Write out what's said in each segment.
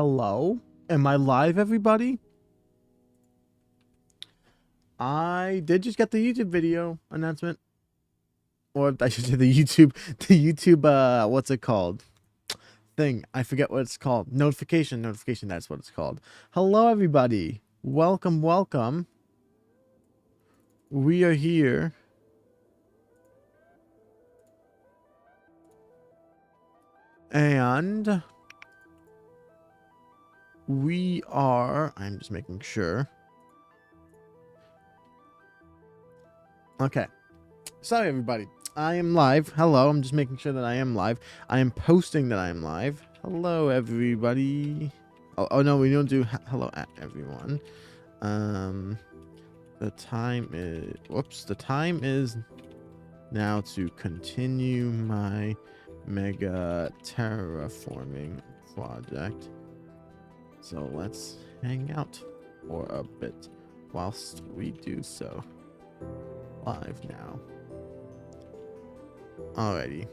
Hello? Am I live, everybody? I did just get the YouTube video announcement. Or I should say the YouTube, what's it called? Thing. I forget what it's called. Notification, that's what it's called. Hello, everybody. Welcome, welcome. We are here. And we are, I'm just making sure. Okay. Sorry, everybody. I am live. Hello. I'm just making sure that I am live. I am posting that I am live. Hello, everybody. Oh no, we don't do hello at everyone. The time is, whoops, the time is now to continue my mega terraforming project. So let's hang out for a bit whilst we do so. Live now. Alrighty.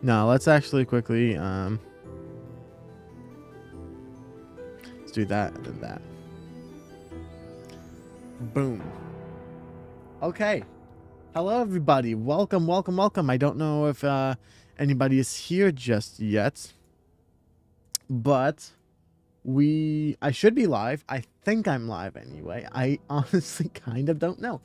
Now let's actually quickly let's do that and then that. Boom. Okay. Hello, everybody. Welcome, welcome, welcome. I don't know if anybody is here just yet, but I should be live. I think I'm live anyway. I honestly kind of don't know.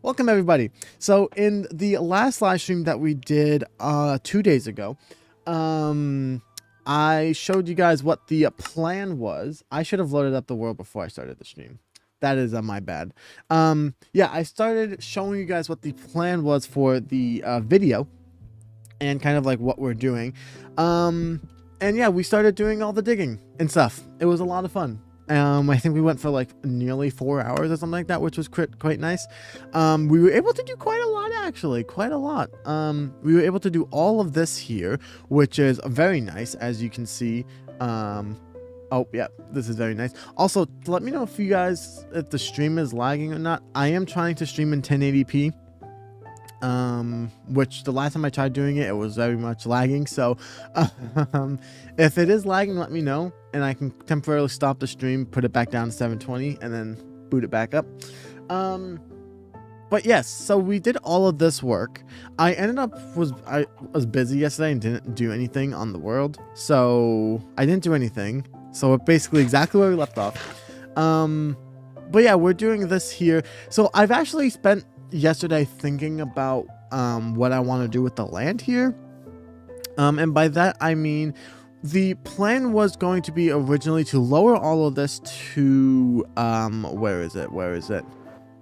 Welcome, everybody. So in the last live stream that we did 2 days ago, I showed you guys what the plan was. I should have loaded up the world before I started the stream. That is my bad. Yeah, I started showing you guys what the plan was for the video and kind of like what we're doing. And yeah, we started doing all the digging and stuff. It was a lot of fun. I think we went for like nearly 4 hours or something like that, which was quite nice. We were able to do quite a lot, actually, quite a lot. We were able to do all of this here, which is very nice, as you can see. Oh, yeah, this is very nice. Also, let me know if you guys, if the stream is lagging or not. I am trying to stream in 1080p. Which the last time I tried doing it, it was very much lagging. So, if it is lagging, let me know, and I can temporarily stop the stream, put it back down to 720, and then boot it back up. But yes, so we did all of this work. I was busy yesterday and didn't do anything on the world, so I didn't do anything. So it basically exactly where we left off. But yeah, we're doing this here. So I've actually spent yesterday thinking about what I want to do with the land here. And by that I mean the plan was going to be originally to lower all of this to where is it,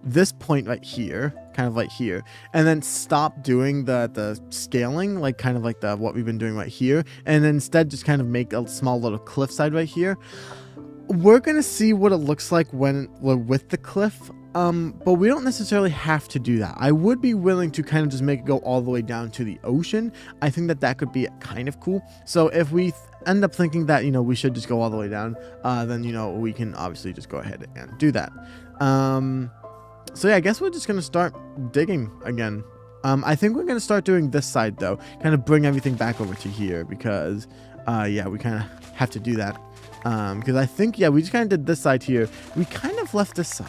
this point right here, kind of like here, and then stop doing the scaling, like kind of like what we've been doing right here, and instead just kind of make a small little cliffside right here. We're gonna see what it looks like when we're with the cliff. But we don't necessarily have to do that. I would be willing to kind of just make it go all the way down to the ocean. I think that could be kind of cool. So if we end up thinking that, you know, we should just go all the way down, then, you know, we can obviously just go ahead and do that. So yeah, I guess we're just going to start digging again. I think we're going to start doing this side though, kind of bring everything back over to here because, yeah, we kind of have to do that. Because I think, yeah, we just kind of did this side here. We kind of left this side.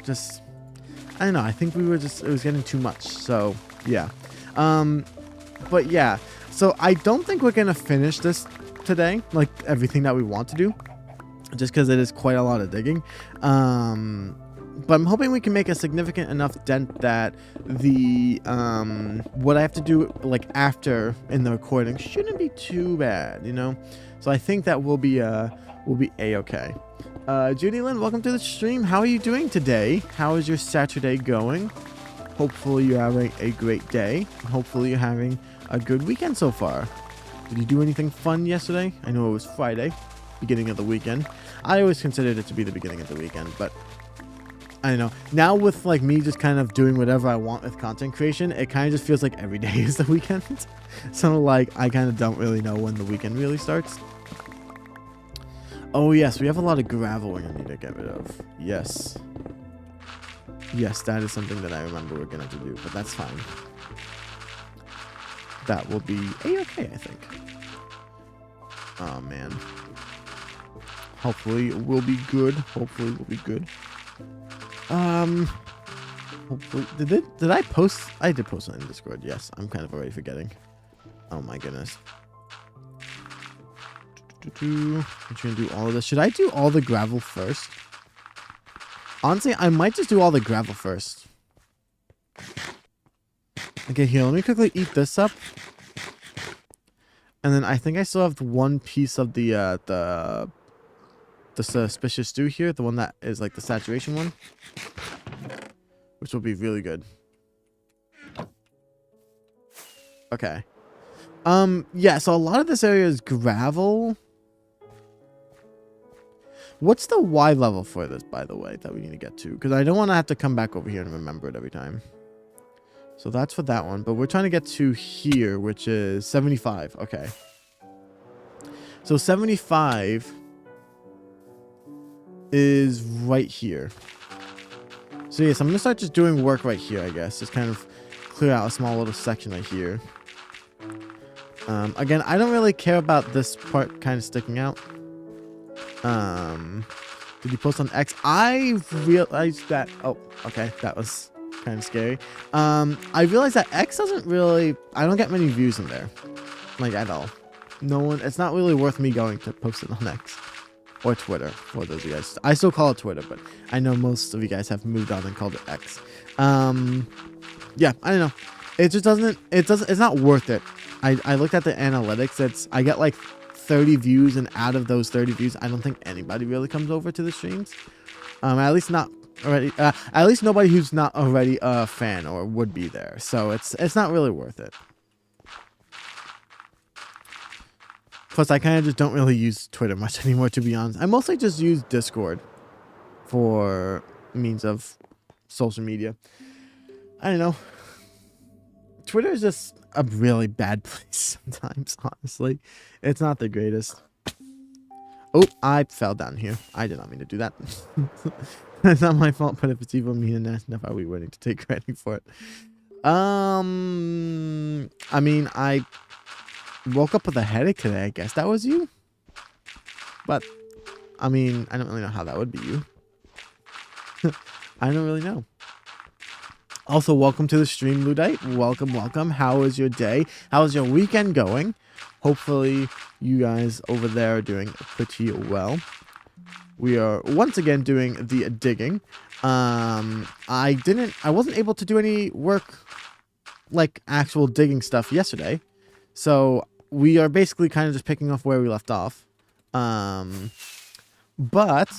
Just, I don't know, I think it was getting too much, so yeah. But yeah, so I don't think we're gonna finish this today, like everything that we want to do, just because it is quite a lot of digging. But I'm hoping we can make a significant enough dent that the what I have to do like after in the recording shouldn't be too bad, you know. So I think that will be a-okay. Judy Lynn, welcome to the stream. How are you doing today? How is your Saturday going? Hopefully you're having a great day. Hopefully you're having a good weekend so far. Did you do anything fun yesterday? I know it was Friday, beginning of the weekend. I always considered it to be the beginning of the weekend, but I don't know. Now with like me just kind of doing whatever I want with content creation, it kind of just feels like every day is the weekend. So like I kind of don't really know when the weekend really starts. Oh yes, we have a lot of gravel we're gonna need to get rid of. Yes. Yes, that is something that I remember we're gonna have to do, but that's fine. That will be a-okay, I think. Oh man. Hopefully we'll be good. Hopefully we'll be good. Hopefully, did I post? I did post on Discord. Yes, I'm kind of already forgetting. Oh my goodness. I'm trying to do all of this. Should I do all the gravel first? Honestly, I might just do all the gravel first. Okay, here, let me quickly eat this up. And then I think I still have one piece of the suspicious stew here, the one that is like the saturation one, which will be really good. Okay. Yeah, so a lot of this area is gravel. What's the Y level for this, by the way, that we need to get to? Because I don't want to have to come back over here and remember it every time. So that's for that one. But we're trying to get to here, which is 75. Okay. So 75 is right here. So yes, I'm going to start just doing work right here, I guess. Just kind of clear out a small little section right here. Again, I don't really care about this part kind of sticking out. Did you post on X? I realized that... Oh, okay. That was kind of scary. I realized that X doesn't really... I don't get many views in there. Like, at all. No one... It's not really worth me going to post it on X. Or Twitter, for those of you guys. I still call it Twitter, but I know most of you guys have moved on and called it X. Yeah, I don't know. It just doesn't... It's not worth it. I looked at the analytics. I get like 30 views, and out of those 30 views, I don't think anybody really comes over to the streams. At least not already. At least nobody who's not already a fan or would be there. So it's not really worth it. Plus, I kind of just don't really use Twitter much anymore, to be honest. I mostly just use Discord for means of social media. I don't know. Twitter is just a really bad place sometimes, honestly. It's not the greatest. Oh, I fell down here. I did not mean to do that. It's not my fault, but if it's evil, me and enough, are we willing to take credit for it? I mean, I woke up with a headache today. I guess that was you. But, I mean, I don't really know how that would be you. I don't really know. Also, welcome to the stream, Ludite. Welcome, welcome. How is your day? How is your weekend going? Hopefully, you guys over there are doing pretty well. We are once again doing the digging. I wasn't able to do any work, like actual digging stuff yesterday. So, we are basically kind of just picking off where we left off. But...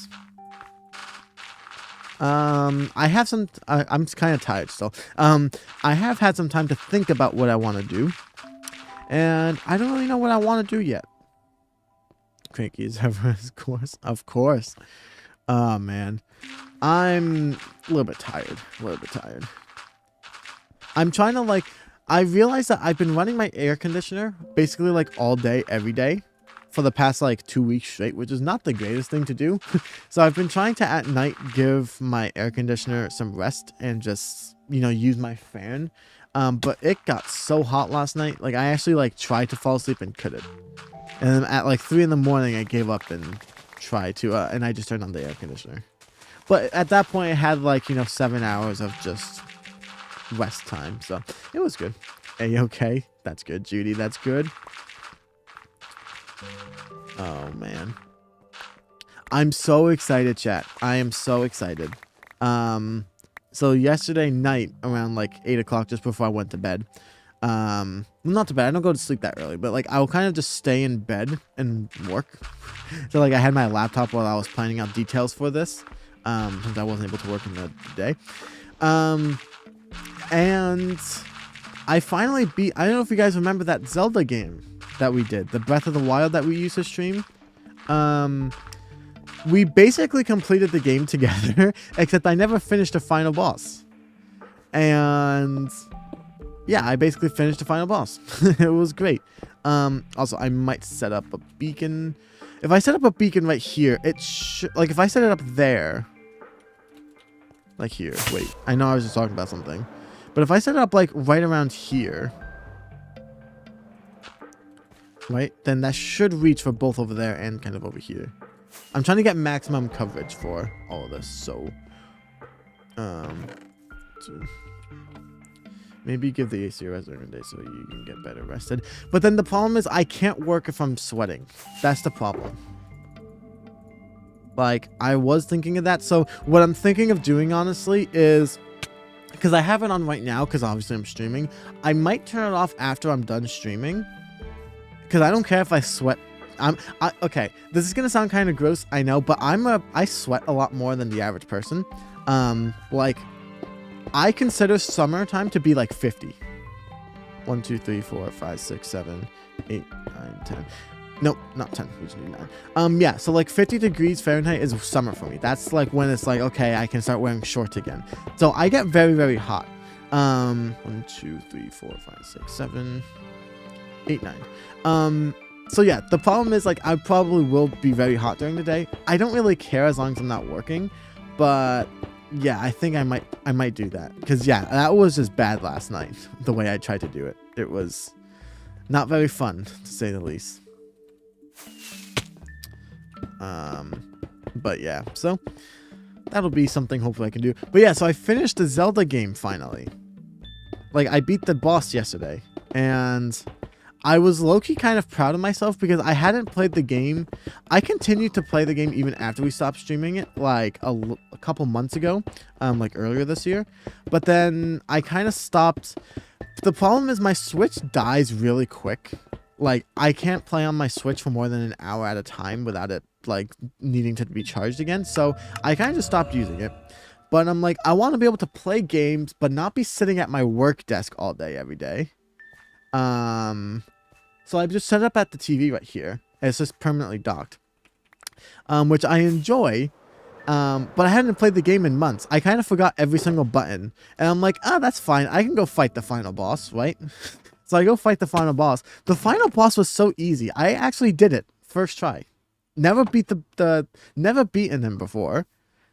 I have some, I'm kind of tired still. I have had some time to think about what I want to do. And I don't really know what I want to do yet. Cranky as ever, of course. Oh, man. I'm a little bit tired. I'm trying to, like, I realized that I've been running my air conditioner basically, like, all day, every day. For the past like 2 weeks straight, which is not the greatest thing to do. So I've been trying to at night give my air conditioner some rest and just, you know, use my fan. But it got so hot last night. Like I actually like tried to fall asleep and couldn't. And then at like 3 in the morning, I gave up and tried to, and I just turned on the air conditioner. But at that point, I had like, you know, 7 hours of just rest time. So it was good. A-okay. That's good, Judy. That's good. Oh, man. I'm so excited, chat. I am so excited. So yesterday night, around like 8 o'clock, just before I went to bed. Not to bed. I don't go to sleep that early. But like, I'll kind of just stay in bed and work. So like, I had my laptop while I was planning out details for this. Since I wasn't able to work in the day. And I finally beat... I don't know if you guys remember that Zelda game that we did, the Breath of the Wild that we used to stream. We basically completed the game together, except I never finished the final boss. And yeah, I basically finished the final boss. It was great. Also, I might set up a beacon. If I set up a beacon right here, it should, like, if I set it up there, like here, wait, I know I was just talking about something, but if I set it up like right around here, right, then that should reach for both over there and kind of over here. I'm trying to get maximum coverage for all of this. So, maybe give the AC a rest during the day so you can get better rested. But then the problem is I can't work if I'm sweating. That's the problem. Like, I was thinking of that. So what I'm thinking of doing, honestly, is, because I have it on right now, because obviously I'm streaming, I might turn it off after I'm done streaming. Because I don't care if I sweat. Okay, this is going to sound kind of gross, I know, but I sweat a lot more than the average person. Like, I consider summertime to be like 50. 1, 2, 3, 4, 5, 6, 7, 8, 9, 10. Nope, not 10. We just need 9. Yeah, so like 50 degrees Fahrenheit is summer for me. That's like when it's like, okay, I can start wearing shorts again. So I get very, very hot. 1, 2, 3, 4, 5, 6, 7, 8, 9. So yeah, the problem is, like, I probably will be very hot during the day. I don't really care as long as I'm not working, but yeah, I think I might do that, because yeah, that was just bad last night, the way I tried to do it. It was not very fun, to say the least. But yeah, so that'll be something hopefully I can do. But yeah, so I finished the Zelda game finally. Like, I beat the boss yesterday, and I was low-key kind of proud of myself because I hadn't played the game. I continued to play the game even after we stopped streaming it, like a couple months ago, like earlier this year. But then I kind of stopped. The problem is my Switch dies really quick. Like, I can't play on my Switch for more than an hour at a time without it, like, needing to be charged again. So I kind of just stopped using it. But I'm like, I want to be able to play games, but not be sitting at my work desk all day, every day. So I've just set it up at the TV right here. It's just permanently docked, which I enjoy. But I hadn't played the game in months. I kind of forgot every single button, and I'm like, that's fine. I can go fight the final boss, right? So I go fight the final boss. The final boss was so easy. I actually did it first try. Never beat never beaten him before.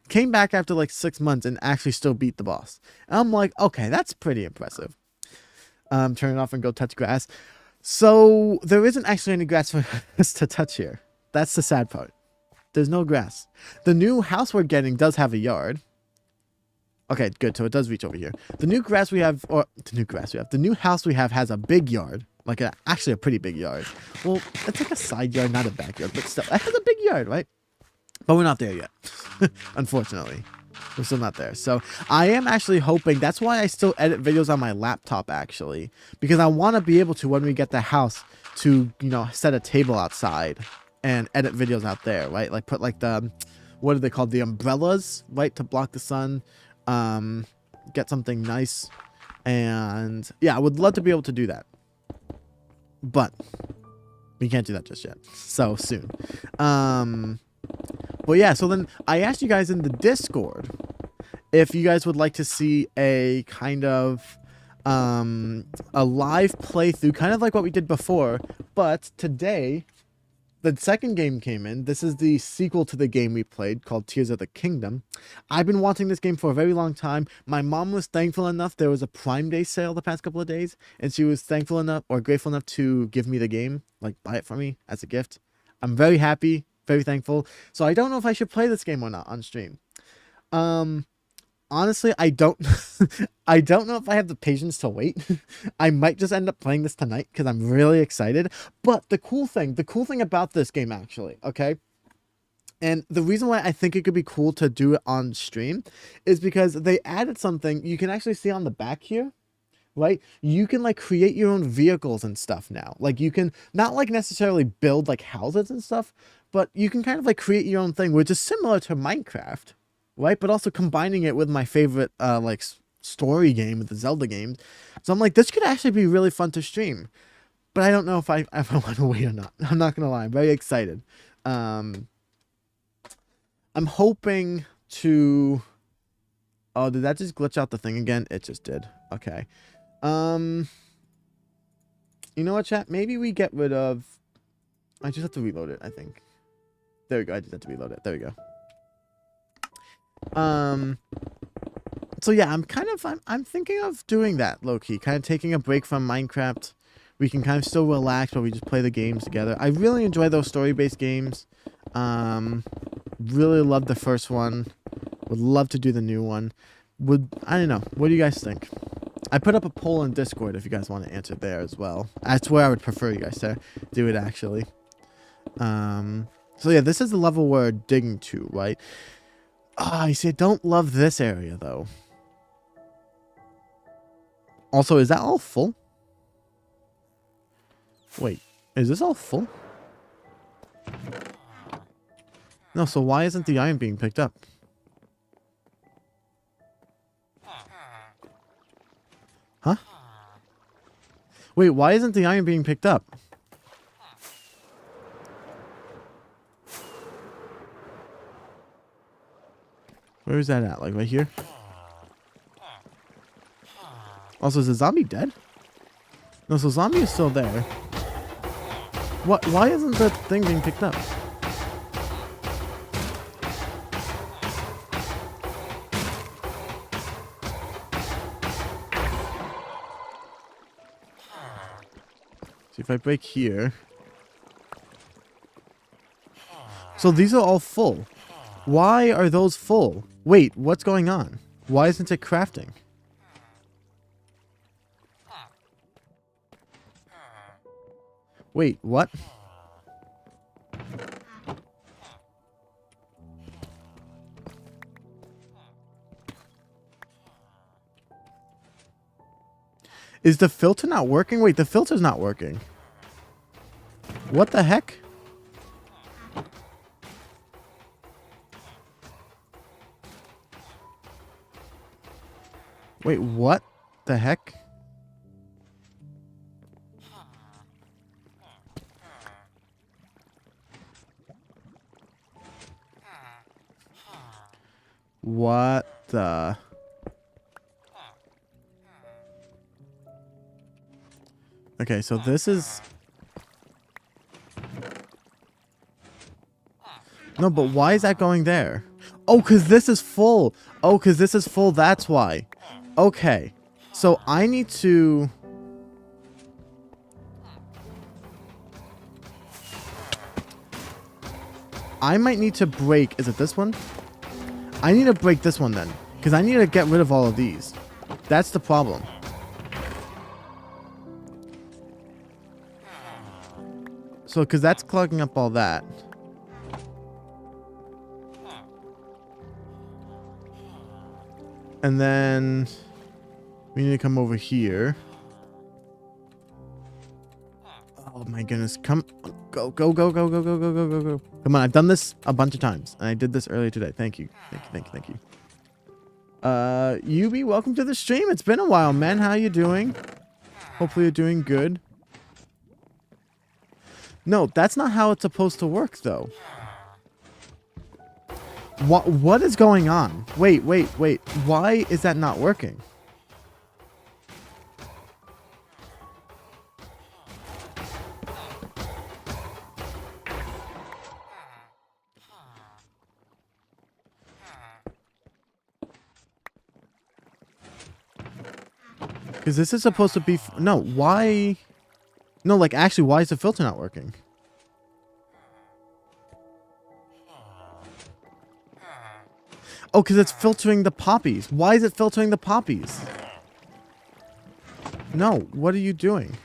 Came back after like 6 months and actually still beat the boss. And I'm like, okay, that's pretty impressive. Turn it off and go touch grass. So there isn't actually any grass for us to touch here. That's the sad part. There's no grass. The new house we're getting does have a yard. Okay, good. So it does reach over here. The new house we have has a big yard. Like actually a pretty big yard. Well, it's like a side yard, not a backyard, but still, it has a big yard, right? But we're not there yet. Unfortunately. We're still not there. So I am actually hoping, that's why I still edit videos on my laptop, actually, because I want to be able to, when we get the house, to, you know, set a table outside and edit videos out there, right? Like put like the, what are they called? The umbrellas, right? To block the sun. Get something nice. And yeah, I would love to be able to do that. But we can't do that just yet. So soon. But yeah, so then I asked you guys in the Discord if you guys would like to see a kind of a live playthrough, kind of like what we did before. But today, the second game came in. This is the sequel to the game we played called Tears of the Kingdom. I've been wanting this game for a very long time. My mom was thankful enough. There was a Prime Day sale the past couple of days, and she was thankful enough or grateful enough to give me the game, like buy it for me as a gift. I'm very happy. Very thankful. So I don't know if I should play this game or not on stream. Honestly, I don't I don't know if I have the patience to wait. I might just end up playing this tonight because I'm really excited. But the cool thing about this game, actually, okay? And the reason why I think it could be cool to do it on stream is because they added something you can actually see on the back here. Right? You can like create your own vehicles and stuff now. Like you can not like necessarily build like houses and stuff, but you can kind of like create your own thing, which is similar to Minecraft, right? But also combining it with my favorite like story game, with the Zelda games. So I'm like, this could actually be really fun to stream, but I don't know if I want to wait or not. I'm not gonna lie, I'm very excited. I'm hoping to. Oh, did that just glitch out the thing again? It just did. Okay. You know what, chat? Maybe we get rid of. I just have to reload it, I think. There we go. I just have to reload it. There we go. So yeah, I'm thinking of doing that low key, kind of taking a break from Minecraft. We can kind of still relax, but we just play the games together. I really enjoy those story-based games. Really loved the first one. Would love to do the new one. I don't know. What do you guys think? I put up a poll in Discord if you guys want to answer there as well. That's where I would prefer you guys to do it, actually. So yeah, this is the level we're digging to, right? You see, I don't love this area, though. Also, is that all full? Wait, is this all full? No, so why isn't the iron being picked up? Huh? Wait, why isn't the iron being picked up? Where is that at? Like right here? Also, is the zombie dead? No, so zombie is still there. What? Why isn't the thing being picked up? See if I break here. So these are all full. Why are those full? Wait, what's going on? Why isn't it crafting? Wait, what? Is the filter not working? Wait, the filter's not working. What the heck? Wait, what the heck? What the... Okay, so this is... No, but why is that going there? Oh, because this is full. Oh, because this is full, that's why. Okay. So I need to... I might need to break... Is it this one? I need to break this one then. Because I need to get rid of all of these. That's the problem. So, because that's clogging up all that. And then we need to come over here. Oh my goodness. Come. Go, go, go, go, go, go, go, go, go, go. Come on. I've done this a bunch of times. And I did this earlier today. Thank you. Thank you, thank you, thank you. UB, welcome to the stream. It's been a while, man. How you doing? Hopefully you're doing good. No, that's not how it's supposed to work, though. What is going on? Wait, wait, wait. Why is that not working? Because this is supposed to be... No, why... No, like, actually, why is the filter not working? Oh, because it's filtering the poppies. Why is it filtering the poppies? No, what are you doing?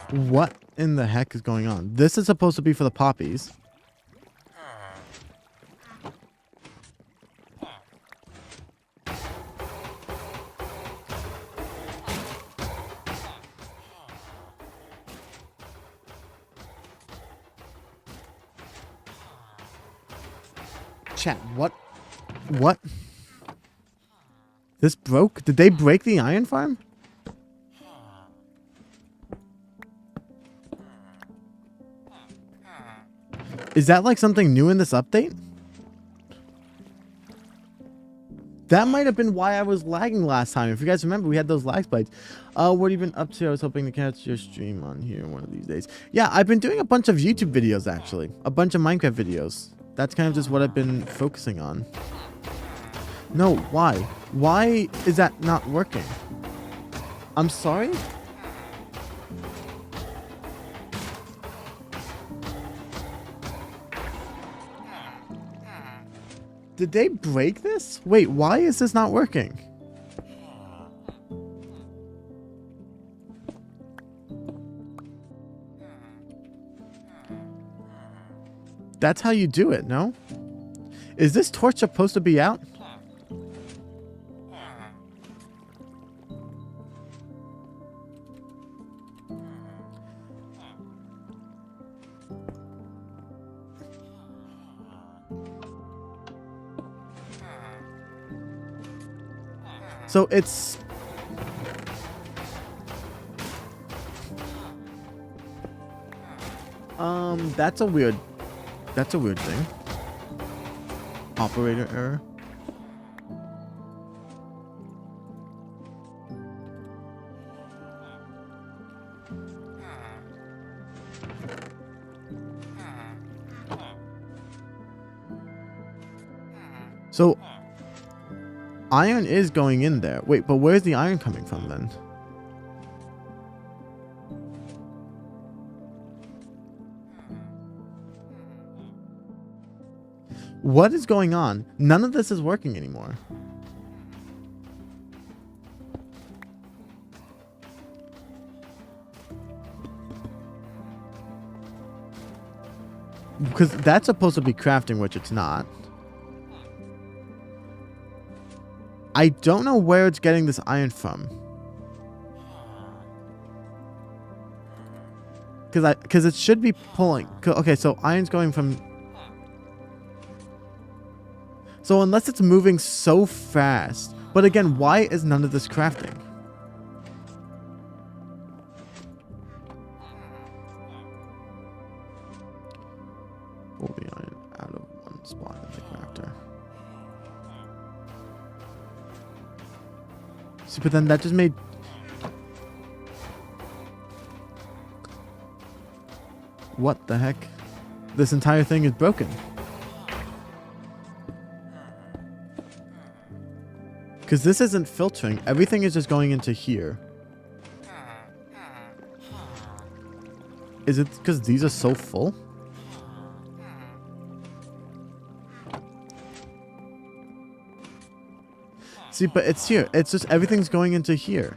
What in the heck is going on? This is supposed to be for the poppies. Chat, what? What? This broke? Did they break the iron farm? Is that like something new in this update? That might have been why I was lagging last time. If you guys remember, we had those lag spikes. What have you been up to? I was hoping to catch your stream on here one of these days. Yeah, I've been doing a bunch of YouTube videos, actually. A bunch of Minecraft videos. That's kind of just what I've been focusing on. No, why? Why is that not working? I'm sorry? Did they break this? Wait, why is this not working? That's how you do it, no? Is this torch supposed to be out? So it's... that's a weird thing. Operator error. So iron is going in there. Wait, but where's the iron coming from then? What is going on? None of this is working anymore. Because that's supposed to be crafting, which it's not. I don't know where it's getting this iron from. Because it should be pulling. Okay, so iron's going from... So unless it's moving so fast. But again, why is none of this crafting? Pull the iron out of one spot in the crafter. See, but then that just made... What the heck? This entire thing is broken. Because this isn't filtering. Everything is just going into here. Is it because these are so full? See, but it's here. It's just everything's going into here.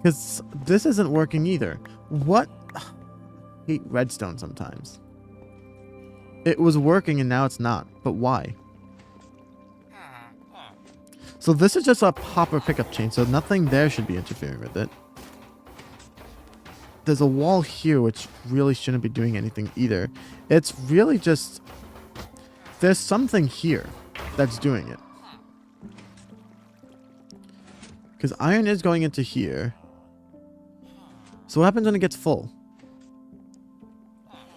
Because this isn't working either. What? I hate redstone sometimes. It was working and now it's not. But why? So this is just a hopper pickup chain, so nothing there should be interfering with it. There's a wall here, which really shouldn't be doing anything either. It's really just... There's something here that's doing it. Because iron is going into here. So what happens when it gets full?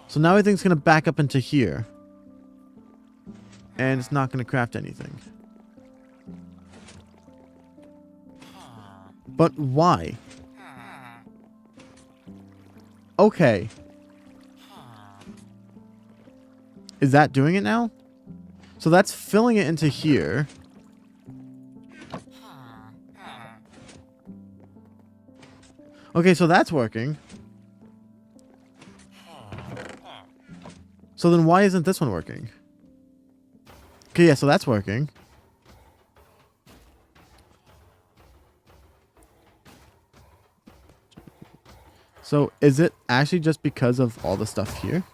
So now everything's going to back up into here. And it's not going to craft anything. But why? Okay. Is that doing it now? So that's filling it into here. Okay, so that's working. So then why isn't this one working? Okay, yeah, so that's working. So is it actually just because of all the stuff here?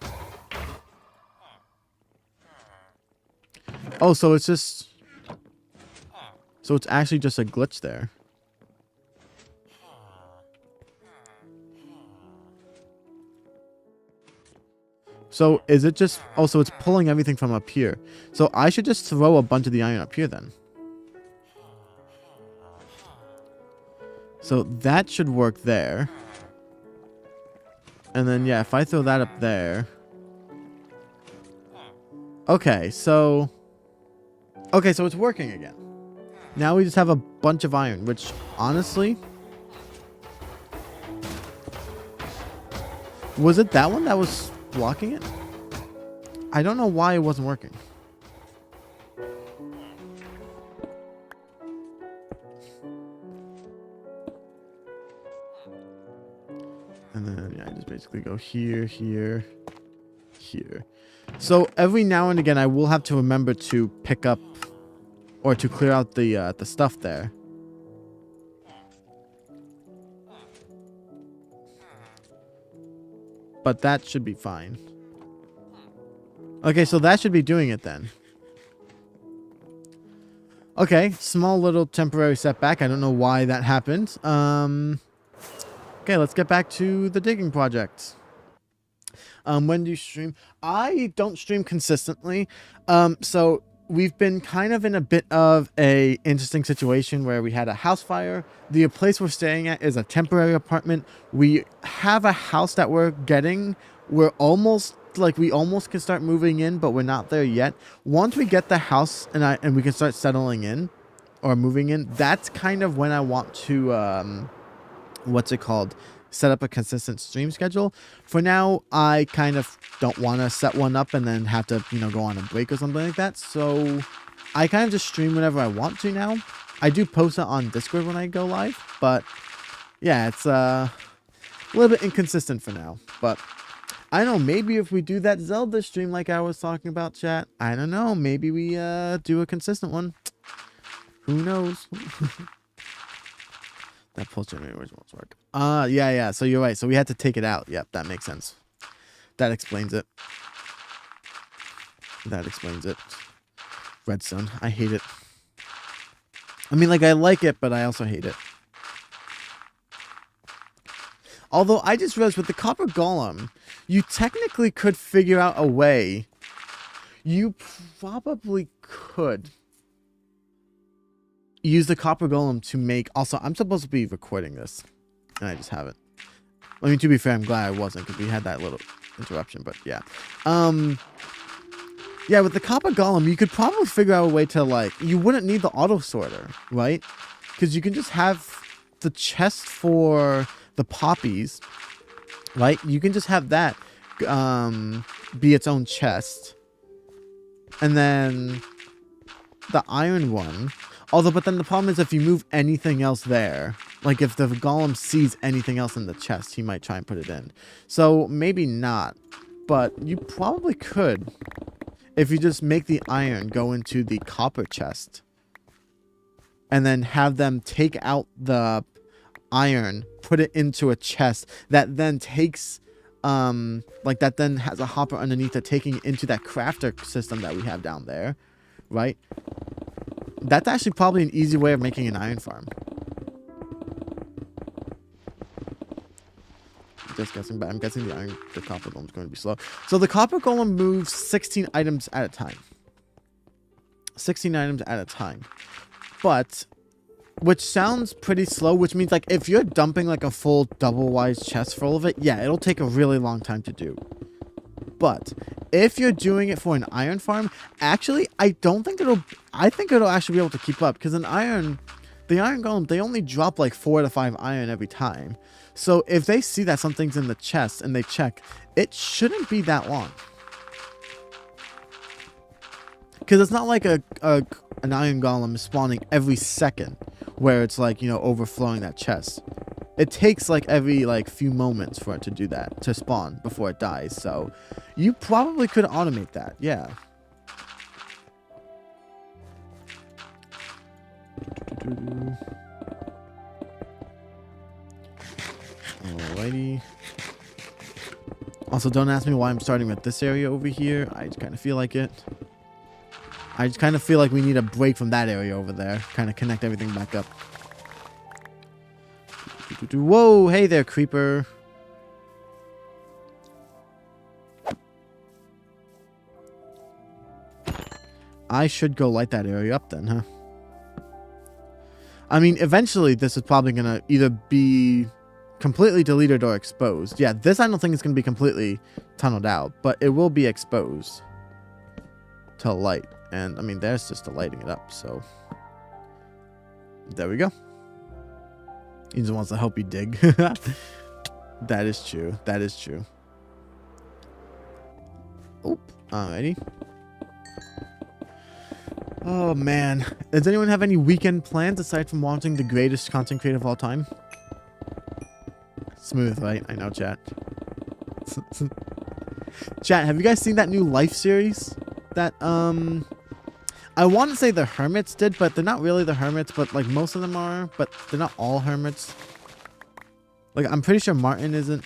Oh, so it's just... So it's actually just a glitch there. So is it just... Oh, so it's pulling everything from up here. So I should just throw a bunch of the iron up here then. So that should work there. And then, yeah, if I throw that up there... Okay, so... Okay, so it's working again. Now we just have a bunch of iron, which, honestly... Was it that one that was blocking it? I don't know why it wasn't working. And then, yeah, I just basically go here, here, here. So every now and again, I will have to remember to pick up or to clear out the stuff there. But that should be fine. Okay, so that should be doing it then. Okay, small little temporary setback. I don't know why that happened. Okay, let's get back to the digging project. When do you stream? I don't stream consistently. So we've been kind of in a bit of a interesting situation where we had a house fire. The place we're staying at is a temporary apartment. We have a house that we're getting. We're almost we almost can start moving in, but we're not there yet. Once we get the house and we can start settling in or moving in, that's kind of when I want to what's it called? Set up a consistent stream schedule. For now, I kind of don't want to set one up and then have to, go on a break or something like that. So I kind of just stream whenever I want to now. I do post it on Discord when I go live, but yeah, it's a little bit inconsistent for now. But I don't know, maybe if we do that Zelda stream like I was talking about, chat, I don't know, maybe we do a consistent one. Who knows? That pulse generator won't work. Yeah. So you're right. So we had to take it out. Yep, that makes sense. That explains it. Redstone. I hate it. I mean, I like it, but I also hate it. Although I just realized with the copper golem, you technically could figure out a way. You probably could use the copper golem to make... Also, I'm supposed to be recording this, and I just haven't. I mean, to be fair, I'm glad I wasn't, because we had that little interruption, but yeah. Yeah, with the copper golem, you could probably figure out a way to, you wouldn't need the auto sorter, right? Because you can just have the chest for the poppies, right? You can just have that be its own chest. And then the iron one... Although, but then the problem is if you move anything else there, if the golem sees anything else in the chest, he might try and put it in. So maybe not, but you probably could if you just make the iron go into the copper chest and then have them take out the iron, put it into a chest that then takes, that then has a hopper underneath it taking it into that crafter system that we have down there, right? That's actually probably an easy way of making an iron farm. Just guessing, but I'm guessing the copper golem is going to be slow. So the copper golem moves 16 items at a time. 16 items at a time. But, which sounds pretty slow, which means if you're dumping a full double-wise chest full of it, yeah, it'll take a really long time to do. But if you're doing it for an iron farm, actually, I think it'll actually be able to keep up, because the iron golem, they only drop 4 to 5 iron every time. So if they see that something's in the chest and they check, it shouldn't be that long. Because it's not like an iron golem spawning every second where it's overflowing that chest. It takes every few moments for it to do that, to spawn before it dies. So you probably could automate that. Yeah. Alrighty. Also, don't ask me why I'm starting with this area over here. I just kind of feel like it. I just kind of feel like we need a break from that area over there. Kind of connect everything back up. Whoa, hey there, creeper. I should go light that area up then, huh? I mean, eventually this is probably going to either be completely deleted or exposed. Yeah, this I don't think is going to be completely tunneled out, but it will be exposed to light. And, I mean, there's just the lighting it up, so... There we go. He just wants to help you dig. That is true. That is true. Oop. Alrighty. Oh, man. Does anyone have any weekend plans aside from watching the greatest content creator of all time? Smooth, right? I know, chat. Chat, have you guys seen that new Life series? That, I want to say the Hermits did, but they're not really the Hermits, but like most of them are, but they're not all Hermits. Like, I'm pretty sure Martin isn't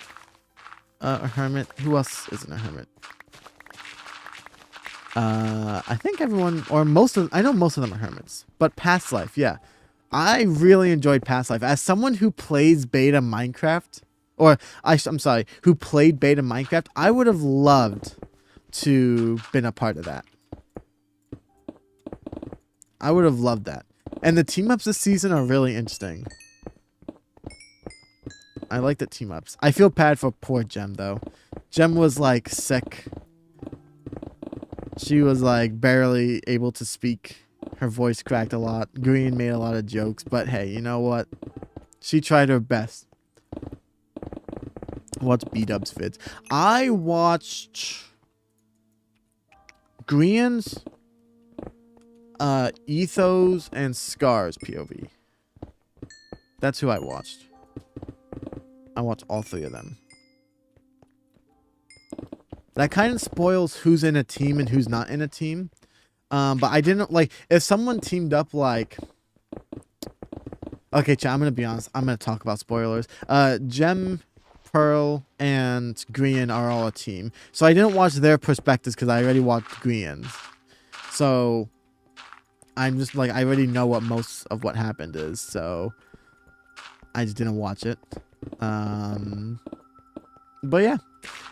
a Hermit. Who else isn't a Hermit? I think everyone, or most of, I know most of them are Hermits, but Past Life, yeah. I really enjoyed Past Life. As someone who plays beta Minecraft, or I'm sorry, who played beta Minecraft, I would have loved to been a part of that. I would have loved that. And the team ups this season are really interesting. I like the team ups. I feel bad for poor Gem though. Gem was like sick. She was like barely able to speak. Her voice cracked a lot. Green made a lot of jokes, but hey, you know what? She tried her best. What's B-Dub's vids? I watched Green's, Ethos, and Scar's POV. That's who I watched. I watched all three of them. That kind of spoils who's in a team and who's not in a team. But I didn't like if someone teamed up like. Okay, chat, I'm gonna be honest. I'm gonna talk about spoilers. Gem, Pearl, and Green are all a team. So I didn't watch their perspectives because I already watched Green's. So I'm just like I already know what most of what happened is. So I just didn't watch it. But yeah,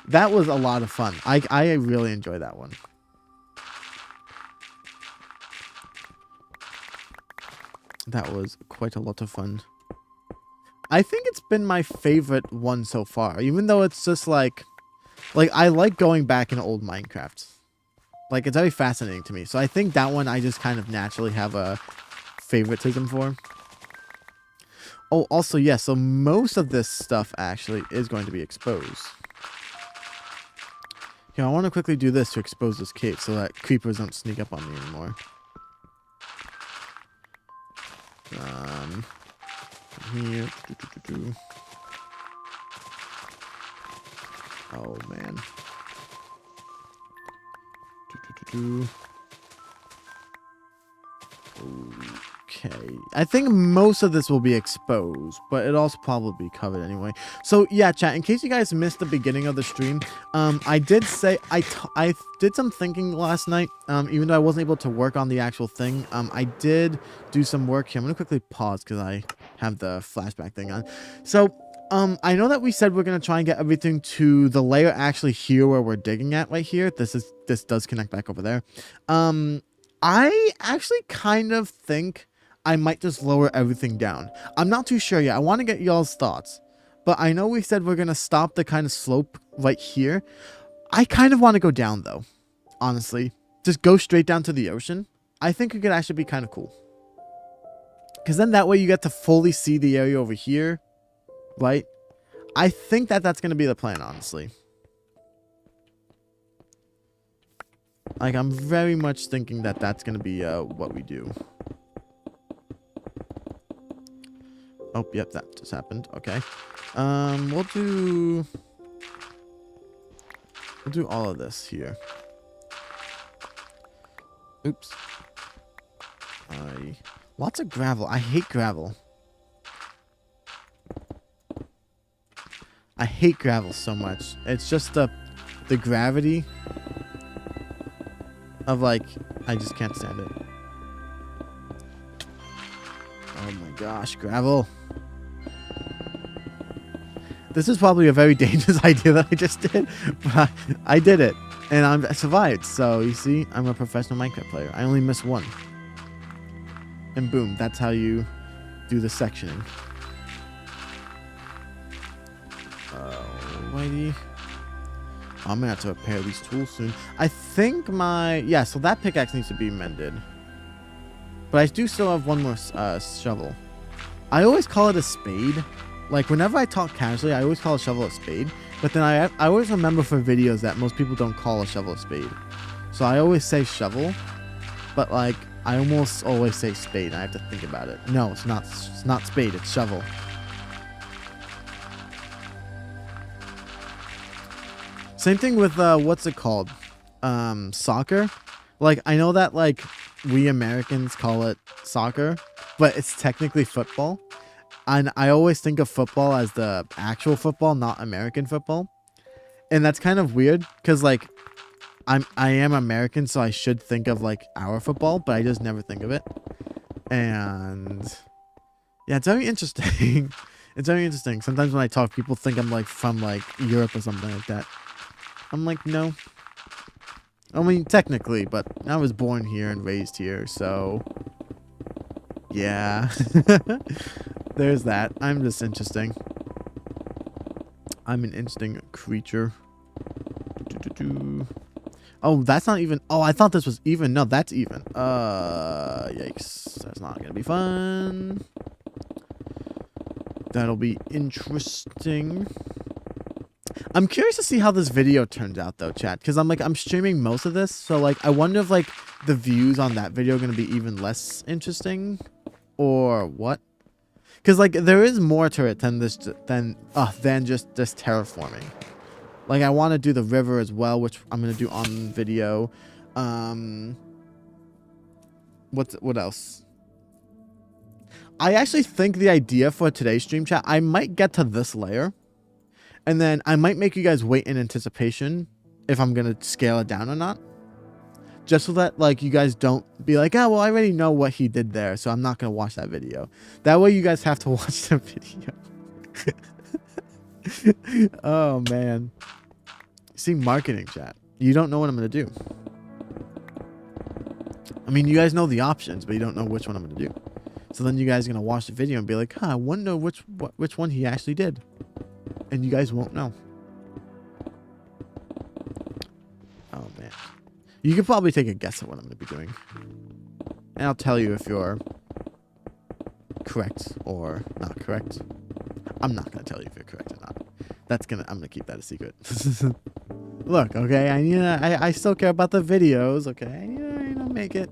that was a lot of fun. I really enjoyed that one. That was quite a lot of fun. I think it's been my favorite one so far, even though it's just like I like going back in old Minecraft. Like, it's very fascinating to me. So I think that one I just kind of naturally have a favoritism for. Oh, also, yeah, so most of this stuff actually is going to be exposed. Yeah, I want to quickly do this to expose this cave so that creepers don't sneak up on me anymore. Here. Oh, man. Okay. I think most of this will be exposed, but it'll also probably be covered anyway. So, yeah, chat, in case you guys missed the beginning of the stream, I did say I did some thinking last night, even though I wasn't able to work on the actual thing. I did do some work here. I'm going to quickly pause because I have the flashback thing on. So, I know that we said we're going to try and get everything to the layer actually here where we're digging at right here. This does connect back over there. I actually kind of think I might just lower everything down. I'm not too sure yet. I want to get y'all's thoughts. But I know we said we're going to stop the kind of slope right here. I kind of want to go down, though. Honestly. Just go straight down to the ocean. I think it could actually be kind of cool. Because then that way you get to fully see the area over here. Right? I think that that's going to be the plan, honestly. Like, I'm very much thinking that that's going to be what we do. Oh, yep, that just happened. Okay. We'll do all of this here. Oops. Lots of gravel. I hate gravel. I hate gravel so much. It's just the gravity of, like, I just can't stand it. Oh my gosh, gravel. This is probably a very dangerous idea that I just did, but I did it, and I survived. So, you see, I'm a professional Minecraft player. I only missed one. And boom, that's how you do the sectioning. Alrighty. I'm gonna have to repair these tools soon. I think yeah, so that pickaxe needs to be mended. But I do still have one more shovel. I always call it a spade. Like, whenever I talk casually, I always call a shovel a spade. But then I always remember for videos that most people don't call a shovel a spade. So I always say shovel. But, like, I almost always say spade. And I have to think about it. No, it's not spade. It's shovel. Same thing with what's it called? Soccer. Like, I know that like we Americans call it soccer, but it's technically football. And I always think of football as the actual football, not American football. And that's kind of weird because like I am American, so I should think of like our football, but I just never think of it. And yeah, it's very interesting. It's very interesting. Sometimes when I talk, people think I'm like from like Europe or something like that. I'm like, no. I mean, technically, but I was born here and raised here, so yeah. There's that. I'm just interesting. I'm an interesting creature. Oh, that's not even. Oh, I thought this was even. No, that's even. Yikes. That's not gonna be fun. That'll be interesting. I'm curious to see how this video turns out though, chat, because I'm streaming most of this, so like I wonder if like the views on that video are gonna be even less interesting or what. Because like there is more to it than just this terraforming. Like I want to do the river as well, which I'm gonna do on video. What else? I actually think the idea for today's stream, chat, I might get to this layer. And then I might make you guys wait in anticipation if I'm going to scale it down or not. Just so that like you guys don't be like, oh, well, I already know what he did there, so I'm not going to watch that video. That way you guys have to watch the video. Oh, man. See, marketing, chat. You don't know what I'm going to do. I mean, you guys know the options, but you don't know which one I'm going to do. So then you guys are going to watch the video and be like, huh, I wonder which one he actually did. And you guys won't know. Oh, man. You could probably take a guess at what I'm going to be doing. And I'll tell you if you're correct or not correct. I'm not going to tell you if you're correct or not. I'm going to keep that a secret. Look, okay, I still care about the videos, okay? I need to make it.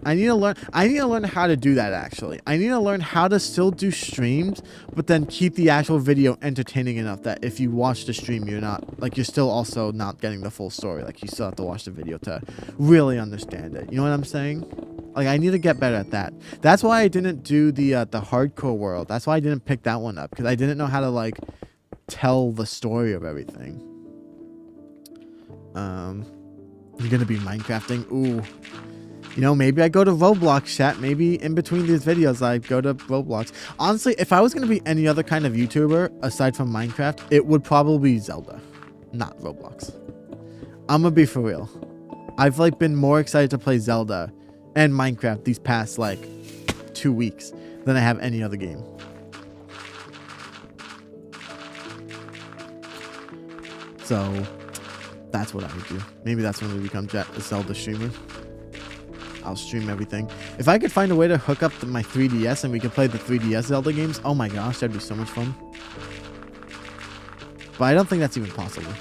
I need to learn how to do that, actually. I need to learn how to still do streams, but then keep the actual video entertaining enough that if you watch the stream, you're still also not getting the full story. Like, you still have to watch the video to really understand it. You know what I'm saying? Like, I need to get better at that. That's why I didn't do the hardcore world. That's why I didn't pick that one up, because I didn't know how to, like, tell the story of everything. You're gonna be Minecrafting? Ooh. You know, maybe I go to Roblox, chat. Maybe in between these videos, I go to Roblox. Honestly, if I was going to be any other kind of YouTuber aside from Minecraft, it would probably be Zelda, not Roblox. I'm going to be for real. I've, like, been more excited to play Zelda and Minecraft these past, like, 2 weeks than I have any other game. So, that's what I would do. Maybe that's when we become a Zelda streamer. I'll stream everything. If I could find a way to hook up my 3DS and we could play the 3DS Zelda games, oh my gosh, that'd be so much fun. But I don't think that's even possible.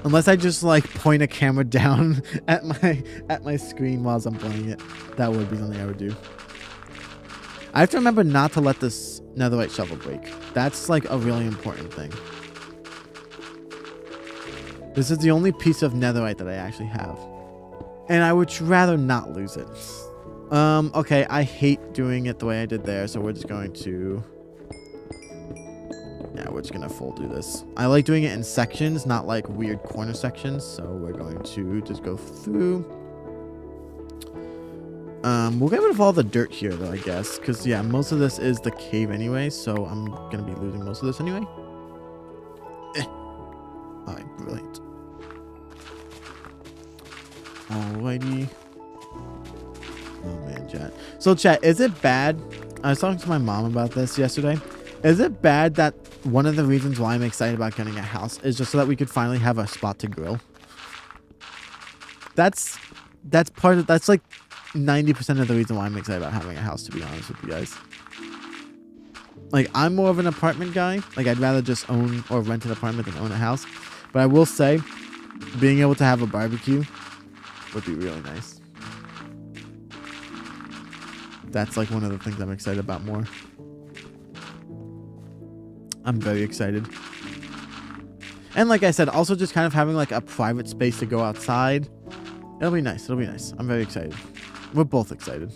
Unless I just like point a camera down at my screen while I'm playing it. That would be something I would do. I have to remember not to let this netherite shovel break. That's like a really important thing. This is the only piece of netherite that I actually have. And I would rather not lose it. Okay, I hate doing it the way I did there, so we're just going to... Yeah, we're just going to full do this. I like doing it in sections, not like weird corner sections, so we're going to just go through. We'll get rid of all the dirt here, though, I guess. Because, yeah, most of this is the cave anyway, so I'm going to be losing most of this anyway. Alright, brilliant. Alrighty. Oh man, chat. So chat, is it bad? I was talking to my mom about this yesterday. Is it bad that one of the reasons why I'm excited about getting a house is just so that we could finally have a spot to grill? That's like 90% of the reason why I'm excited about having a house, to be honest with you guys. Like, I'm more of an apartment guy. Like, I'd rather just own or rent an apartment than own a house. But I will say, being able to have a barbecue would be really nice. That's like one of the things I'm excited about more. I'm very excited. And like I said, also just kind of having like a private space to go outside. It'll be nice. It'll be nice. I'm very excited. We're both excited.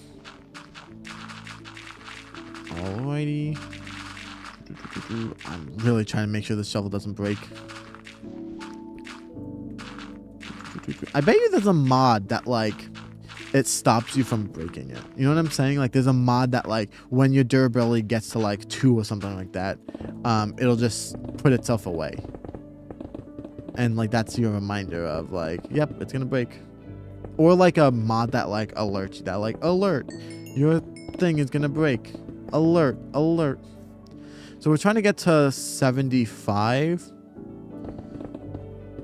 Alrighty. I'm really trying to make sure this shovel doesn't break. I bet you there's a mod that like it stops you from breaking it. You know what I'm saying? Like there's a mod that like when your durability gets to like 2 or something like that, it'll just put itself away. And like that's your reminder of like, yep, it's gonna break. Or like a mod that like alerts you that like, alert, your thing is gonna break. Alert, alert. So we're trying to get to 75,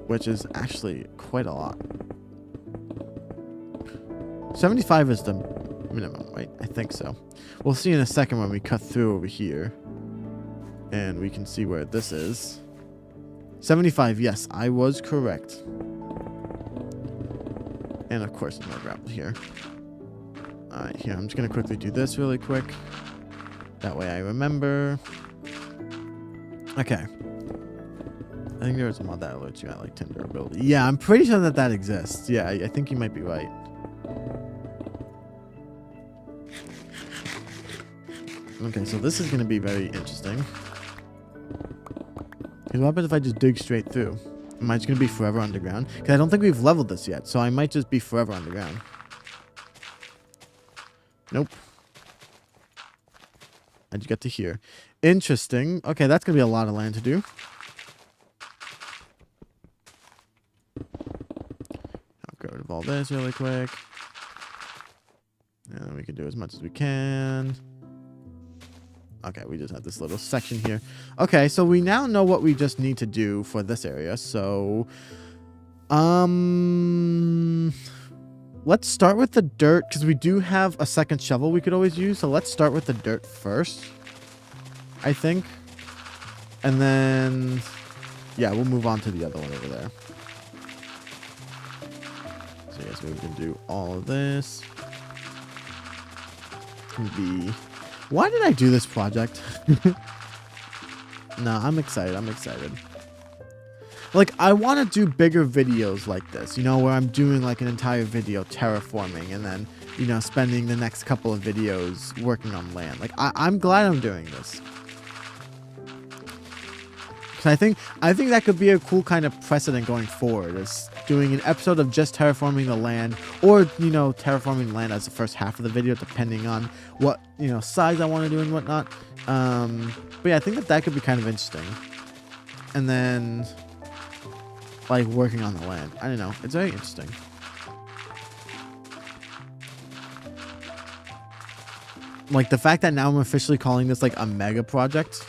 which is actually quite a lot. 75 is the minimum, right? I think so. We'll see in a second when we cut through over here. And we can see where this is. 75, yes, I was correct. And of course, there's more gravel here. Alright, here, I'm just going to quickly do this really quick. That way I remember. Okay. I think there was a mod that alerts you at like 10 durability. Yeah, I'm pretty sure that that exists. Yeah, I think you might be right. Okay, so this is going to be very interesting. Because what happens if I just dig straight through? Am I just going to be forever underground? Because I don't think we've leveled this yet, so I might just be forever underground. Nope. How'd you get to here? Interesting. Okay, that's going to be a lot of land to do. I'll get rid of all this really quick. And then we can do as much as we can. Okay, we just have this little section here. Okay, so we now know what we just need to do for this area. So, let's start with the dirt because we do have a second shovel we could always use. So let's start with the dirt first, I think. And then, yeah, we'll move on to the other one over there. So yes, we can do all of this. Can be... Why did I do this project? No, I'm excited. I'm excited. Like, I want to do bigger videos like this, you know, where I'm doing like an entire video terraforming and then, you know, spending the next couple of videos working on land. Like, I'm glad I'm doing this. I think that could be a cool kind of precedent going forward, is doing an episode of just terraforming the land, or, you know, terraforming land as the first half of the video, depending on what, you know, size I want to do and whatnot. But yeah, I think that could be kind of interesting. And then, like, working on the land. I don't know. It's very interesting. Like, the fact that now I'm officially calling this, like, a mega project.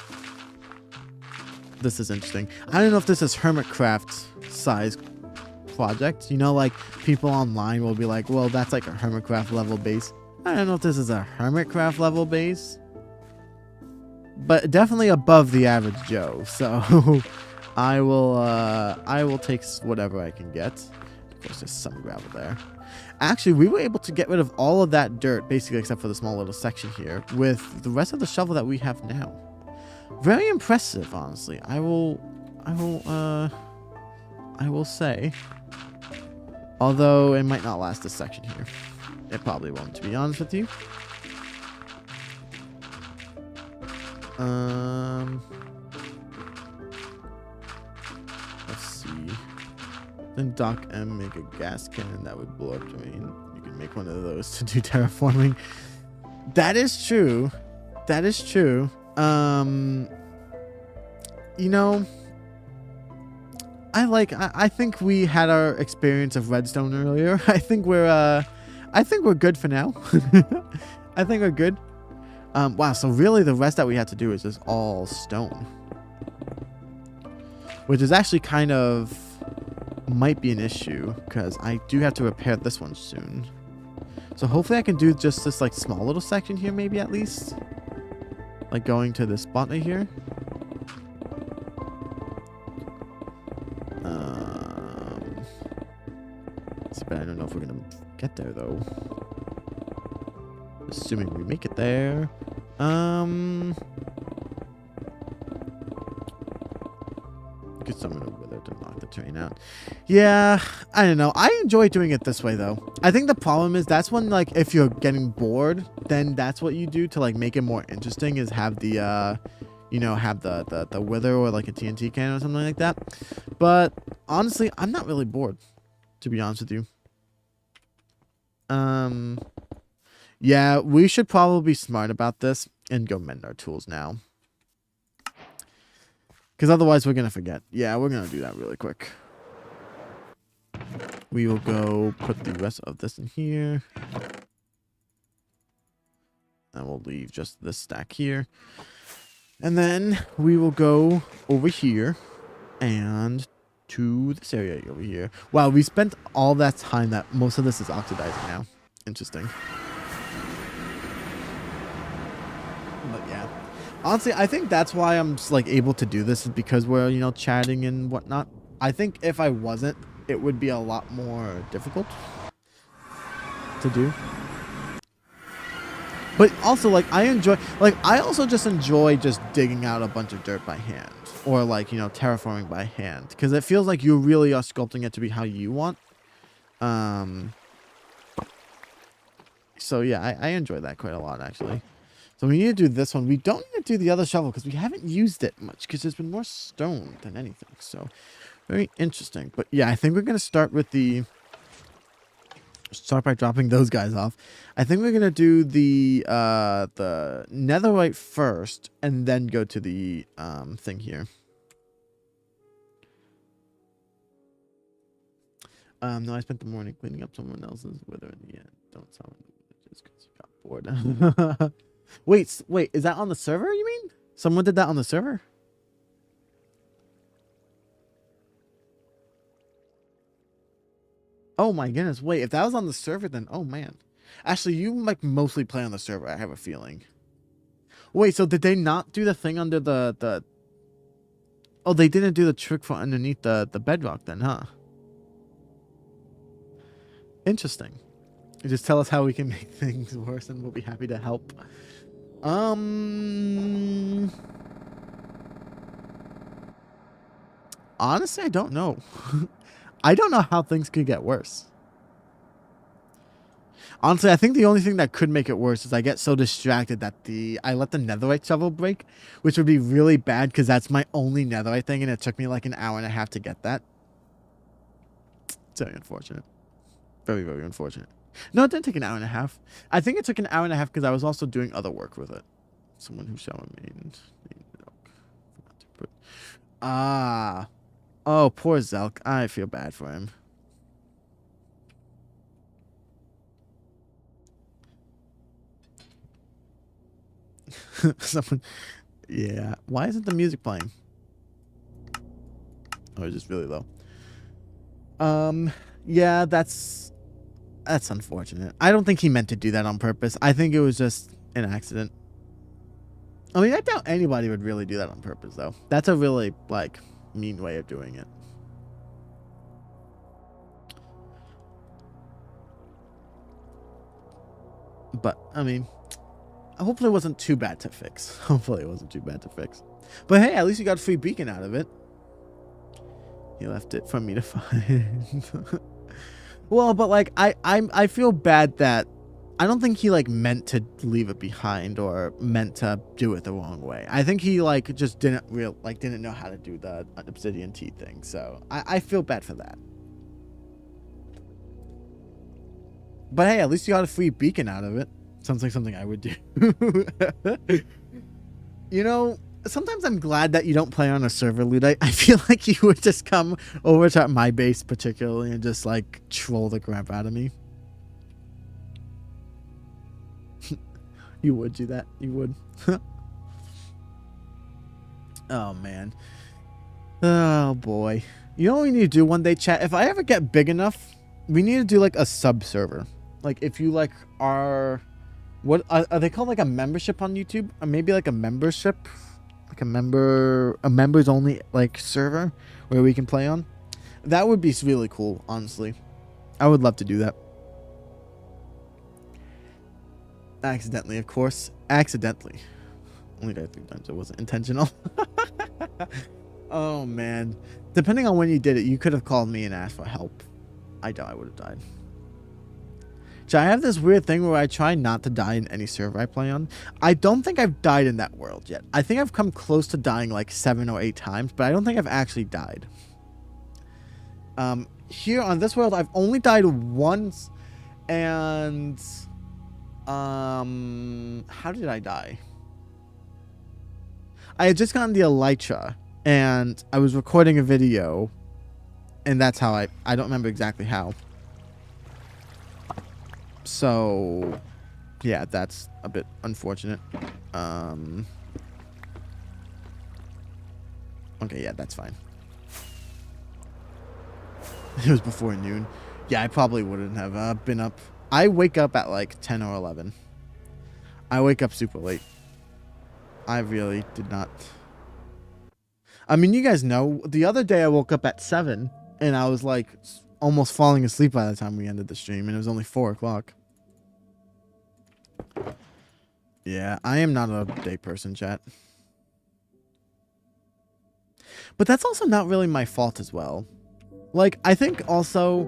This is interesting. I don't know if this is Hermitcraft size project. You know, like, people online will be like, well, that's like a Hermitcraft level base. I don't know if this is a Hermitcraft level base, but definitely above the average Joe. So I will take whatever I can get. Of course, there's some gravel there. Actually, we were able to get rid of all of that dirt, basically, except for the small little section here, with the rest of the shovel that we have now. Very impressive, honestly. I will say. Although it might not last this section here. It probably won't, to be honest with you. Let's see. Then Doc M make a gas cannon that would blow up terrain. You can make one of those to do terraforming. That is true. That is true. You know, I think we had our experience of redstone earlier. I think we're good for now. I think we're good. Wow, so really the rest that we have to do is just all stone. Which is actually kind of might be an issue, because I do have to repair this one soon. So hopefully I can do just this like small little section here, maybe at least. Like going to this spot right here. But I don't know if we're gonna get there though. Assuming we make it there. Get someone over there to knock the terrain out. Yeah, I don't know. I enjoy doing it this way though. I think the problem is that's when like if you're getting bored, then that's what you do to like make it more interesting is have the you know, have the wither or like a TNT cannon or something like that. But honestly, I'm not really bored, to be honest with you. Yeah, we should probably be smart about this and go mend our tools now. Because otherwise we're going to forget. Yeah, we're going to do that really quick. We will go put the rest of this in here. And we'll leave just this stack here. And then we will go over here and to this area over here. Wow, we spent all that time that most of this is oxidizing now. Interesting. But yeah, honestly, I think that's why I'm just, like able to do this is because we're, you know, chatting and whatnot. I think if I wasn't, it would be a lot more difficult to do. But also, like, I also just enjoy just digging out a bunch of dirt by hand. Or, like, you know, terraforming by hand. Because it feels like you really are sculpting it to be how you want. So, yeah, I enjoy that quite a lot, actually. So, we need to do this one. We don't need to do the other shovel because we haven't used it much. Because there's been more stone than anything. So, very interesting. But, yeah, I think we're going to start with the... Start by dropping those guys off. I think we're gonna do the netherite first, and then go to the thing here. No, I spent the morning cleaning up someone else's wither in the end. Don't sound just because you got bored. wait, is that on the server? You mean someone did that on the server? Oh my goodness, wait, if that was on the server, then, oh man. Actually, you might mostly play on the server, I have a feeling. Wait, so did they not do the thing under the... Oh, they didn't do the trick for underneath the bedrock then, huh? Interesting. You just tell us how we can make things worse and we'll be happy to help. Honestly, I don't know. I don't know how things could get worse. Honestly, I think the only thing that could make it worse is I get so distracted that I let the netherite shovel break, which would be really bad because that's my only netherite thing and it took me like an hour and a half to get that. It's very unfortunate. Very, very unfortunate. No, it didn't take an hour and a half. I think it took an hour and a half because I was also doing other work with it. Someone who shall remain. Ah. Oh, poor Zelk. I feel bad for him. Someone... Yeah. Why isn't the music playing? Oh, it's just really low. Yeah, that's unfortunate. I don't think he meant to do that on purpose. I think it was just an accident. I mean, I doubt anybody would really do that on purpose, though. That's a really, like... mean way of doing it. But I mean, hopefully it wasn't too bad to fix. Hopefully it wasn't too bad to fix. But hey, at least you got a free beacon out of it. He left it for me to find. Well, but like I feel bad that I don't think he like meant to leave it behind or meant to do it the wrong way. I think he like just didn't know how to do the obsidian tea thing. So I feel bad for that. But hey, at least you got a free beacon out of it. Sounds like something I would do. You know, sometimes I'm glad that you don't play on a server, Lude. I feel like you would just come over to my base particularly and just like troll the crap out of me. You would do that. You would. Oh, man. Oh, boy. You know what we need to do one day, chat? If I ever get big enough, we need to do, like, a sub-server. Like, if you, like, are... What are they called, like, a membership on YouTube? Or maybe, like, a membership? Like, a members-only, like, server where we can play on? That would be really cool, honestly. I would love to do that. Accidentally, of course. Accidentally. Only died 3 times. It wasn't intentional. Oh man. Depending on when you did it, you could have called me and asked for help. I doubt I would have died. So I have this weird thing where I try not to die in any server I play on. I don't think I've died in that world yet. I think I've come close to dying like 7 or 8 times, but I don't think I've actually died. Here on this world, I've only died once, and how did I die? I had just gotten the Elytra, and I was recording a video, and that's how I don't remember exactly how. So, yeah, that's a bit unfortunate. Okay, yeah, that's fine. It was before noon. Yeah, I probably wouldn't have been up. I wake up at like 10 or 11. I wake up super late. I really did not. I mean, you guys know, the other day I woke up at 7, and I was like almost falling asleep by the time we ended the stream, and it was only 4 o'clock. Yeah, I am not a day person, chat. But that's also not really my fault as well. Like, I think also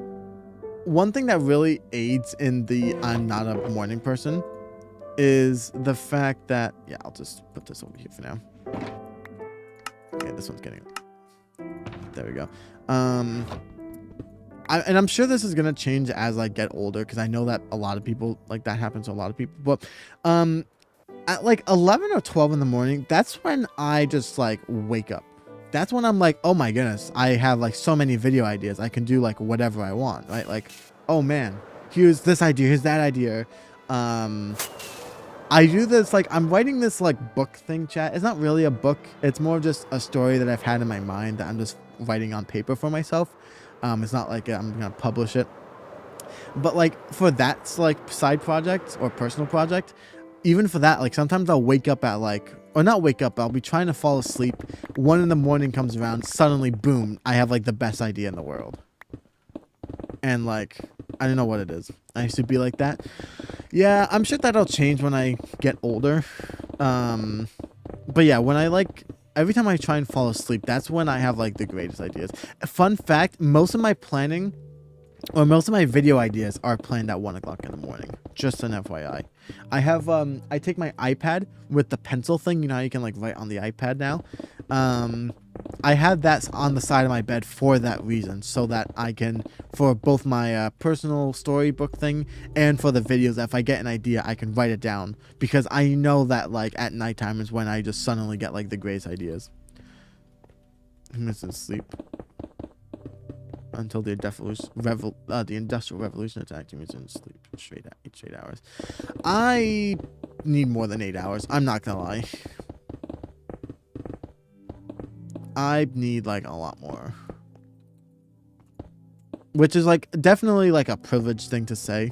one thing that really aids in the I'm not a morning person is the fact that, yeah, I'll just put this over here for now. Okay, this one's getting, there we go. And I'm sure this is gonna change as I get older, because I know that a lot of people, like, that happens to a lot of people. But at like 11 or 12 in the morning, that's when I just like wake up. That's when I'm like, oh my goodness, I have like so many video ideas. I can do like whatever I want, right? Like, oh man, here's this idea, here's that idea. I do this, like, I'm writing this like book thing, chat. It's not really a book. It's more just a story that I've had in my mind that I'm just writing on paper for myself. It's not like I'm gonna publish it. But like for that like side project or personal project, even for that, like sometimes I'll wake up at like, or not wake up, I'll be trying to fall asleep. 1 in the morning comes around, suddenly, boom, I have like the best idea in the world. And like, I don't know what it is. I used to be like that. Yeah, I'm sure that'll change when I get older. But yeah, when I like, every time I try and fall asleep, that's when I have like the greatest ideas. A fun fact, most of my planning, or most of my video ideas are planned at 1 o'clock in the morning. Just an FYI. I have, I take my iPad with the pencil thing. You know how you can like write on the iPad now? I have that on the side of my bed for that reason. So that I can, for both my personal storybook thing and for the videos, if I get an idea, I can write it down. Because I know that like at nighttime is when I just suddenly get like the greatest ideas. I'm missing sleep. Until the Industrial Revolution attacked me in sleep 8 straight hours. I need more than 8 hours. I'm not gonna lie. I need like a lot more. Which is like definitely like a privileged thing to say.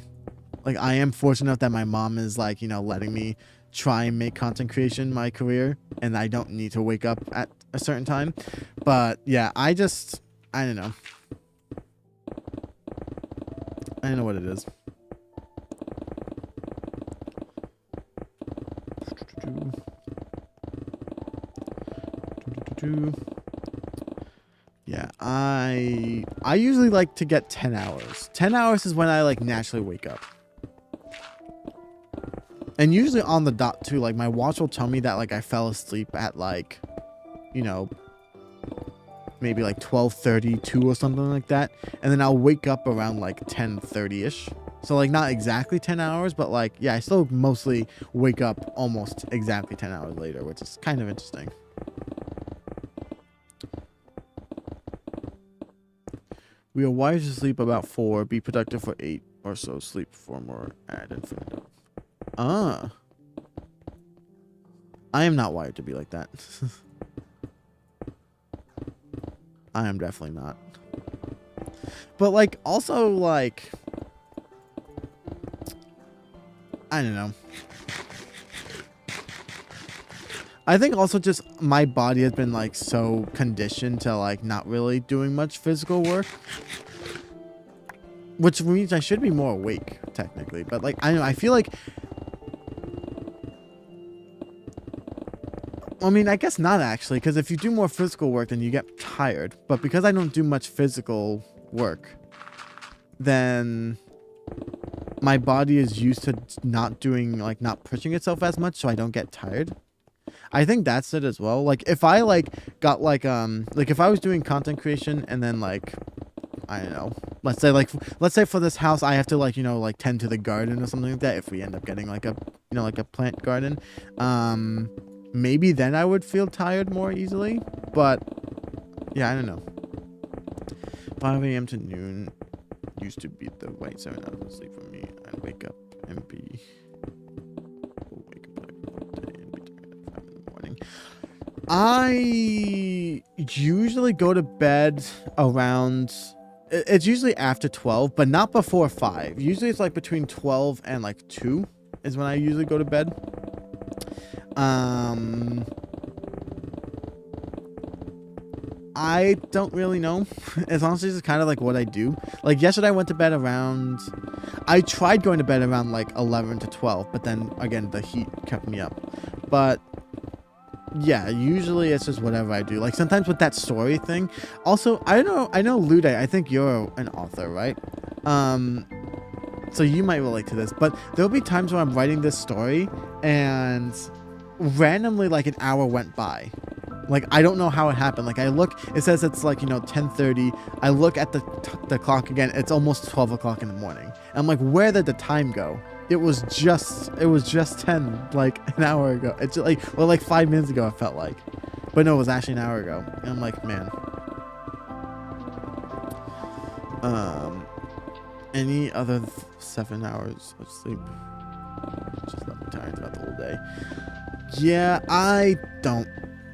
Like I am fortunate enough that my mom is like, you know, letting me try and make content creation my career, and I don't need to wake up at a certain time. But yeah, I don't know. I know what it is. Yeah, I usually like to get 10 hours. 10 hours is when I like naturally wake up. And usually on the dot too. Like my watch will tell me that like I fell asleep at like, you know, maybe like 12:32 or something like that, and then I'll wake up around like 10:30ish. So like not exactly 10 hours, but like yeah, I still mostly wake up almost exactly 10 hours later, which is kind of interesting. We are wired to sleep about 4, be productive for 8 or so, sleep 4 more, add infinite. I am not wired to be like that. I am definitely not. But like also like I don't know. I think also just my body has been like so conditioned to like not really doing much physical work. Which means I should be more awake technically, but like I don't know, I feel like I mean, I guess not actually, because if you do more physical work, then you get tired. But because I don't do much physical work, then my body is used to not doing, like, not pushing itself as much, so I don't get tired. I think that's it as well. Like, if I, like, got, like, if I was doing content creation and then, like, I don't know, let's say for this house, I have to, like, you know, like, tend to the garden or something like that, if we end up getting, like, a, you know, like, a plant garden, maybe then I would feel tired more easily, but, yeah, I don't know. 5 a.m. to noon used to be the right 7 hours of sleep for me. I'd wake up and be... I usually go to bed around, it's usually after 12, but not before 5. Usually it's like between 12 and like 2 is when I usually go to bed. I don't really know. It's honestly just kind of like what I do. Like yesterday I went to bed around, I tried going to bed around like 11 to 12, but then again the heat kept me up. But yeah, usually it's just whatever I do. Like sometimes with that story thing. Also, I know Lude, I think you're an author, right? So you might relate to this, but there'll be times where I'm writing this story and randomly like an hour went by. Like I don't know how it happened. Like I look, it says it's like, you know, 10:30. I look at the clock again, it's almost 12 o'clock in the morning. And I'm like, where did the time go? It was just 10, like an hour ago. It's like, well, like 5 minutes ago, it felt like. But no, it was actually an hour ago. And I'm like, man. Any other 7 hours of sleep? Just left me tired throughout the whole day. Yeah, I don't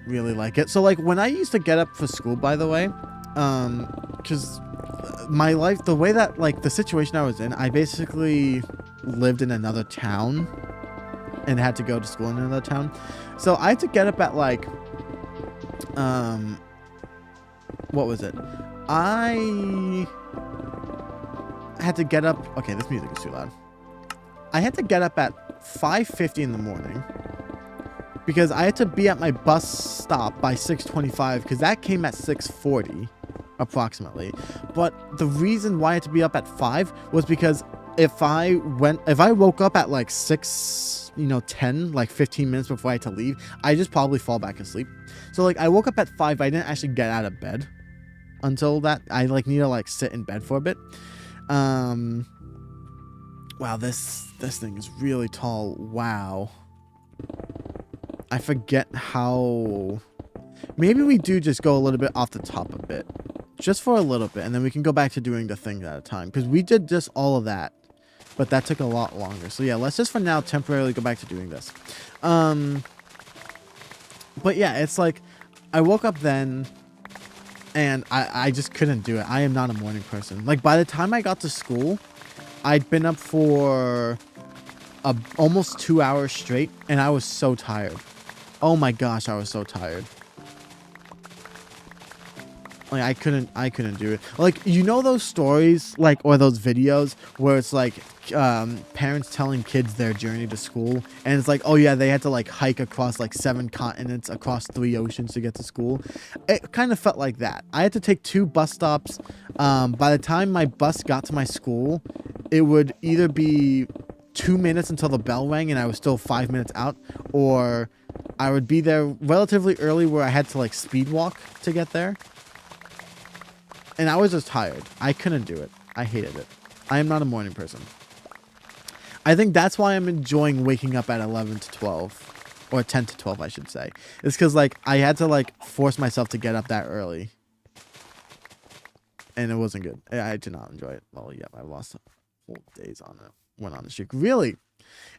really like it. So like when I used to get up for school, by the way, because my life, the way that like the situation I was in, I basically lived in another town and had to go to school in another town. So I had to get up at like what was it? I had to get up, okay, this music is too loud. I had to get up at 5:50 in the morning because I had to be at my bus stop by 6:25 because that came at 6:40 approximately. But the reason why I had to be up at 5 was because if I woke up at like 6:10, like 15 minutes before I had to leave, I just probably fall back asleep. So like I woke up at 5, I didn't actually get out of bed until that. I like need to like sit in bed for a bit. Wow, this thing is really tall. Wow. I forget how... Maybe we do just go a little bit off the top a bit. Just for a little bit, and then we can go back to doing the thing at a time. Because we did just all of that. But that took a lot longer. So yeah, let's just for now temporarily go back to doing this. But yeah, it's like... I woke up then... And I just couldn't do it. I am not a morning person. Like, by the time I got to school, I'd been up for almost 2 hours straight, and I was so tired. Oh my gosh, I was so tired. Like, I couldn't do it. Like, you know those stories, like, or those videos where it's like parents telling kids their journey to school, and it's like, oh yeah, they had to like hike across like 7 continents, across 3 oceans to get to school. It kind of felt like that. I had to take 2 bus stops. By the time my bus got to my school, it would either be 2 minutes until the bell rang and I was still 5 minutes out, or I would be there relatively early where I had to like speed walk to get there. And I was just tired. I couldn't do it. I hated it. I am not a morning person. I think that's why I'm enjoying waking up at 11 to 12. Or 10 to 12, I should say. It's because, like, I had to, like, force myself to get up that early. And it wasn't good. I did not enjoy it. Well, yeah, I lost whole days on it. Went on the streak. Really?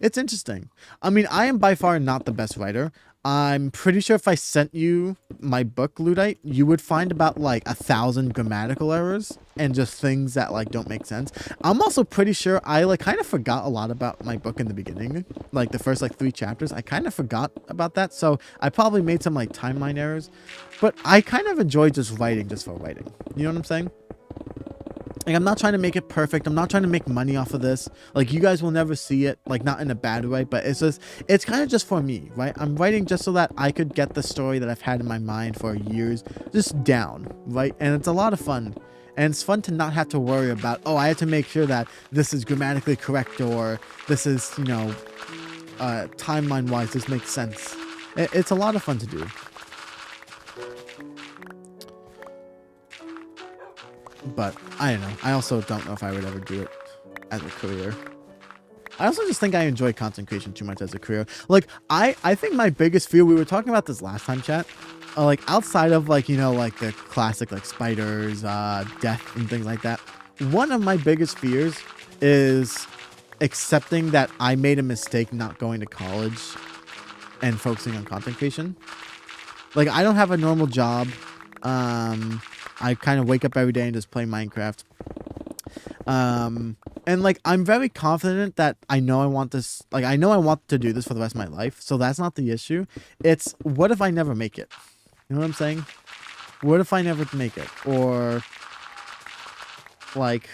It's interesting. I mean, I am by far not the best writer. I'm pretty sure if I sent you my book, Luddite, you would find about like 1,000 grammatical errors and just things that like don't make sense. I'm also pretty sure I like kind of forgot a lot about my book in the beginning, like the first like 3 chapters. I kind of forgot about that, so I probably made some like timeline errors. But I kind of enjoy just writing just for writing. You know what I'm saying? Like, I'm not trying to make it perfect. I'm not trying to make money off of this. Like, you guys will never see it, like, not in a bad way, but it's kind of just for me, right? I'm writing just so that I could get the story that I've had in my mind for years just down, right? And it's a lot of fun. And it's fun to not have to worry about, oh, I have to make sure that this is grammatically correct, or this is, you know, timeline-wise, this makes sense. It's a lot of fun to do. But I don't know. I also don't know if I would ever do it as a career. I also just think I enjoy content creation too much as a career. Like, I think my biggest fear, we were talking about this last time, chat, like, outside of, like, you know, like, the classic, like, spiders, death, and things like that, one of my biggest fears is accepting that I made a mistake not going to college and focusing on content creation. Like, I don't have a normal job. I kind of wake up every day and just play Minecraft. And, like, I'm very confident that I know I want this, like, I know I want to do this for the rest of my life, so that's not the issue. It's, what if I never make it? You know what I'm saying? What if I never make it? Or, like,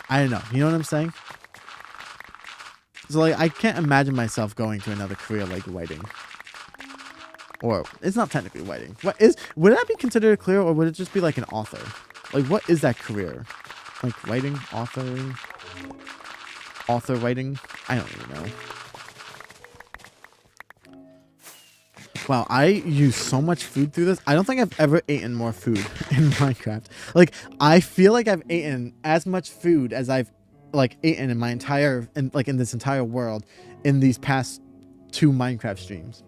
I don't know. You know what I'm saying? So, like, I can't imagine myself going to another career like writing. Or, it's not technically writing. Would that be considered a career, or would it just be like an author? Like, what is that career? Like, writing, author writing? I don't even know. Wow, I use so much food through this. I don't think I've ever eaten more food in Minecraft. Like, I feel like I've eaten as much food as I've, like, eaten in my entire, in this entire world in these past 2 Minecraft streams.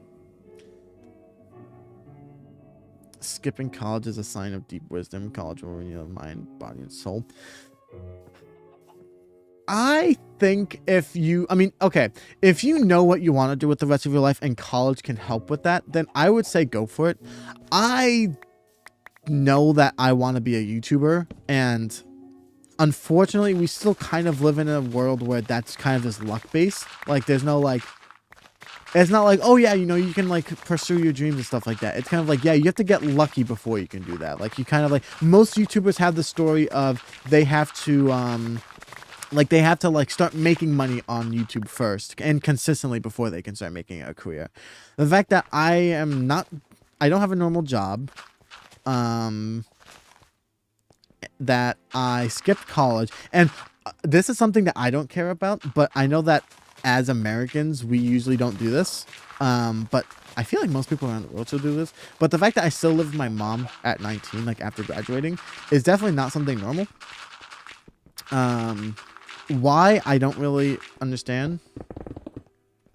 Skipping college is a sign of deep wisdom. College will renew your mind, body, and soul. I think if you know what you want to do with the rest of your life and college can help with that, then I would say go for it. I know that I want to be a YouTuber, and unfortunately, we still kind of live in a world where that's kind of just luck-based. Like, there's no, like, it's not like, oh yeah, you know, you can, like, pursue your dreams and stuff like that. It's kind of like, yeah, you have to get lucky before you can do that. Like, you kind of, like, most YouTubers have the story of they have to, start making money on YouTube first and consistently before they can start making a career. The fact that I don't have a normal job, that I skipped college, and this is something that I don't care about, but I know that as Americans, we usually don't do this. But I feel like most people around the world still do this. But the fact that I still live with my mom at 19, like, after graduating, is definitely not something normal. Why? I don't really understand.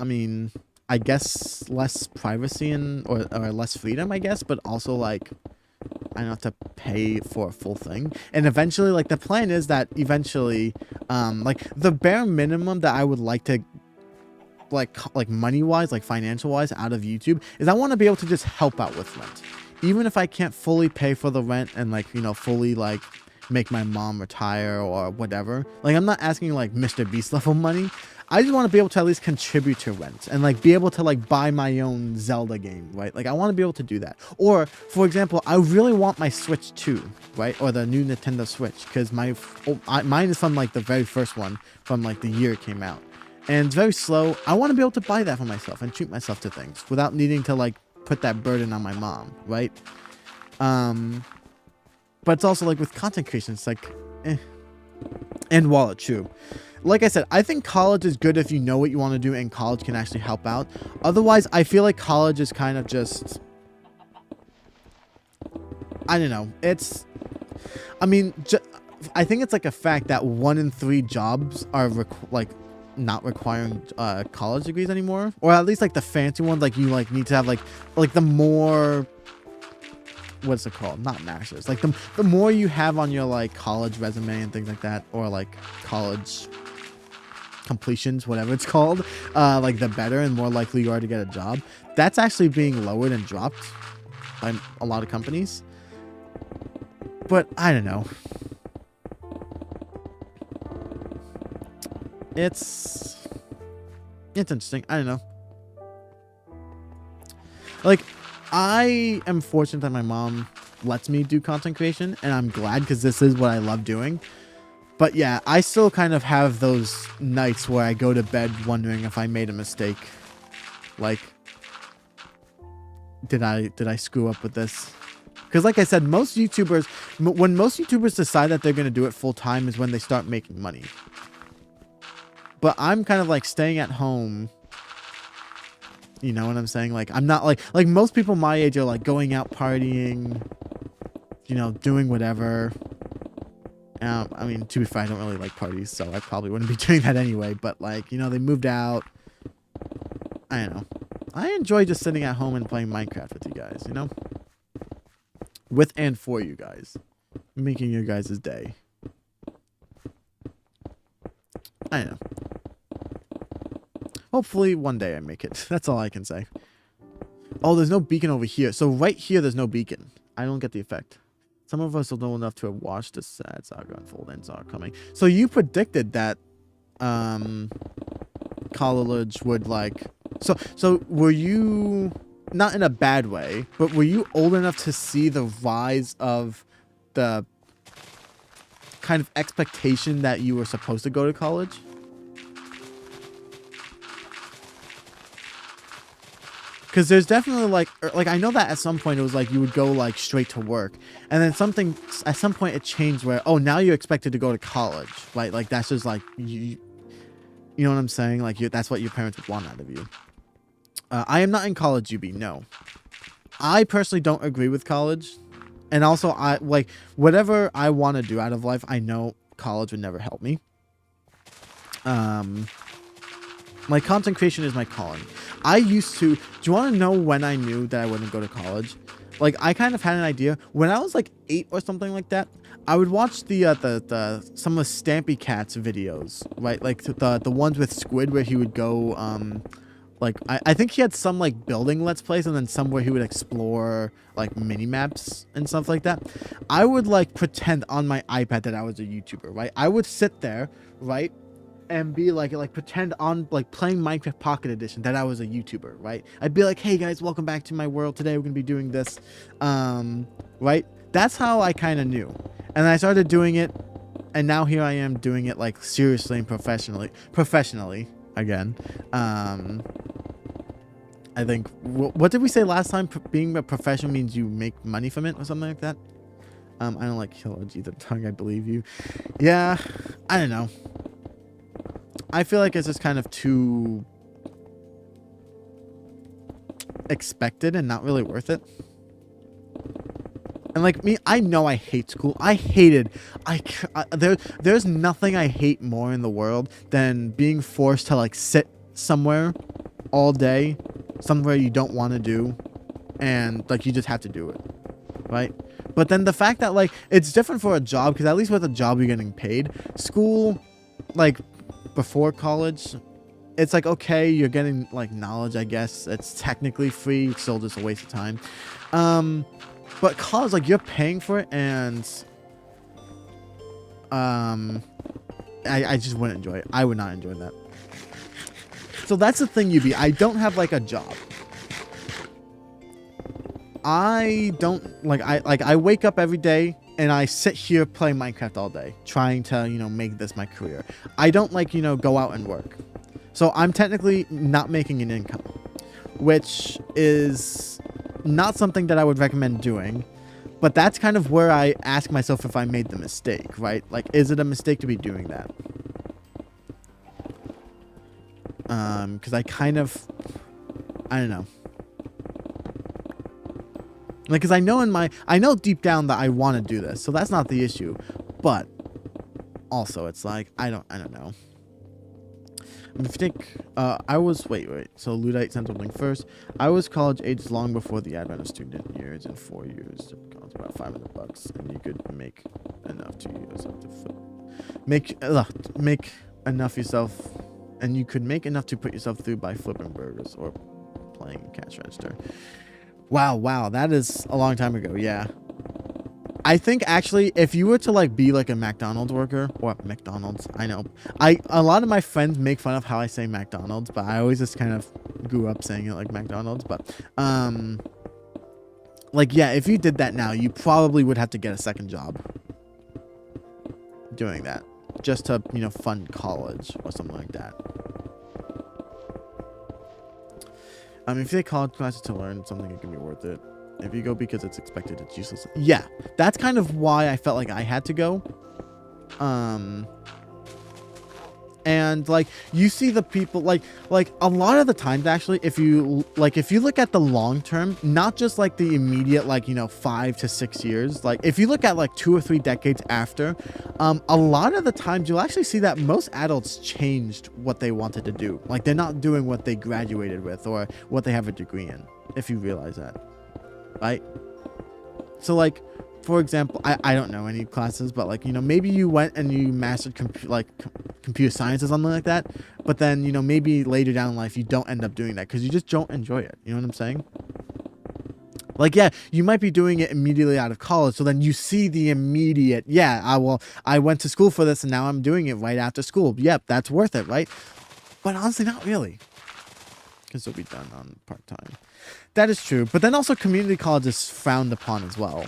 I mean, I guess less privacy or less freedom, I guess, but also, like, I don't have to pay for a full thing. And eventually, like, the plan is that eventually, like, the bare minimum that I would like to, like money-wise, like financial-wise, out of YouTube is I want to be able to just help out with rent. Even if I can't fully pay for the rent and, like, you know, fully, like, make my mom retire or whatever. Like, I'm not asking, like, Mr. Beast level money. I just want to be able to at least contribute to rent and, like, be able to, like, buy my own Zelda game, right? Like, I want to be able to do that. Or, for example, I really want my Switch 2, right? Or the new Nintendo Switch, because mine is from, like, the very first one from, like, the year it came out. And it's very slow. I want to be able to buy that for myself and treat myself to things without needing to, like, put that burden on my mom, right? But it's also, like, with content creation, it's like, and wallet, true. Like I said, I think college is good if you know what you want to do and college can actually help out. Otherwise, I feel like college is kind of just, I don't know. I mean, I think it's like a fact that 1 in 3 jobs are not requiring college degrees anymore, or at least, like, the fancy ones, like, you, like, need to have, like the more, what's it called? Not masters. Like, the more you have on your, like, college resume and things like that, or, like, college completions, whatever it's called, like, the better and more likely you are to get a job. That's actually being lowered and dropped by a lot of companies. But I don't know. It's interesting. I don't know. Like, I am fortunate that my mom lets me do content creation, and I'm glad, because this is what I love doing. But yeah, I still kind of have those nights where I go to bed wondering if I made a mistake. Like, did I screw up with this? Because like I said, most YouTubers, when most YouTubers decide that they're going to do it full time is when they start making money. But I'm kind of like staying at home. You know what I'm saying? Like, I'm not like most people my age are like going out partying, you know, doing whatever. I mean, to be fair, I don't really like parties, so I probably wouldn't be doing that anyway. But like, you know, they moved out. I don't know. I enjoy just sitting at home and playing Minecraft with you guys, you know? With and for you guys. Making your guys' day. I don't know. Hopefully one day I make it. That's all I can say. Oh, there's no beacon over here. So right here, there's no beacon. I don't get the effect. Some of us will know enough to have watched the sad saga unfold and saw it coming. So you predicted that college would like... So were you... Not in a bad way, but were you old enough to see the rise of the kind of expectation that you were supposed to go to college? Because there's definitely like I know that at some point it was like you would go like straight to work, and then at some point it changed where, oh, now you're expected to go to college, right? Like that's just like you know what I'm saying? Like that's what your parents would want out of you. I am not in college, UB. No, I personally don't agree with college, and also I like whatever I want to do out of life. I know college would never help me. My content creation is my calling. I used to... Do you want to know when I knew that I wouldn't go to college? Like, I kind of had an idea. When I was, like, 8 or something like that, I would watch some of the Stampy Cats videos, right? Like, the ones with Squid where he would go, like... I think he had some, like, building Let's Plays and then some where he would explore, like, mini-maps and stuff like that. I would, like, pretend on my iPad that I was a YouTuber, right? I would sit there, right? And be like pretend on like playing Minecraft Pocket Edition that I was a YouTuber, right? I'd be like, hey guys, welcome back to my world. Today we're gonna be doing this, right? That's how I kind of knew, and I started doing it, and now here I am doing it like seriously and professionally again. I think what did we say last time? Being a professional means you make money from it or something like that. I don't like Killage either. Tongue, I believe you. Yeah, I don't know. I feel like it's just kind of too expected and not really worth it. And like me, I know I hate school. There's nothing I hate more in the world than being forced to like sit somewhere all day, somewhere you don't want to do, and like you just have to do it, right? But then the fact that like it's different for a job, because at least with a job you're getting paid. School, like before college, it's like, okay, you're getting like knowledge, I guess. It's technically free, it's still just a waste of time. But college, like you're paying for it, and I just wouldn't enjoy it. I would not enjoy that. So that's the thing, UB. I don't have like a job. I don't like I wake up every day and I sit here playing Minecraft all day, trying to, you know, make this my career. I don't like, you know, go out and work. So I'm technically not making an income, which is not something that I would recommend doing. But that's kind of where I ask myself if I made the mistake, right? Like, is it a mistake to be doing that? Because I kind of, I don't know. Like, because I know deep down that I want to do this, so that's not the issue. But also, it's like I don't know. If you think, wait. So Ludite sent something first. I was college age long before the advent of student years. In 4 years, it costs about $500, and you could make enough to yourself to make enough yourself, and you could make enough to put yourself through by flipping burgers or playing cash register. Wow, that is a long time ago. Yeah, I think actually, if you were to like be like a McDonald's worker or McDonald's, I know a lot of my friends make fun of how I say McDonald's, but I always just kind of grew up saying it like McDonald's. But like yeah, if you did that now, you probably would have to get a second job doing that. just to, you know, fund college or something like that. If you take college classes to learn something, it can be worth it. If you go because it's expected, it's useless. Yeah, that's kind of why I felt like I had to go. And like you see the people like a lot of the times actually, if you look at the long term, not just like the immediate, like, you know, 5 to 6 years, like if you look at like 2 or 3 decades after, a lot of the times you'll actually see that most adults changed what they wanted to do. Like they're not doing what they graduated with or what they have a degree in, if you realize that, right? So like, for example, I don't know any classes, but like, you know, maybe you went and you mastered computer science or something like that, but then, you know, maybe later down in life you don't end up doing that because you just don't enjoy it. You know what I'm saying? Like, yeah, you might be doing it immediately out of college, so then you see the immediate, yeah, I went to school for this and now I'm doing it right after school. Yep, that's worth it, right? But honestly, not really, because it'll be done on part-time. That is true, but then also community college is frowned upon as well.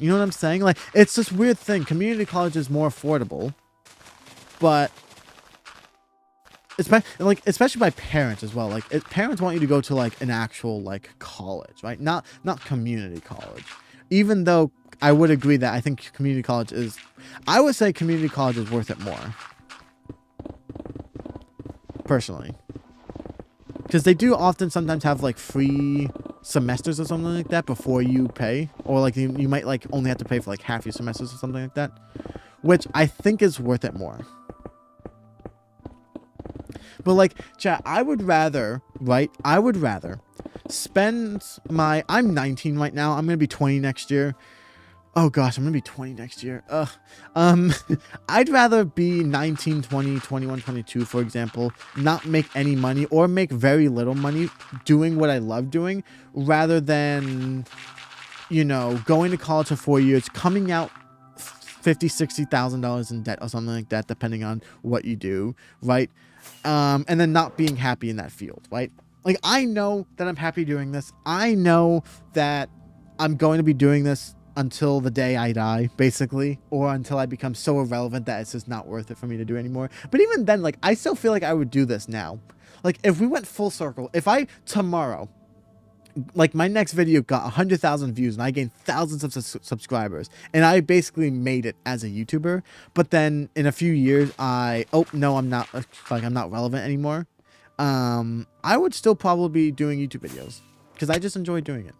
You know what I'm saying? Like, it's this weird thing. Community college is more affordable, but especially by parents as well. Like, parents want you to go to like an actual like college, right? Not community college. Even though I would agree that I think community college is, I would say community college is worth it more, personally. Because they do often sometimes have like free semesters or something like that before you pay, or like you might like only have to pay for like half your semesters or something like that, which I think is worth it more. But like, chat, I would rather spend my, I'm 19 right now, I'm gonna be 20 next year. Oh gosh, I'm gonna be 20 next year. I'd rather be 19, 20, 21, 22, for example, not make any money or make very little money doing what I love doing, rather than, you know, going to college for 4 years, coming out $50,000-$60,000 in debt or something like that, depending on what you do, right? And then not being happy in that field, right? Like, I know that I'm happy doing this. I know that I'm going to be doing this until the day I die, basically, or until I become so irrelevant that it's just not worth it for me to do anymore. But even then, like, I still feel like I would do this now. Like, if we went full circle, if I tomorrow, like, my next video got 100,000 views and I gained thousands of subscribers, and I basically made it as a YouTuber, but then in a few years oh no, I'm not, like, I'm not relevant anymore, I would still probably be doing YouTube videos because I just enjoy doing it.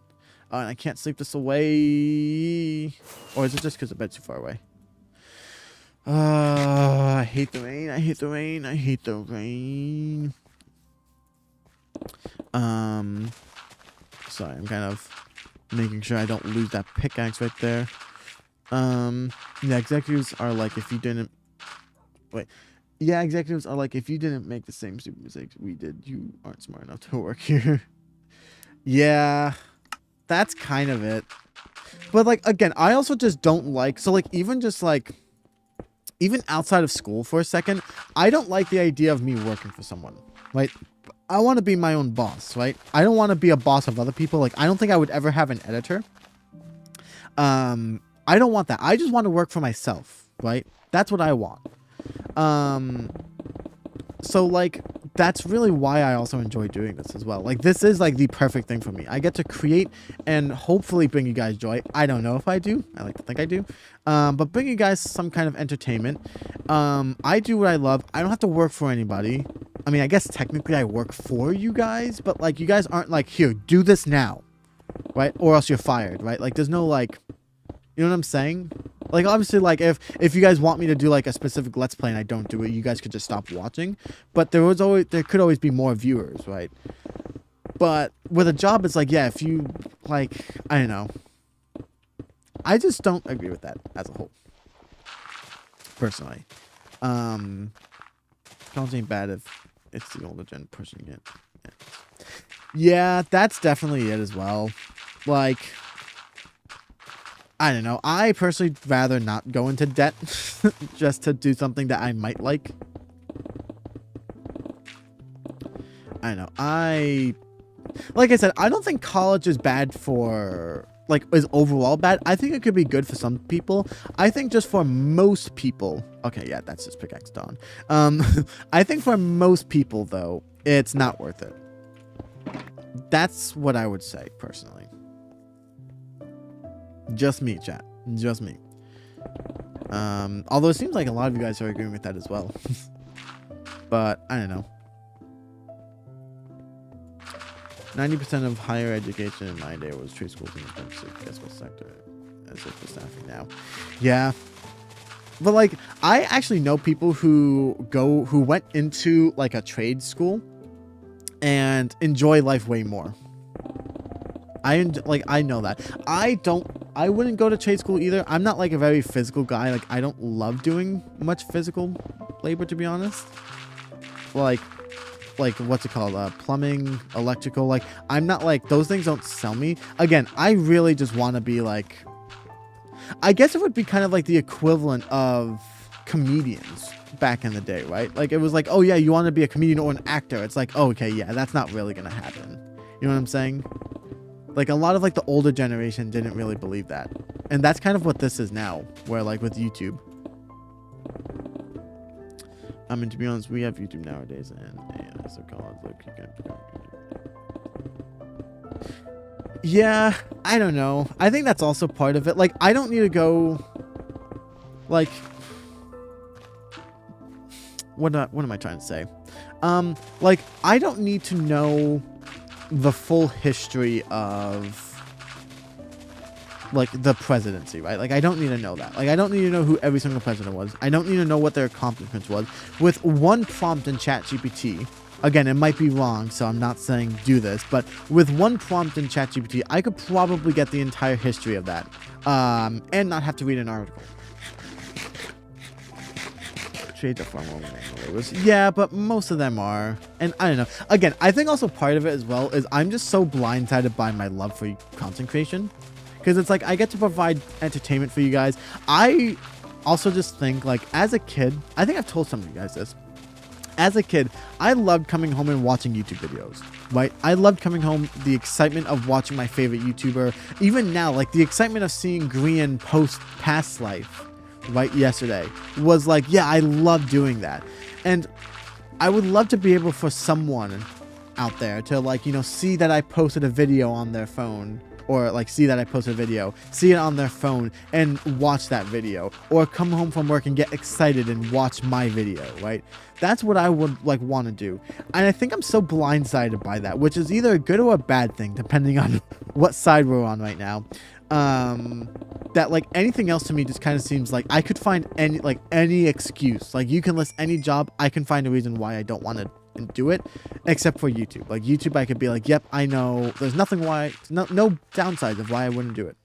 And I can't sleep this away. Or is it just because the bed's too far away? I hate the rain. I hate the rain. I hate the rain. Sorry, I'm kind of making sure I don't lose that pickaxe right there. Yeah, executives are like, if you didn't... Wait. Yeah, executives are like, if you didn't make the same stupid mistakes we did, you aren't smart enough to work here. Yeah... That's kind of it. But like, again, I also just don't like, so like, even just like, even outside of school for a second, I don't like the idea of me working for someone, right? I want to be my own boss, right? I don't want to be a boss of other people. Like, I don't think I would ever have an editor. I don't want that. I just want to work for myself, right? That's what I want. So like, that's really why I also enjoy doing this as well. Like, this is like the perfect thing for me. I get to create and hopefully bring you guys joy. I don't know if I do. I like to think I do. But bring you guys some kind of entertainment. I do what I love. I don't have to work for anybody. I mean, I guess technically I work for you guys, but like, you guys aren't like, here, do this now, right? Or else you're fired, right? Like, there's no like, you know what I'm saying? Like, obviously, like, if you guys want me to do, like, a specific Let's Play and I don't do it, you guys could just stop watching. But there could always be more viewers, right? But with a job, it's like, yeah, if you, like, I don't know. I just don't agree with that as a whole. Personally. College ain't bad if it's the older gen pushing it. Yeah, that's definitely it as well. Like... I don't know. I personally rather not go into debt just to do something that I might like. I don't know. Like I said, I don't think college is bad for like is overall bad. I think it could be good for some people. I think just for most people, okay, yeah, that's just pickaxe Dawn. I think for most people though, it's not worth it. That's what I would say personally. Just me, chat. Just me. Although it seems like a lot of you guys are agreeing with that as well. But I don't know. 90% of higher education in my day was trade schools in the fiscal sector, as if for staffing now. Yeah, but like I actually know people who went into like a trade school and enjoy life way more. I know that. I wouldn't go to trade school either. I'm not like a very physical guy. Like I don't love doing much physical labor, to be honest. Like what's it called, plumbing, electrical. Like I'm not like, those things don't sell me. Again, I really just want to be like, I guess it would be kind of like the equivalent of comedians back in the day, right? Like it was like, oh yeah, you want to be a comedian or an actor. It's like, oh, okay, yeah, that's not really gonna happen. You know what I'm saying? Like a lot of like the older generation didn't really believe that, and that's kind of what this is now, where like with YouTube. I mean, to be honest, we have YouTube nowadays, and AI, so college, look, you can't. Yeah, I don't know. I think that's also part of it. Like, I don't need to go. Like, what am I trying to say? Like, I don't need to know the full history of like the presidency, right? Like I don't need to know that. Like I don't need to know who every single president was. I don't need to know what their accomplishments was. With one prompt in ChatGPT, again, it might be wrong, so I'm not saying do this, but with one prompt in ChatGPT, I could probably get the entire history of that, and not have to read an article. Trades are far more manual. Yeah, but most of them are. And I don't know. Again, I think also part of it as well is I'm just so blindsided by my love for content creation. Because it's like I get to provide entertainment for you guys. I also just think like as a kid, I think I've told some of you guys this. As a kid, I loved coming home and watching YouTube videos, right? I loved coming home, the excitement of watching my favorite YouTuber. Even now, like the excitement of seeing Grian post Past Life, right, yesterday was like, yeah, I love doing that. And I would love to be able for someone out there to like, you know, see that I posted a video on their phone, or like see that I posted a video, see it on their phone and watch that video, or come home from work and get excited and watch my video, right? That's what I would like want to do. And I think I'm so blindsided by that, which is either a good or a bad thing, depending on what side we're on right now. That like anything else to me just kind of seems like I could find any excuse. Like you can list any job, I can find a reason why I don't want to do it, except for YouTube. Like YouTube, I could be like, yep, I know there's nothing why, no downsides of why I wouldn't do it.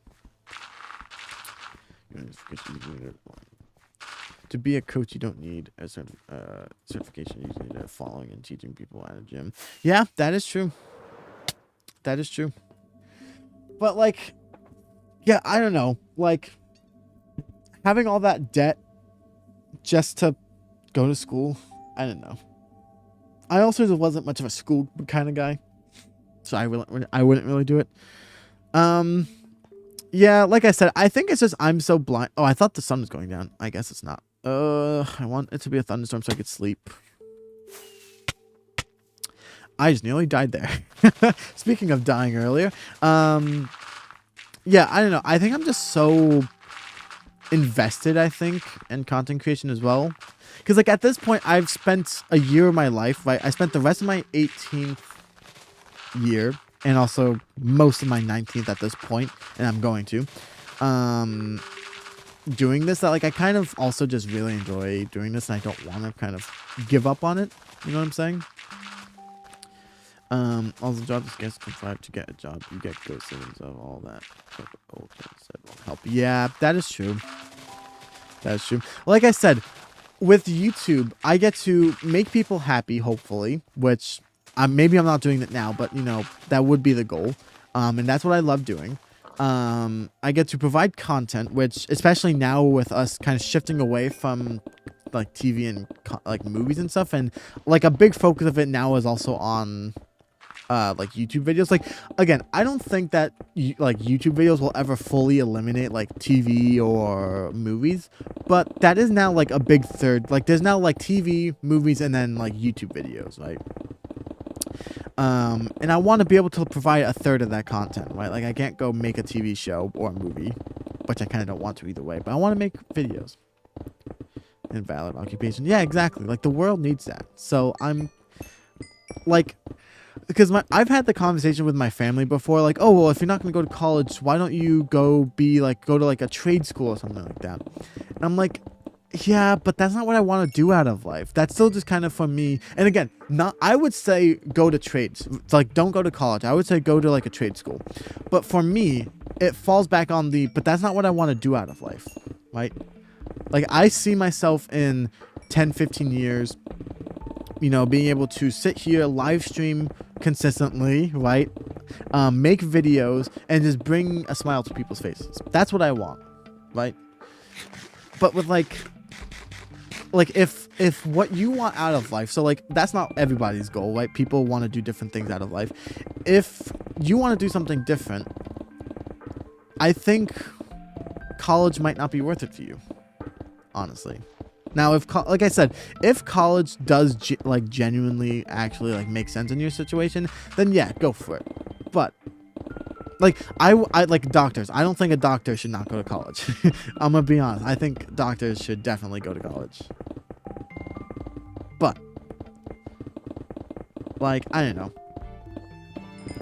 To be a coach, you don't need a certification. You just need a following and teaching people at a gym. Yeah, that is true. That is true. But like, yeah, I don't know. Like having all that debt just to go to school, I don't know. I also wasn't much of a school kind of guy, so I wouldn't really do it. Yeah, like I said, I think it's just I'm so blind. Oh, I thought the sun was going down. I guess it's not. I want it to be a thunderstorm so I could sleep. I just nearly died there. Speaking of dying earlier, yeah, I don't know. I think I'm just so invested, I think, in content creation as well. Because, like, at this point, I've spent a year of my life, right? I spent the rest of my 18th year and also most of my 19th at this point, and I'm going to, doing this. That, like, I kind of also just really enjoy doing this, and I don't want to kind of give up on it. You know what I'm saying? Also, job is guess contrived to get a job. You get ghost savings of all that. Old said won't help. Yeah, that is true. That is true. Like I said, with YouTube, I get to make people happy, hopefully, which maybe I'm not doing that now, but, you know, that would be the goal. And that's what I love doing. I get to provide content, which, especially now with us kind of shifting away from, like, TV and, like, movies and stuff, and, like, a big focus of it now is also on, like YouTube videos. Like, again, I don't think that like YouTube videos will ever fully eliminate like TV or movies, but that is now like a big third. Like, there's now like TV, movies, and then like YouTube videos, right? And I want to be able to provide a third of that content, right? Like, I can't go make a TV show or a movie, which I kind of don't want to either way, but I want to make videos. Invalid occupation. Yeah, exactly. Like, the world needs that. So I'm like, because I've had the conversation with my family before, like, oh, well, if you're not going to go to college, why don't you go to like a trade school or something like that? And I'm like, yeah, but that's not what I want to do out of life. That's still just kind of for me. And again, I would say go to trades. It's like, don't go to college. I would say go to like a trade school. But for me, it falls back on but that's not what I want to do out of life, right? Like, I see myself in 10, 15 years, you know, being able to sit here, live stream consistently, right? Make videos and just bring a smile to people's faces. That's what I want, right? But with like if what you want out of life, so like that's not everybody's goal, right? People want to do different things out of life. If you want to do something different, I think college might not be worth it for you, honestly. Now, like I said, if college does like genuinely actually like make sense in your situation, then yeah, go for it. But like I like doctors. I don't think a doctor should not go to college. I'm gonna be honest. I think doctors should definitely go to college. But like, I don't know.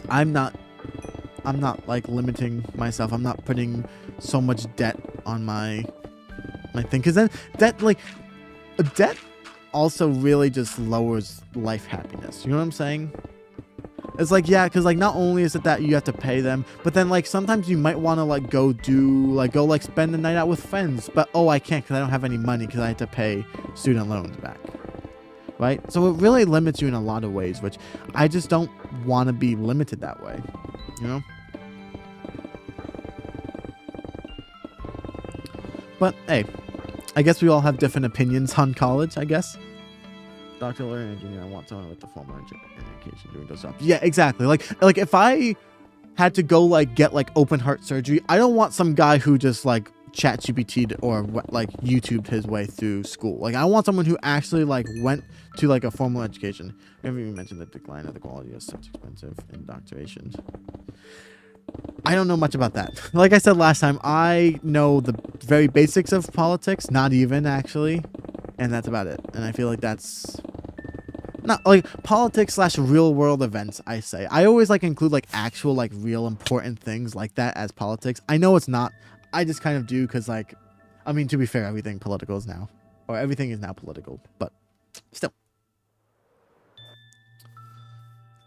I'm not like limiting myself. I'm not putting so much debt on my thing, because then debt also really just lowers life happiness. You know what I'm saying? It's like, yeah, because like not only is it that you have to pay them, but then like sometimes you might want to like go spend the night out with friends, but oh, I can't because I don't have any money because I have to pay student loans back, right? So it really limits you in a lot of ways, which I just don't want to be limited that way, you know? But hey, I guess we all have different opinions on college, I guess. Doctor, lawyer, engineer. I want someone with the formal education doing those jobs. Yeah, exactly. Like if I had to go like get like open heart surgery, I don't want some guy who just like ChatGPT'd or like YouTubed his way through school. Like, I want someone who actually like went to like a formal education. We haven't even mentioned the decline of the quality of such expensive indoctrination. I don't know much about that. Like I said last time, I know the very basics of politics, not even actually, and that's about it. And I feel like that's not like politics / real world events. I say I always like include like actual like real important things like that as politics. I know it's not. I just kind of do because like, I mean, to be fair, everything political is now, or everything is now political, but still.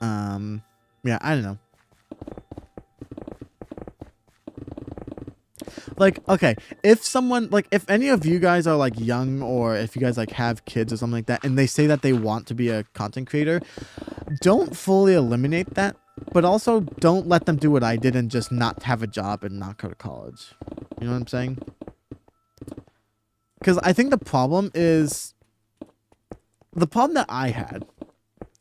Yeah, I don't know. Like, okay, if someone, like, if any of you guys are, like, young, or if you guys, like, have kids or something like that, and they say that they want to be a content creator, don't fully eliminate that, but also don't let them do what I did and just not have a job and not go to college. You know what I'm saying? Because I think the problem that I had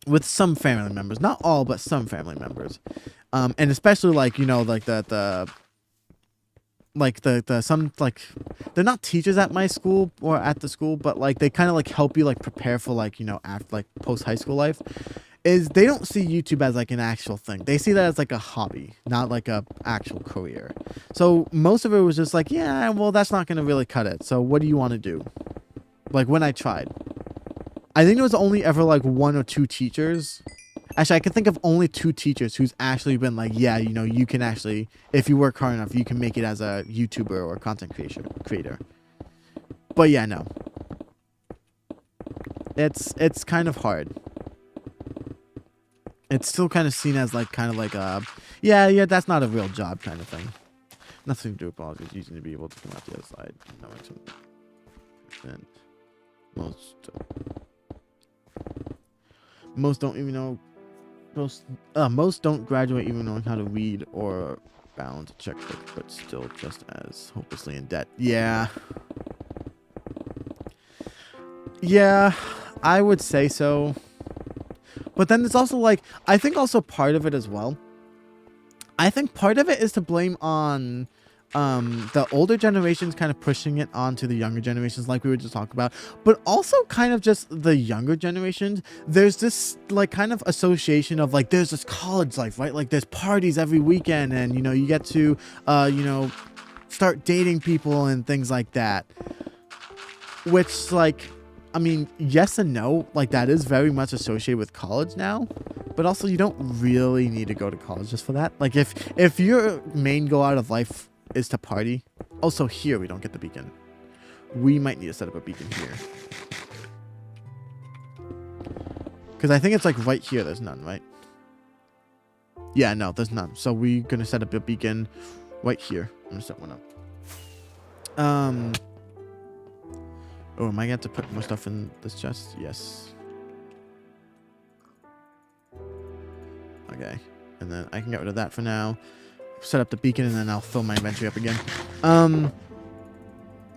with some family members, not all, but some family members, and especially, like, you know, like, some like they're not teachers at my school or at the school, but like they kind of like help you like prepare for like, you know, after like post high school life, is they don't see YouTube as like an actual thing. They see that as like a hobby, not like a actual career. So most of it was just like, yeah, well, that's not gonna really cut it. So what do you want to do? Like, when I tried, I think there was only ever like 1 or 2 teachers. Actually, I can think of only 2 teachers who's actually been like, yeah, you know, you can actually, if you work hard enough, you can make it as a YouTuber or content creator. But yeah, no. It's kind of hard. It's still kind of seen as like, kind of like a, yeah, that's not a real job kind of thing. Nothing to do with politics, using to be able to come out the other side. No, and most don't even know. Most don't graduate even knowing how to read or balance a checkbook, but still just as hopelessly in debt. Yeah, I would say so. But then it's also like, I think also part of it as well. I think part of it is to blame on the older generations kind of pushing it onto the younger generations, like we were just talking about, but also kind of just the younger generations. There's this like kind of association of like, there's this college life, right? Like there's parties every weekend, and you know, you get to you know, start dating people and things like that, which like, I mean, yes and no. Like that is very much associated with college now, but also you don't really need to go to college just for that. Like if your main goal out of life is to party. Also here we don't get the beacon. We might need to set up a beacon here, because I think it's like right here there's none, right? Yeah, no, there's none. So we're gonna set up a beacon right here. I'm gonna set one up. Oh, am I gonna have to put more stuff in this chest? Yes. Okay, and then I can get rid of that for now. Set up the beacon, and then I'll fill my inventory up again.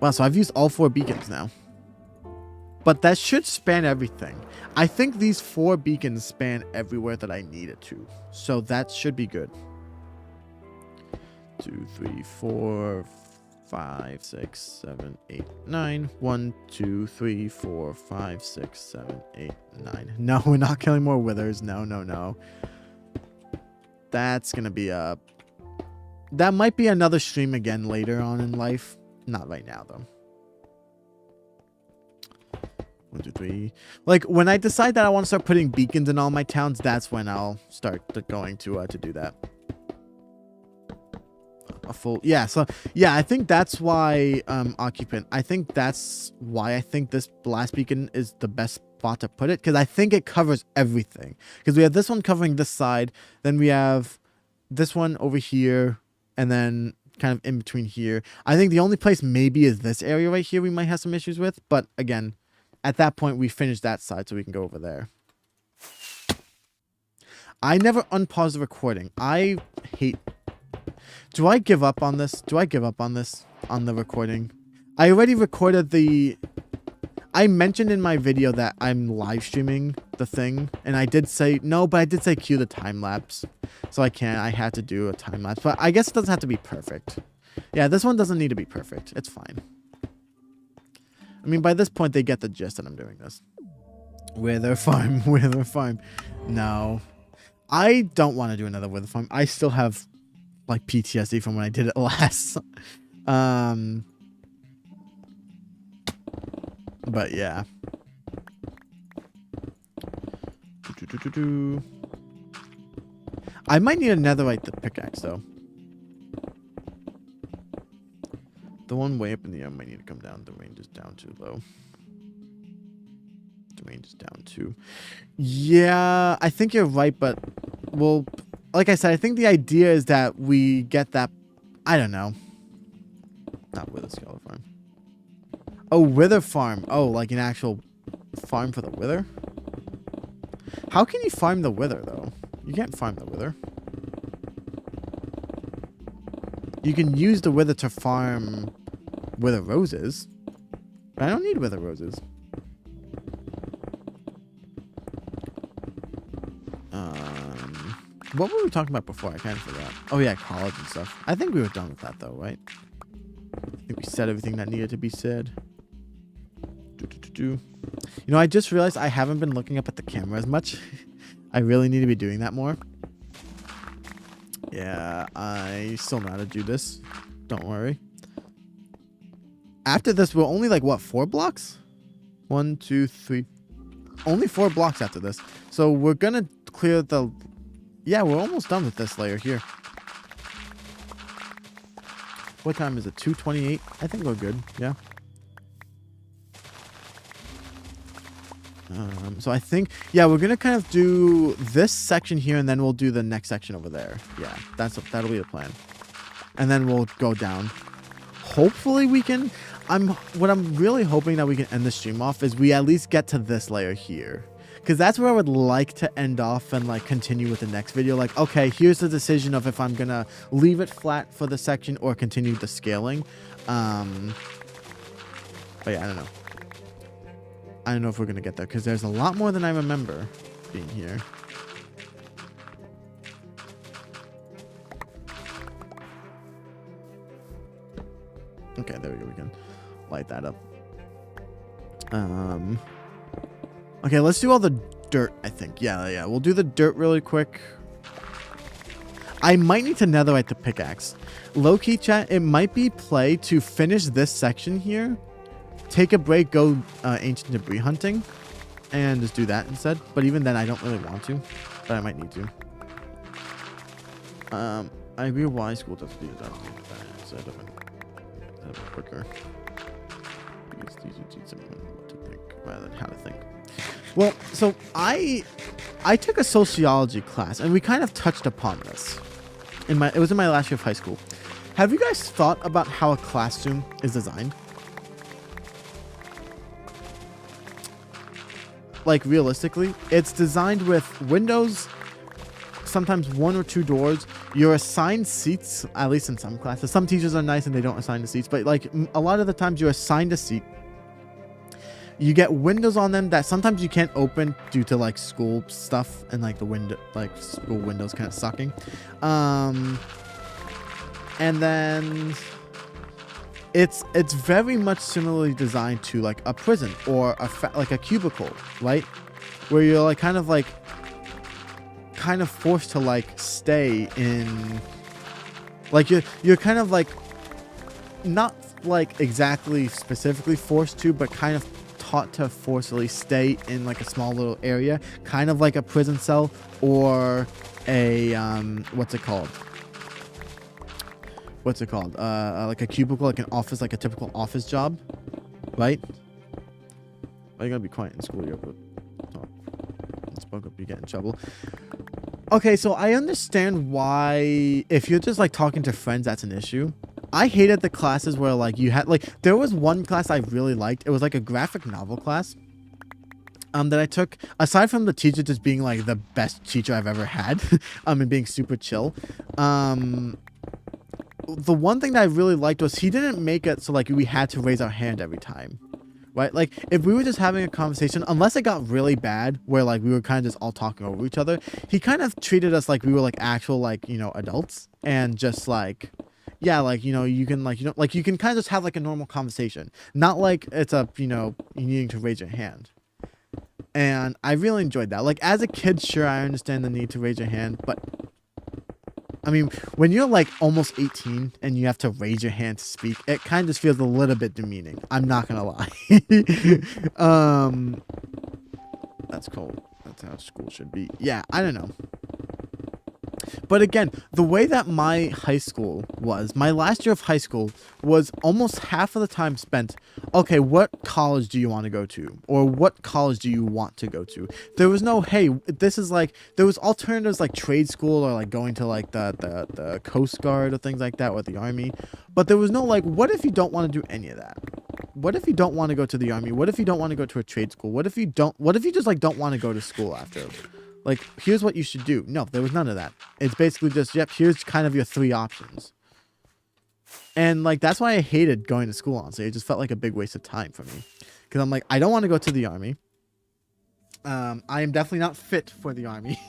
Wow, so I've used all 4 beacons now. But that should span everything. I think these 4 beacons span everywhere that I need it to. So that should be good. 2, 3, 4, 5, 6, 7, 8, 9. 1, 2, 3, 4, 5, 6, 7, 8, 9. No, we're not killing more withers. No, no, no. That's gonna be a... That might be another stream again later on in life. Not right now, though. 1, 2, 3. Like, when I decide that I want to start putting beacons in all my towns, that's when I'll start going to do that. A full... Yeah, so... Yeah, I think that's why, Occupant. I think that's why I think this blast beacon is the best spot to put it. Because I think it covers everything. Because we have this one covering this side. Then we have this one over here. And then kind of in between here. I think the only place maybe is this area right here we might have some issues with. But again, at that point, we finish that side so we can go over there. I never unpause the recording. I hate... Do I give up on this? Do I give up on this? On the recording? I already recorded the... I mentioned in my video that I'm live streaming the thing, and I did say, no, but I did say cue the time lapse. So I can't, I had to do a time lapse, but I guess it doesn't have to be perfect. Yeah, this one doesn't need to be perfect. It's fine. I mean, by this point, they get the gist that I'm doing this. Wither farm, wither farm. No. I don't want to do another wither farm. I still have, like, PTSD from when I did it last. But yeah. I might need a netherite pickaxe though. The one way up in the air might need to come down. The range is down too low. The range is down too. Yeah, I think you're right, but well, like I said, I think the idea is that we get that. I don't know. Not wither skeleton farm. Oh, wither farm. Oh, like an actual farm for the wither? How can you farm the wither, though? You can't farm the wither. You can use the wither to farm wither roses. But I don't need wither roses. What were we talking about before? I kind of forgot. Oh, yeah, college and stuff. I think we were done with that, though, right? I think we said everything that needed to be said. You know, I just realized I haven't been looking up at the camera as much. I really need to be doing that more. Yeah, I still know how to do this. Don't worry. After this, we're only like, what, 4 blocks? 1, 2, 3. Only 4 blocks after this. So we're going to clear the... Yeah, we're almost done with this layer here. What time is it? 2:28? I think we're good. Yeah. So I think, yeah, we're gonna kind of do this section here, and then we'll do the next section over there. Yeah, that'll be the plan, and then we'll go down. Hopefully we can. What I'm really hoping that we can end the stream off is we at least get to this layer here, because that's where I would like to end off and like continue with the next video. Like, okay, here's the decision of if I'm gonna leave it flat for the section or continue the scaling. But yeah, I don't know. I don't know if we're going to get there because there's a lot more than I remember being here. Okay, there we go. We can light that up. Okay, let's do all the dirt, I think. Yeah. We'll do the dirt really quick. I might need to netherite the pickaxe. Low-key chat, it might be play to finish this section here. Take a break, go ancient debris hunting. And just do that instead. But even then, I don't really want to. But I might need to. I agree why school doesn't do that. So I don't quicker. It's easy to teach someone what to think rather than how to think. Well, so I took a sociology class, and we kind of touched upon this. It was in my last year of high school. Have you guys thought about how a classroom is designed? Like, realistically, it's designed with windows, sometimes 1 or 2 doors. You're assigned seats, at least in some classes. Some teachers are nice and they don't assign the seats, but like a lot of the times you're assigned a seat. You get windows on them that sometimes you can't open due to like school stuff and like the window, like school windows kind of sucking. And then it's very much similarly designed to like a prison or like a cubicle, right? Where you're like kind of forced to like stay in, like you're kind of like not like exactly specifically forced to, but kind of taught to forcibly stay in like a small little area, kind of like a prison cell or a what's it called, like a cubicle, like an office, like a typical office job, right? Well, you gotta be quiet in school. You spoke up, you get in trouble. Okay, so I understand why if you're just like talking to friends, that's an issue. I hated the classes where like you had like, there was one class I really liked. It was like a graphic novel class that I took, aside from the teacher just being like the best teacher I've ever had and being super chill. The one thing that I really liked was he didn't make it so like we had to raise our hand every time. Right? Like, if we were just having a conversation, unless it got really bad, where, like, we were kind of just all talking over each other, he kind of treated us like we were, like, actual, like, you know, adults. And just, like, yeah, like, you know, you can, like, you know, like, you can kind of just have, like, a normal conversation. Not like it's a, you know, you needing to raise your hand. And I really enjoyed that. Like, as a kid, sure, I understand the need to raise your hand, but I mean, when you're like almost 18 and you have to raise your hand to speak, it kind of just feels a little bit demeaning. I'm not gonna lie. That's cool. That's how school should be. Yeah, I don't know. But again, the way that my high school was, my last year of high school was almost half of the time spent, okay, what college do you want to go to? Or what college do you want to go to? There was no, hey, this is like, there was alternatives like trade school or like going to like the Coast Guard or things like that, or the Army. But there was no like, what if you don't want to do any of that? What if you don't want to go to the Army? What if you don't want to go to a trade school? What if you just like don't want to go to school after? Like, here's what you should do. No, there was none of that. It's basically just, yep, here's kind of your 3 options. And, like, that's why I hated going to school, honestly. It just felt like a big waste of time for me. Because I'm like, I don't want to go to the Army. I am definitely not fit for the Army.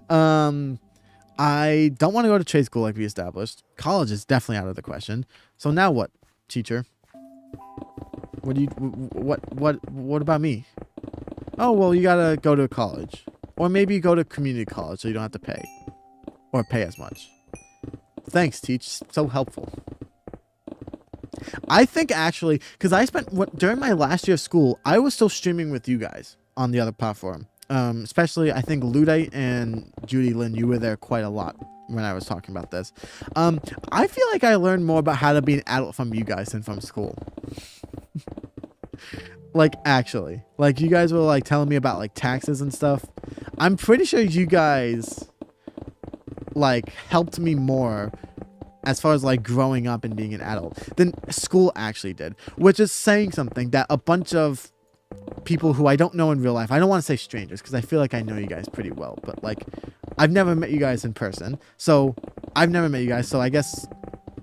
I don't want to go to trade school like we established. College is definitely out of the question. So now what, teacher? What about me? Oh, well, you gotta go to college. Or maybe go to community college so you don't have to pay. Or pay as much. Thanks, Teach. So helpful. I think actually, because I spent, during my last year of school, I was still streaming with you guys on the other platform. Especially, I think Ludite and Judy Lynn, you were there quite a lot when I was talking about this. I feel like I learned more about how to be an adult from you guys than from school. Like, actually. Like, you guys were, like, telling me about, like, taxes and stuff. I'm pretty sure you guys, like, helped me more as far as, like, growing up and being an adult than school actually did. Which is saying something that a bunch of people who I don't know in real life, I don't want to say strangers, because I feel like I know you guys pretty well. But, like, I've never met you guys in person. So, I've never met you guys. So, I guess,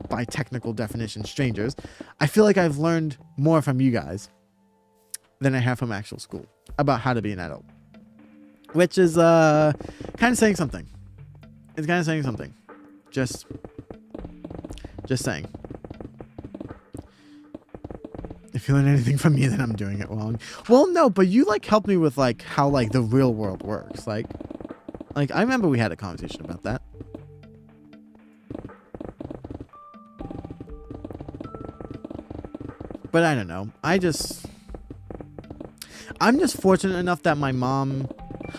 by technical definition, strangers. I feel like I've learned more from you guys than I have from actual school about how to be an adult. which is kind of saying something. It's kind of saying something. Just saying. If you learn anything from me, then I'm doing it wrong. Well, no, but you like helped me with like how like the real world works. Like I remember we had a conversation about that. But I don't know. I'm just fortunate enough that my mom,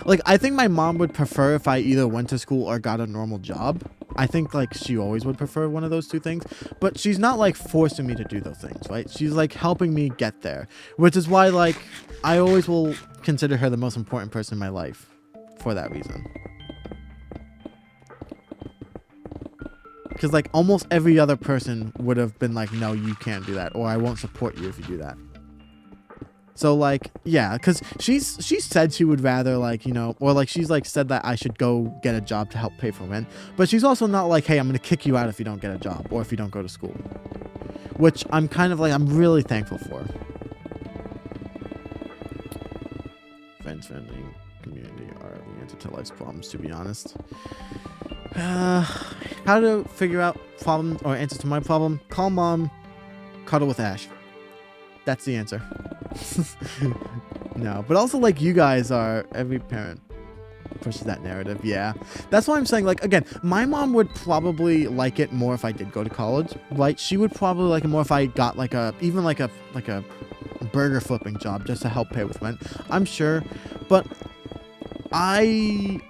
like, I think my mom would prefer if I either went to school or got a normal job. I think, like, she always would prefer one of those two things. But she's not, like, forcing me to do those things, right? She's, like, helping me get there. Which is why, like, I always will consider her the most important person in my life for that reason. Because, like, almost every other person would have been like, no, you can't do that. Or I won't support you if you do that. So, like, yeah, because she said she would rather, like, you know, or, like, she's, like, said that I should go get a job to help pay for rent. But she's also not like, hey, I'm going to kick you out if you don't get a job or if you don't go to school. Which I'm kind of, like, I'm really thankful for. Friends, family, community are the answer to life's problems, to be honest. How to figure out problems or answers to my problem? Call mom, cuddle with Ash. That's the answer. No, but also, like, you guys are, every parent pushes that narrative. Yeah, that's why I'm saying, like, again, my mom would probably like it more if I did go to college, right? She would probably like it more if I got like a burger flipping job just to help pay with rent, I'm sure. But I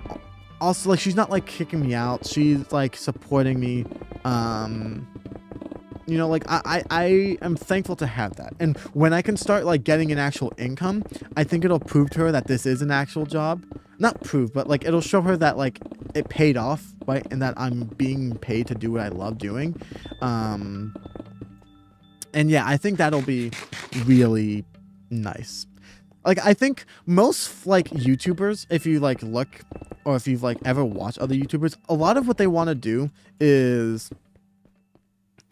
also, like, she's not like kicking me out, she's like supporting me. You know, like, I am thankful to have that. And when I can start, like, getting an actual income, I think it'll prove to her that this is an actual job. Not prove, but, like, it'll show her that, like, it paid off, right? And that I'm being paid to do what I love doing. And, yeah, I think that'll be really nice. Like, I think most, like, YouTubers, if you, like, look, or if you've, like, ever watched other YouTubers, a lot of what they want to do is...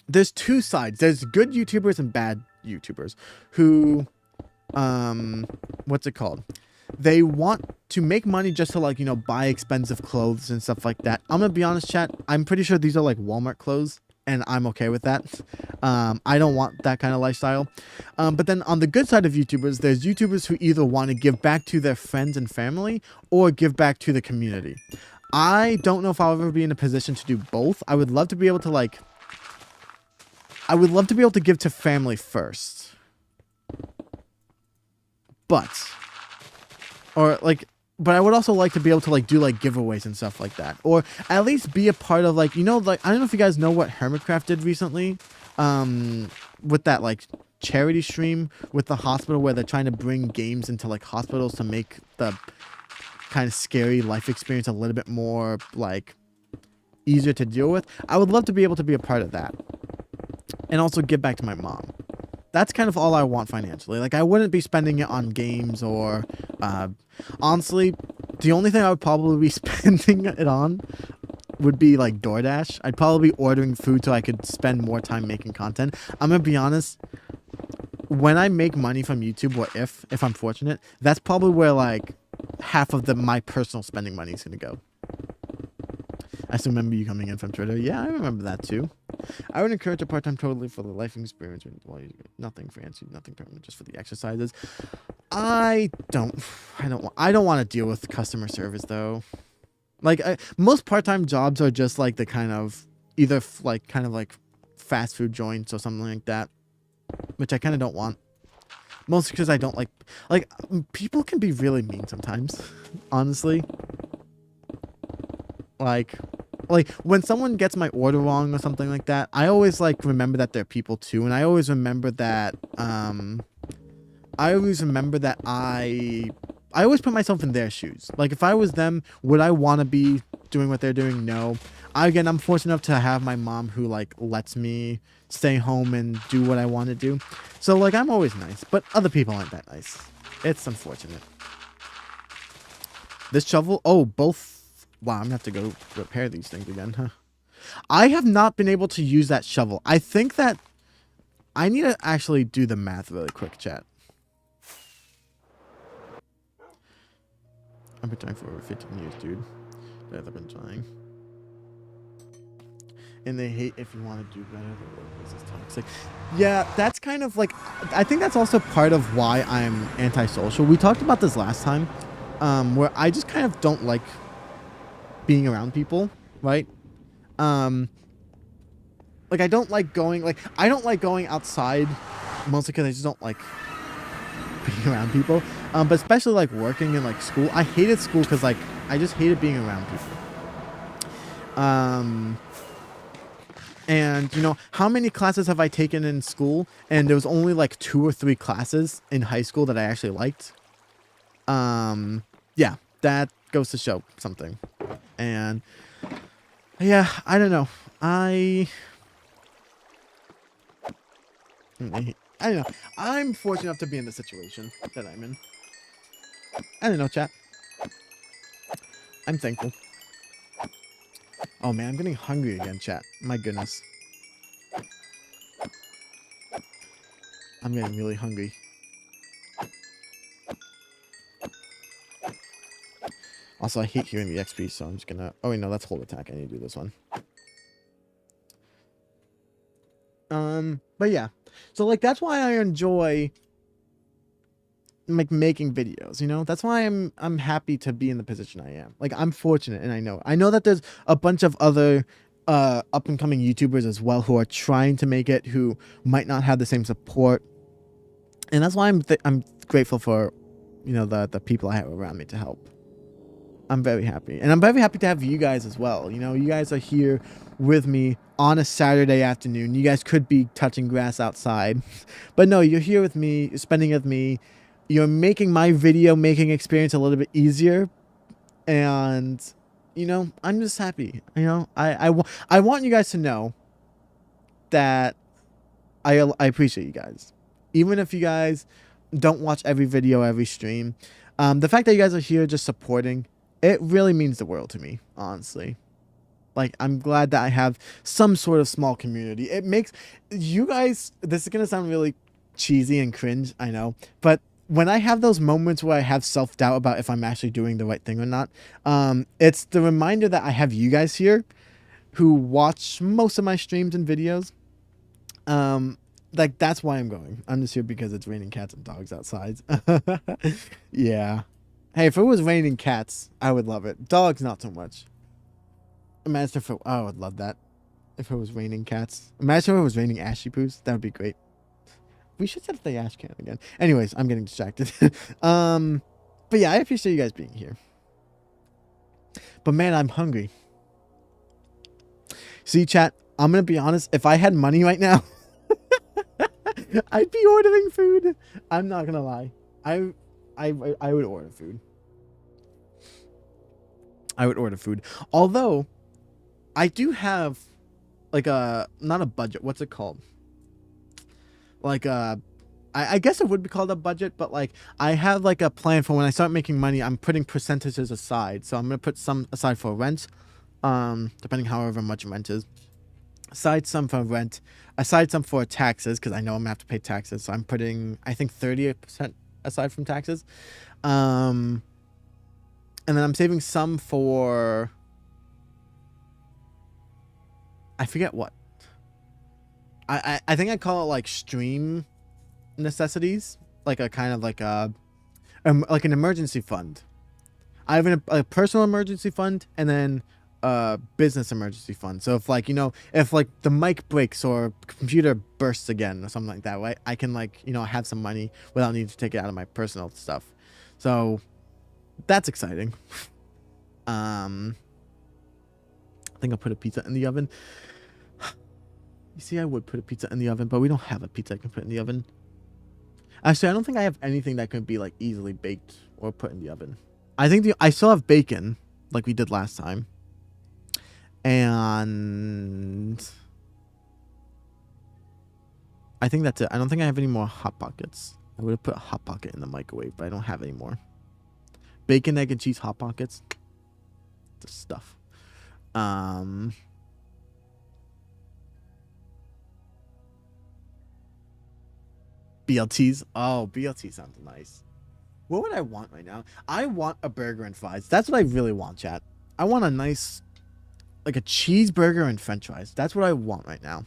There's two sides. There's good YouTubers and bad YouTubers who, what's it called? They want to make money just to, like, you know, buy expensive clothes and stuff like that. I'm gonna be honest, chat. I'm pretty sure these are like Walmart clothes, and I'm okay with that. I don't want that kind of lifestyle. But then on the good side of YouTubers, there's YouTubers who either want to give back to their friends and family or give back to the community. I don't know if I'll ever be in a position to do both. I would love to be able to, like... I would love to be able to give to family first. But I would also like to be able to, like, do, like, giveaways and stuff like that. Or at least be a part of, like, you know, like, I don't know if you guys know what Hermitcraft did recently. With that, like, charity stream with the hospital where they're trying to bring games into, like, hospitals to make the kind of scary life experience a little bit more, like, easier to deal with. I would love to be able to be a part of that. And also give back to my mom. That's kind of all I want financially. Like, I wouldn't be spending it on games or... honestly, the only thing I would probably be spending it on would be, like, DoorDash. I'd probably be ordering food so I could spend more time making content. I'm gonna be honest. When I make money from YouTube, or if I'm fortunate, that's probably where, like, half of my personal spending money is gonna go. I still remember you coming in from Twitter. Yeah, I remember that too. I would encourage a part-time totally for the life experience. Well, nothing fancy, nothing permanent, just for the exercises. I don't want to deal with customer service though. Like, most part-time jobs are just like the kind of either like kind of like fast food joints or something like that, which I kind of don't want. Mostly because I don't like people can be really mean sometimes, honestly. Like when someone gets my order wrong or something like that, I always like remember that they're people too, and I always remember that I always put myself in their shoes. Like, if I was them, would I want to be doing what they're doing? No. I'm fortunate enough to have my mom who, like, lets me stay home and do what I want to do. So, like, I'm always nice, but other people aren't that nice. It's unfortunate. This shovel, both. Wow, I'm gonna have to go repair these things again, huh? I have not been able to use that shovel. I think that I need to actually do the math really quick, chat. I've been trying for over 15 years, dude. I've been trying. And they hate if you want to do better. The workplace is toxic. Yeah, that's kind of like, I think that's also part of why I'm antisocial. We talked about this last time, where I just kind of don't like being around people, right? Like I don't like going outside, mostly because I just don't like being around people. But especially like working in like school. I hated school because like I just hated being around people. And you know, how many classes have I taken in school? And there was only like 2 or 3 classes in high school that I actually liked. Yeah, that goes to show something. And yeah, I don't know. I don't know. I'm fortunate enough to be in the situation that I'm in. I don't know, chat. I'm thankful. Oh man, I'm getting hungry again, chat. My goodness. I'm getting really hungry. Also, I hate hearing the XP, so I'm just gonna... Oh wait, no, that's hold attack. I need to do this one. But yeah. So like that's why I enjoy like making videos, you know? That's why I'm happy to be in the position I am. Like I'm fortunate, and I know that there's a bunch of other up and coming YouTubers as well who are trying to make it, who might not have the same support. And that's why I'm grateful for, you know, the people I have around me to help. I'm very happy. And I'm very happy to have you guys as well. You know, you guys are here with me on a Saturday afternoon. You guys could be touching grass outside. But no, you're here with me, you're spending with me. You're making my video making experience a little bit easier. And, you know, I'm just happy. You know, I want you guys to know that I appreciate you guys. Even if you guys don't watch every video, every stream. The fact that you guys are here just supporting, it really means the world to me, honestly. Like, I'm glad that I have some sort of small community. It makes you guys, this is going to sound really cheesy and cringe, I know, but when I have those moments where I have self-doubt about if I'm actually doing the right thing or not, it's the reminder that I have you guys here who watch most of my streams and videos. Like, that's why I'm going. I'm just here because it's raining cats and dogs outside. Yeah. Hey, if it was raining cats, I would love it. Dogs, not so much. Imagine if it... Oh, I would love that. If it was raining cats. Imagine if it was raining ashy poos. That would be great. We should set the ash can again. Anyways, I'm getting distracted. But yeah, I appreciate you guys being here. But man, I'm hungry. See, chat, I'm going to be honest. If I had money right now, I'd be ordering food. I'm not going to lie. I would order food. I would order food. Although, I do have, like a, not a budget. What's it called? Like I guess it would be called a budget, but like I have like a plan for when I start making money. I'm putting percentages aside, so I'm gonna put some aside for rent, depending however much rent is. Aside some for rent, aside some for taxes, because I know I'm gonna have to pay taxes. So I'm putting, I think, 30% aside from taxes, and then I'm saving some for, I forget what. I think I call it like stream necessities, like a kind of like a like an emergency fund. I have a personal emergency fund and then a business emergency fund. So if like, you know, if like the mic breaks or computer bursts again or something like that, right, I can like, you know, have some money without needing to take it out of my personal stuff. So that's exciting. I think I'll put a pizza in the oven. You see, I would put a pizza in the oven, but we don't have a pizza I can put in the oven. Actually, I don't think I have anything that can be like easily baked or put in the oven. I think I still have bacon, like we did last time. And I think that's it. I don't think I have any more Hot Pockets. I would have put a Hot Pocket in the microwave, but I don't have any more. Bacon, egg, and cheese Hot Pockets. The stuff. BLTs. Oh, BLT sounds nice. What would I want right now? I want a burger and fries. That's what I really want, chat. I want a nice, like a cheeseburger and french fries. That's what I want right now.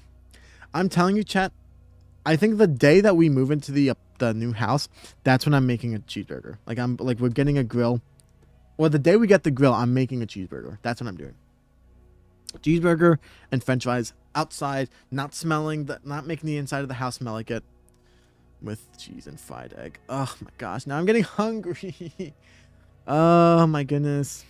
I'm telling you, chat, I think the day that we move into the new house, that's when I'm making a cheeseburger. Like we're getting a grill. Or the day we get the grill, I'm making a cheeseburger. That's what I'm doing. Cheeseburger and french fries outside, not making the inside of the house smell like it. With cheese and fried egg. Oh my gosh, now I'm getting hungry. Oh my goodness.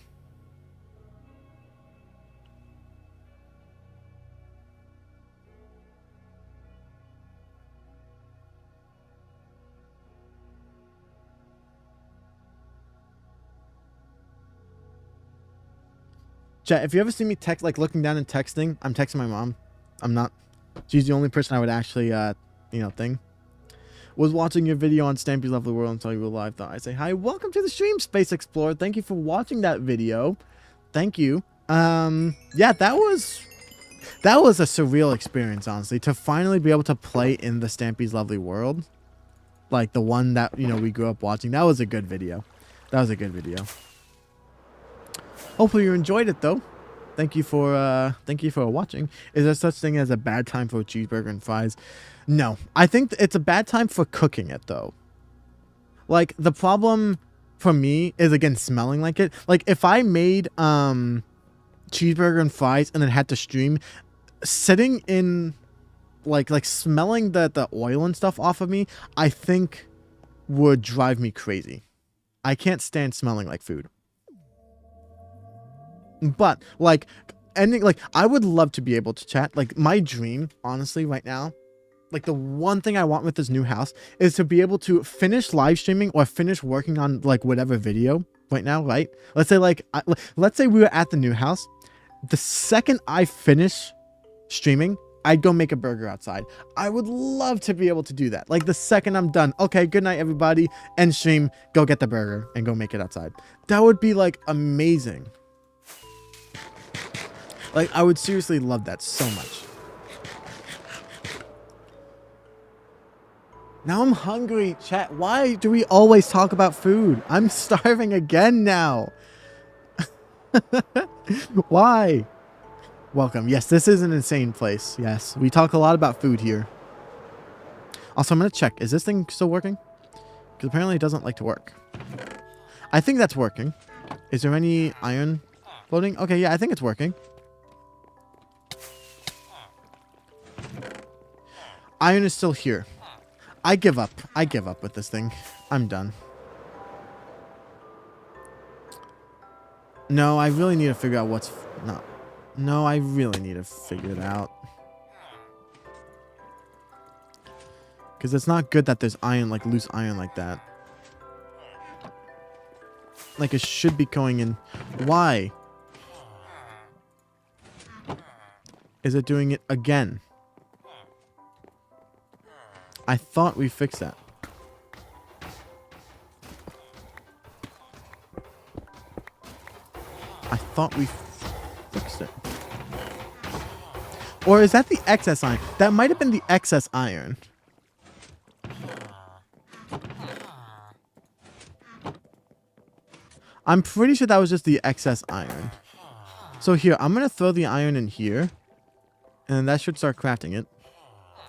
Chat, if you ever see me text, like looking down and texting, I'm texting my mom. I'm not. She's the only person I would actually, thing. Was watching your video on Stampy's Lovely World until you were live. Thought I'd say hi. Welcome to the stream, Space Explorer. Thank you for watching that video. Thank you. Yeah, that was a surreal experience, honestly, to finally be able to play in the Stampy's Lovely World, like the one that we grew up watching. That was a good video. That was a good video. Hopefully you enjoyed it though. Thank you for watching. Is there such thing as a bad time for a cheeseburger and fries? No, I think it's a bad time for cooking it though. Like the problem for me is again smelling like it. Like if I made cheeseburger and fries and then had to stream, sitting in like smelling the oil and stuff off of me, I think would drive me crazy. I can't stand smelling like food. But like I would love to be able to chat. Like my dream, honestly, right now, like the one thing I want with this new house is to be able to finish live streaming or finish working on like whatever video right now, right? Let's say let's say we were at the new house. The second I finish streaming, I'd go make a burger outside. I would love to be able to do that. Like the second I'm done, okay, good night everybody, end stream, go get the burger and go make it outside. That would be like amazing. Like I would seriously love that so much. Now I'm hungry, chat. Why do we always talk about food? I'm starving again now. Why? Welcome. Yes, this is an insane place. Yes, we talk a lot about food here. Also, I'm going to check. Is this thing still working? Because apparently it doesn't like to work. I think that's working. Is there any iron floating? Okay, yeah, I think it's working. Iron is still here. I give up. I give up with this thing. I'm done. No, I really need to figure out what's... No, I really need to figure it out. Because it's not good that there's iron, like loose iron like that. Like it should be going in... Why? Is it doing it again? I thought we fixed that. I thought we fixed it. Or is that the excess iron? That might have been the excess iron. I'm pretty sure that was just the excess iron. So here, I'm going to throw the iron in here. And that should start crafting it.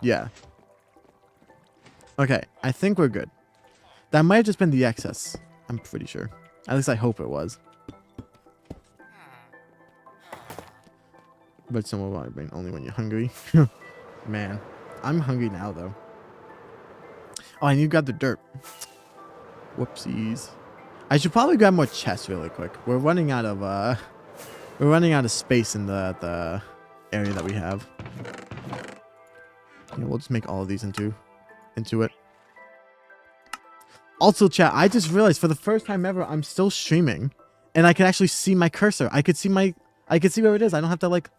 Yeah. Okay, I think we're good. That might have just been the excess. I'm pretty sure. At least I hope it was. But somewhere while your brain only when you're hungry. Man, I'm hungry now though. Oh, I need to grab the dirt. Whoopsies. I should probably grab more chests really quick. We're running out of space in the area that we have. Yeah, we'll just make all of these into it. Also, chat, I just realized for the first time ever, I'm still streaming, and I can actually see my cursor. I could see where it is. I don't have to like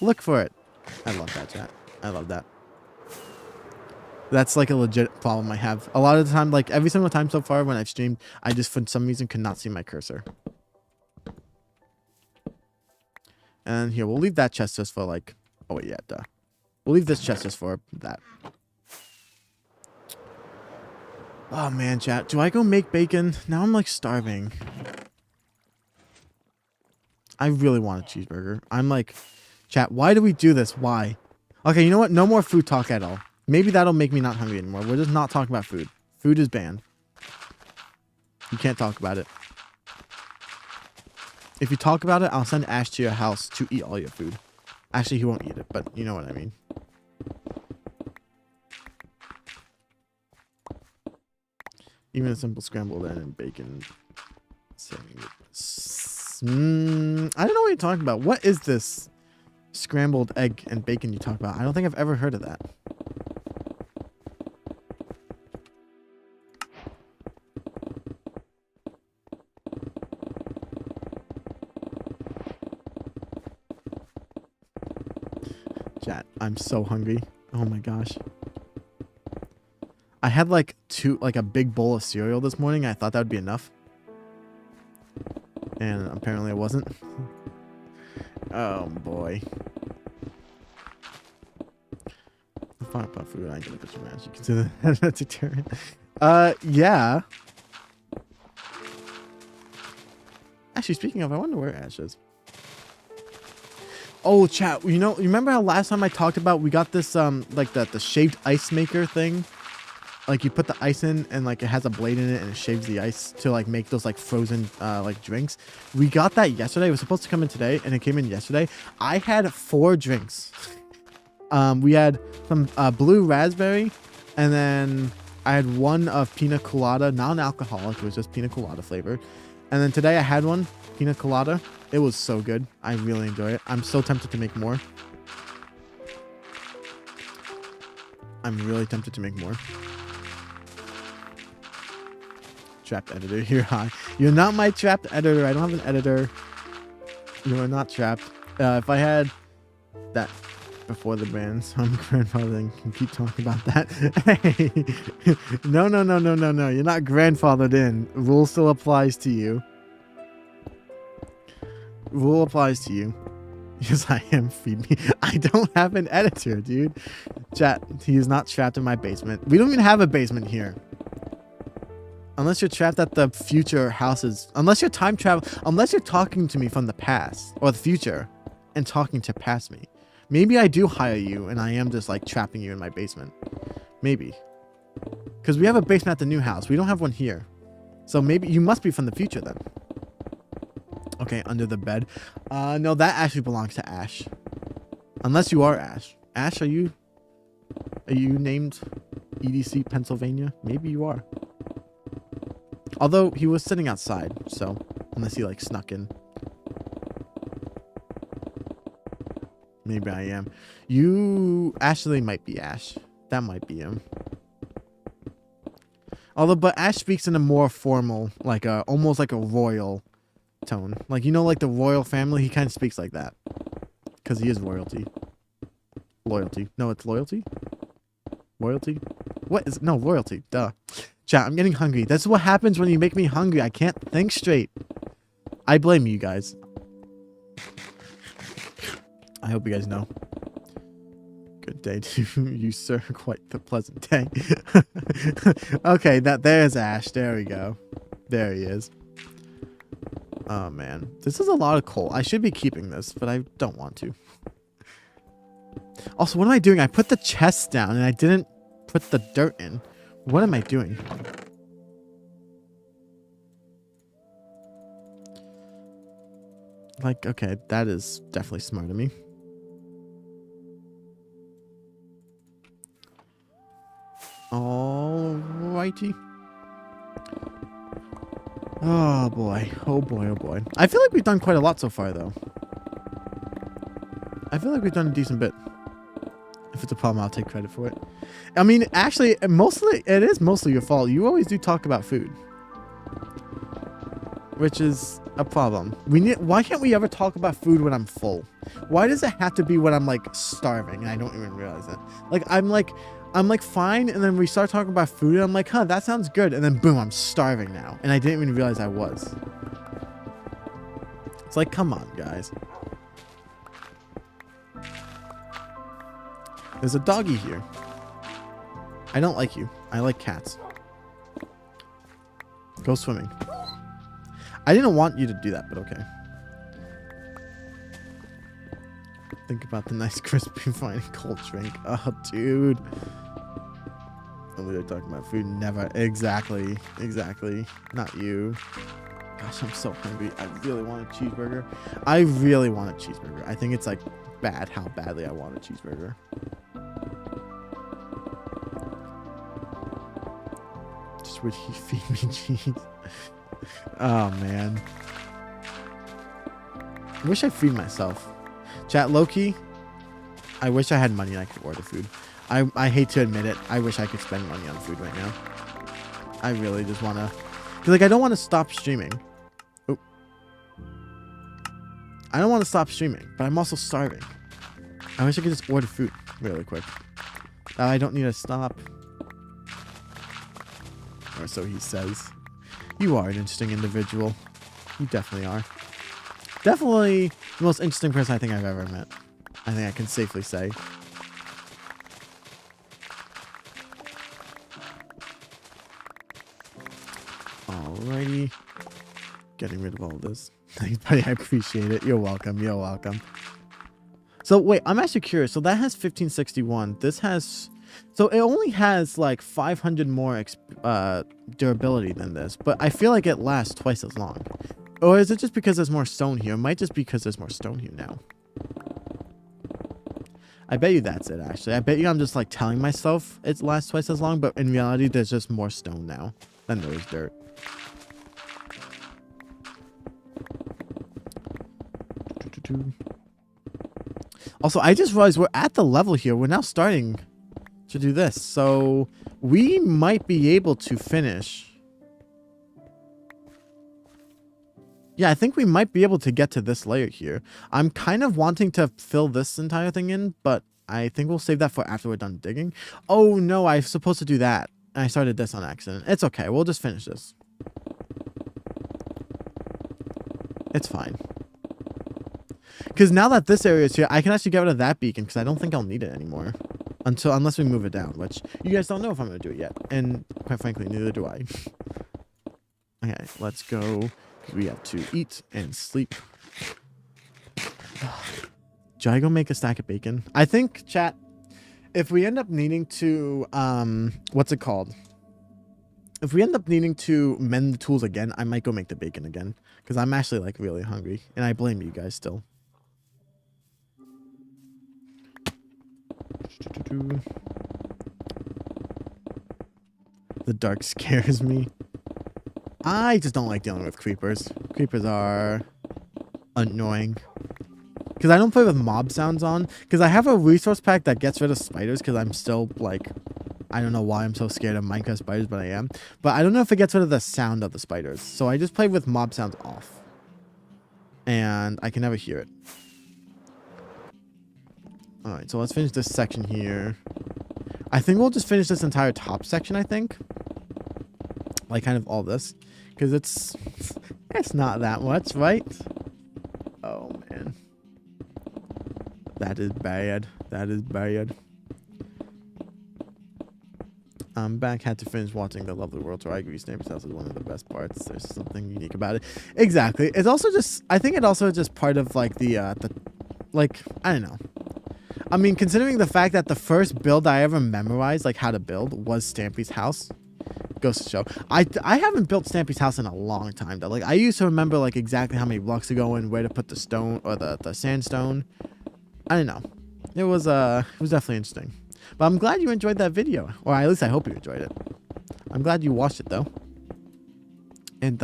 look for it. I love that, chat. I love that. That's like a legit problem I have. A lot of the time, like every single time so far when I've streamed, I just for some reason could not see my cursor. And here, we'll leave that chest just for like, oh wait, yeah, duh. We'll leave this chest just for that. Oh man, chat. Do I go make bacon? Now I'm like starving. I really want a cheeseburger. I'm like, chat, why do we do this? Why? Okay, you know what? No more food talk at all. Maybe that'll make me not hungry anymore. We're just not talking about food. Food is banned. You can't talk about it. If you talk about it, I'll send Ash to your house to eat all your food. Actually, he won't eat it, but you know what I mean. Even a simple scrambled egg and bacon. I don't know what you're talking about. What is this scrambled egg and bacon you talk about? I don't think I've ever heard of that. Chat, I'm so hungry. Oh my gosh. I had like a big bowl of cereal this morning. I thought that would be enough. And apparently it wasn't. Oh boy. Fine about food. I get a bit of mash. You consider that vegetarian? Yeah. Actually, speaking of, I wonder where Ash is. Oh, chat. You know, remember how last time I talked about we got this like the shaved ice maker thing? Like you put the ice in and like it has a blade in it and it shaves the ice to like make those like frozen like drinks. We got that yesterday. It was supposed to come in today and it came in yesterday. I had 4 drinks. We had some blue raspberry and then I had one of pina colada, non-alcoholic. It was just pina colada flavored. And then today I had one pina colada. It was so good. I really enjoy it. I'm so tempted to make more. I'm really tempted to make more. Trapped editor here. Hi. You're not my trapped editor. I don't have an editor. You are not trapped. If I had that before the ban, so I'm grandfathering. Can keep talking about that. Hey. No. You're not grandfathered in. Rule still applies to you. Rule applies to you. Yes, I am. Feed me. I don't have an editor, dude. Chat. He is not trapped in my basement. We don't even have a basement here. Unless you're trapped at the future houses. Unless you're time travel. Unless you're talking to me from the past or the future and talking to past me. Maybe I do hire you and I am just like trapping you in my basement. Maybe. Because we have a basement at the new house. We don't have one here. So maybe you must be from the future then. Okay, under the bed. No, that actually belongs to Ash. Unless you are Ash. Ash, are you named EDC Pennsylvania? Maybe you are. Although he was sitting outside, so unless he like snuck in. Maybe I am. You actually might be Ash. That might be him. Although, but Ash speaks in a more formal, like almost like a royal tone. Like, you know, like the royal family, he kind of speaks like that. Because he is royalty. Loyalty. No, it's loyalty? Royalty? What is... No, royalty. Duh. Chat, I'm getting hungry. That's what happens when you make me hungry. I can't think straight. I blame you guys. I hope you guys know. Good day to you, sir. Quite the pleasant day. Okay, there's Ash. There we go. There he is. Oh, man. This is a lot of coal. I should be keeping this, but I don't want to. Also, what am I doing? I put the chest down and I didn't put the dirt in. What am I doing? Like, okay, that is definitely smart of me. Alrighty. Oh boy. Oh boy, oh boy. I feel like we've done quite a lot so far, though. I feel like we've done a decent bit. If it's a problem, I'll take credit for it. I mean, actually, it is mostly your fault. You always do talk about food. Which is a problem. Why can't we ever talk about food when I'm full? Why does it have to be when I'm like starving and I don't even realize it? Like I'm like fine, and then we start talking about food and I'm like, huh, that sounds good, and then boom, I'm starving now. And I didn't even realize I was. It's like, come on, guys. There's a doggy here. I don't like you. I like cats. Go swimming. I didn't want you to do that, but okay. Think about the nice crispy fine cold drink. Oh, dude. And we were talking about food. Never. Exactly. Exactly. Not you. Gosh, I'm so hungry. I really want a cheeseburger. I really want a cheeseburger. I think it's like bad how badly I want a cheeseburger. Just would he feed me cheese? Oh, man. I wish I'd feed myself. Chat, low-key, I wish I had money and I could order food. I hate to admit it. I wish I could spend money on food right now. I really just want to... Because, like, I don't want to stop streaming. Oh. I don't want to stop streaming, but I'm also starving. I wish I could just order food really quick. I don't need to stop. Or so he says. You are an interesting individual. You definitely are. Definitely the most interesting person I think I've ever met. I think I can safely say. Alrighty. Getting rid of all of this. Thanks, buddy. I appreciate it. You're welcome. You're welcome. So, wait. I'm actually curious. So, that has 1561. This has... So, it only has, like, 500 more durability than this. But I feel like it lasts twice as long. Or is it just because there's more stone here? It might just be because there's more stone here now. I bet you that's it, actually. I bet you I'm just, like, telling myself it lasts twice as long. But in reality, there's just more stone now than there is dirt. Also, I just realized we're at the level here. We're now starting to do this. So we might be able to finish. Yeah, I think we might be able to get to this layer here. I'm kind of wanting to fill this entire thing in, but I think we'll save that for after we're done digging. Oh, no, I'm supposed to do that. I started this on accident. It's okay. We'll just finish this. It's fine. Because now that this area is here, I can actually get rid of that beacon because I don't think I'll need it anymore. Unless we move it down, which you guys don't know if I'm going to do it yet. And quite frankly, neither do I. Okay, let's go. We have to eat and sleep. Should I go make a stack of bacon? I think, chat, if we end up needing to, what's it called? If we end up needing to mend the tools again, I might go make the bacon again. Because I'm actually, like, really hungry. And I blame you guys still. The dark scares me. I just don't like dealing with creepers. Creepers are annoying. Because I don't play with mob sounds on. Because I have a resource pack that gets rid of spiders. Because I'm still, like... I don't know why I'm so scared of Minecraft spiders, but I am. But I don't know if it gets rid of the sound of the spiders. So I just play with mob sounds off. And I can never hear it. Alright, so let's finish this section here. I think we'll just finish this entire top section, I think. Like, kind of all this. Because it's not that much, right? Oh, man. That is bad. That is bad. I'm back. Had to finish watching The Lovely World Tour. I agree. Snape's house is one of the best parts. There's something unique about it. Exactly. It's also just... I think it also is just part of, like, the like, I don't know. I mean, considering the fact that the first build I ever memorized, like, how to build, was Stampy's house. Goes to show. I haven't built Stampy's house in a long time, though. Like, I used to remember, like, exactly how many blocks to go in, where to put the stone, or the sandstone. I don't know. It was definitely interesting. But I'm glad you enjoyed that video. Or at least I hope you enjoyed it. I'm glad you watched it, though. And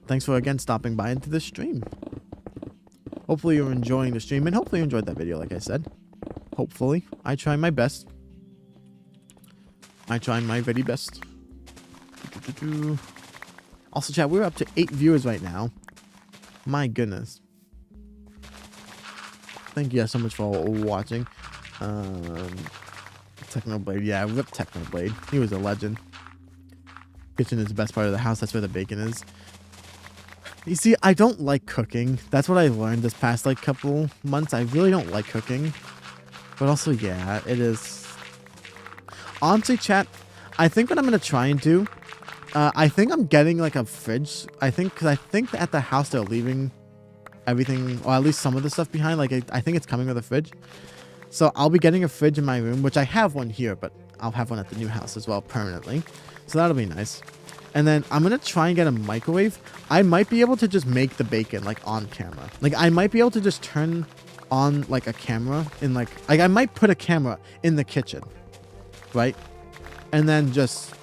thanks for, again, stopping by into the stream. Hopefully you're enjoying the stream. And hopefully you enjoyed that video, like I said. Hopefully. I try my best. I try my very best. Also, chat, we're up to 8 viewers right now. My goodness. Thank you guys so much for watching. Technoblade, yeah, rip Technoblade. He was a legend. Kitchen is the best part of the house. That's where the bacon is. You see, I don't like cooking. That's what I learned this past, like, couple months. I really don't like cooking. But also, yeah, it is... Honestly, chat, I think what I'm going to try and do I think I'm getting like a fridge. Because I think at the house they're leaving everything, or at least some of the stuff behind. Like I think it's coming with a fridge. So I'll be getting a fridge in my room, which I have one here, but I'll have one at the new house as well permanently. So that'll be nice. And then I'm going to try and get a microwave. I might be able to just make the bacon like on camera. Like I might be able to just turn on like a camera in like I might put a camera in the kitchen, right? And then just,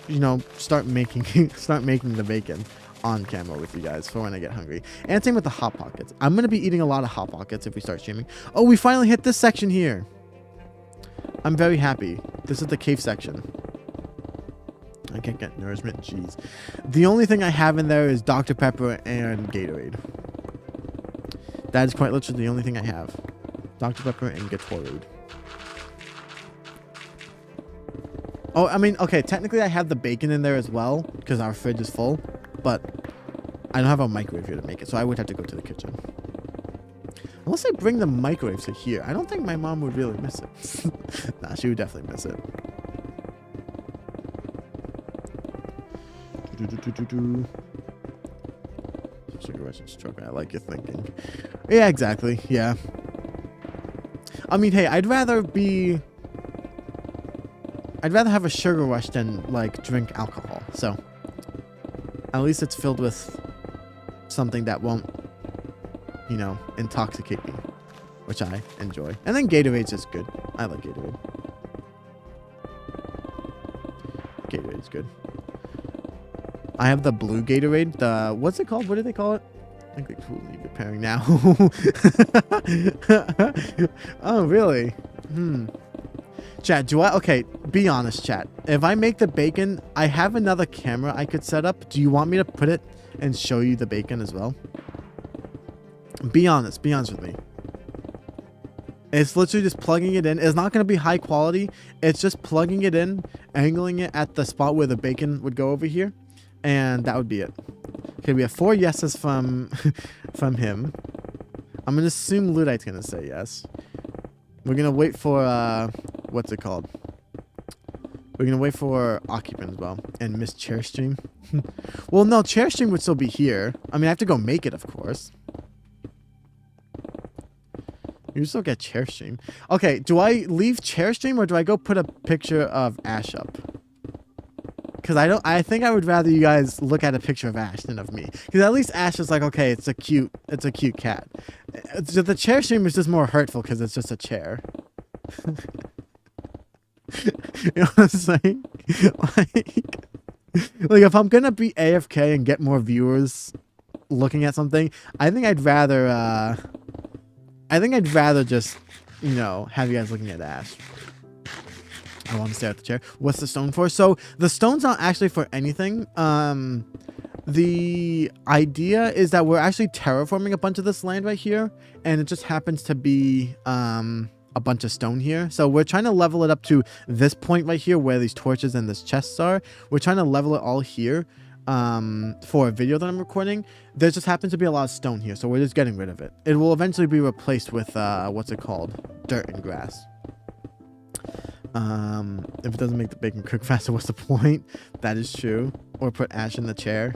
you know, start making the bacon on camera with you guys for when I get hungry. And same with the Hot Pockets. I'm going to be eating a lot of Hot Pockets if we start streaming. Oh, we finally hit this section here. I'm very happy. This is the cave section. I can't get nourishment. Jeez. The only thing I have in there is Dr. Pepper and Gatorade. That is quite literally the only thing I have. Dr. Pepper and Gatorade. Oh, I mean, okay, technically I have the bacon in there as well because our fridge is full, but I don't have a microwave here to make it, so I would have to go to the kitchen. Unless I bring the microwave to here. I don't think my mom would really miss it. Nah, she would definitely miss it. Sugar rush and stroke. I like your thinking. Yeah, exactly. Yeah. I mean, hey, I'd rather have a sugar rush than like drink alcohol. So at least it's filled with something that won't, you know, intoxicate me, which I enjoy. And then Gatorade's just good. I like Gatorade. Gatorade's good. I have the blue Gatorade. The what's it called? What do they call it? I think we will be preparing now. Oh, really? Chat, okay, be honest, chat. If I make the bacon, I have another camera I could set up. Do you want me to put it and show you the bacon as well? Be honest with me. It's literally just plugging it in. It's not going to be high quality. It's just plugging it in, angling it at the spot where the bacon would go over here. And that would be it. Okay, we have 4 yeses from him. I'm going to assume Ludite's going to say yes. We're going to wait for, what's it called? We're going to wait for Occupant as well. And Miss Chairstream. Well, no, Chairstream would still be here. I mean, I have to go make it, of course. You still get Chairstream. Okay, do I leave Chairstream or do I go put a picture of Ash up? Because I think I would rather you guys look at a picture of Ash than of me. Because at least Ash is like, okay, it's a cute cat. The chair stream is just more hurtful because it's just a chair. You know what I'm saying? Like if I'm going to be AFK and get more viewers looking at something, I think I'd rather just, you know, have you guys looking at Ash. I want to stare at the chair. What's the stone for? So the stone's not actually for anything. The idea is that we're actually terraforming a bunch of this land right here, and it just happens to be a bunch of stone here. So we're trying to level it up to this point right here where these torches and this chests are. We're trying to level it all here for a video that I'm recording. There just happens to be a lot of stone here, so we're just getting rid of it. It will eventually be replaced with what's it called? Dirt and grass. If it doesn't make the bacon cook faster, what's the point? That is true. Or put Ash in the chair.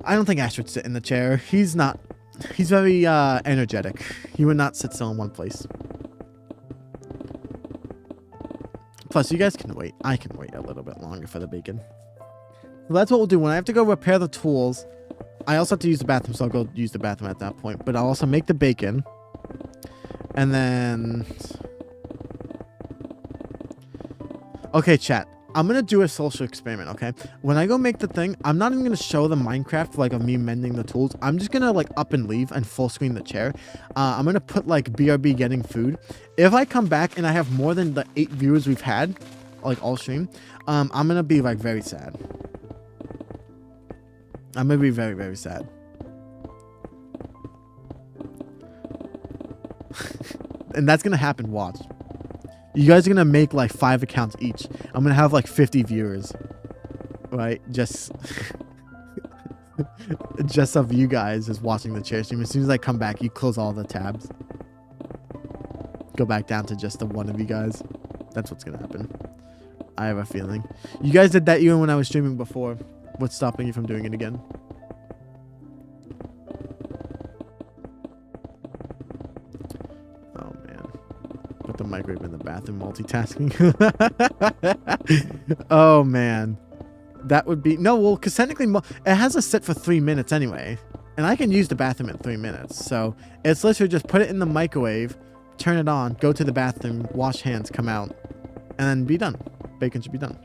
I don't think Ash would sit in the chair. He's very energetic. He would not sit still in one place. Plus, you guys can wait. I can wait a little bit longer for the bacon. So that's what we'll do. When I have to go repair the tools, I also have to use the bathroom, so I'll go use the bathroom at that point. But I'll also make the bacon. And then... Okay, chat. I'm going to do a social experiment, okay? When I go make the thing, I'm not even going to show the Minecraft, like, of me mending the tools. I'm just going to, like, up and leave and full screen the chair. I'm going to put, like, BRB getting food. If I come back and I have more than the 8 viewers we've had, like, all stream, I'm going to be, like, very sad. I'm going to be very, very sad. And that's going to happen, watch. You guys are going to make like 5 accounts each. I'm going to have like 50 viewers. Right? Just of you guys just watching the chair stream. As soon as I come back, you close all the tabs. Go back down to just the one of you guys. That's what's going to happen. I have a feeling. You guys did that even when I was streaming before. What's stopping you from doing it again? Oh, man. Put the microwave in the bathroom multitasking. Oh, man. That would be... No, well, because technically it has a set for 3 minutes anyway. And I can use the bathroom in 3 minutes. So it's literally just put it in the microwave, turn it on, go to the bathroom, wash hands, come out, and then be done. Bacon should be done.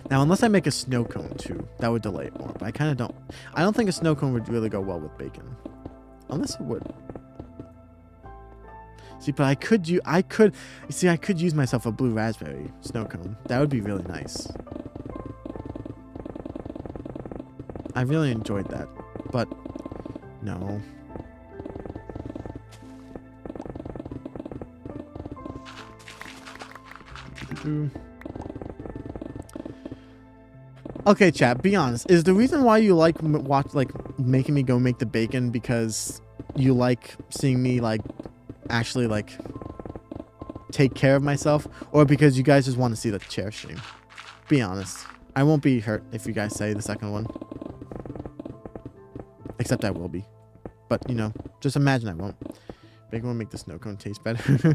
Now, unless I make a snow cone too, that would delay it more. But I kind of don't. I don't think a snow cone would really go well with bacon. Unless it would. See, but I could use myself a blue raspberry snow cone. That would be really nice. I really enjoyed that, but no. Okay, chat, be honest. Is the reason why you like making me go make the bacon because you like seeing me actually take care of myself, or because you guys just want to see the chair stream? Be honest. I won't be hurt if you guys say the second one. Except I will be. But, you know, just imagine I won't. Bacon will make the snow cone taste better.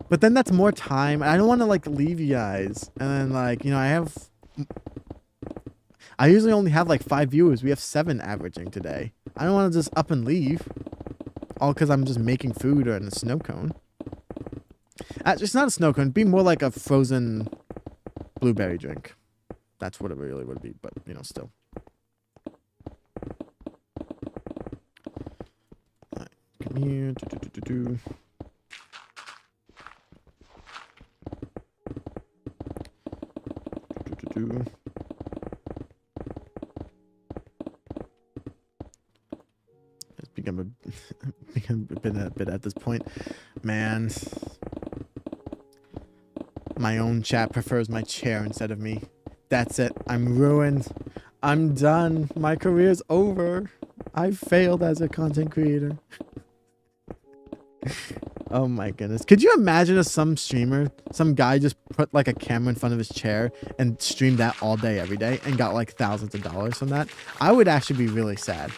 But then that's more time. I don't want to, leave you guys. And then, you know, I usually only have, 5 viewers. We have 7 averaging today. I don't want to just up and leave. All because I'm just making food or in a snow cone. It's not a snow cone. It'd be more like a frozen blueberry drink. That's what it really would be. But, you know, still. Come here. It's become a bit at this point. Man. My own chat prefers my chair instead of me. That's it. I'm ruined. I'm done. My career's over. I failed as a content creator. Oh my goodness. Could you imagine if some guy just put a camera in front of his chair and streamed that all day, every day, and got thousands of dollars from that? I would actually be really sad.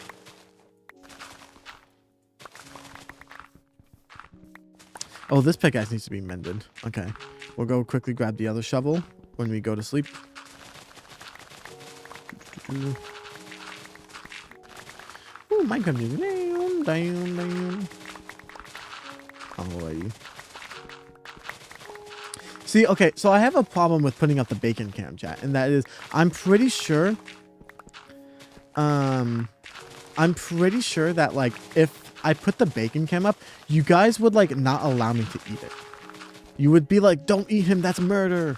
Oh, this pickaxe needs to be mended. Okay. We'll go quickly grab the other shovel when we go to sleep. Ooh, Minecraft music. Down. Alrighty. See, okay, so I have a problem with putting up the bacon cam, chat, and that is, I'm pretty sure that, if I put the bacon cam up, you guys would, not allow me to eat it. You would be like, don't eat him, that's murder.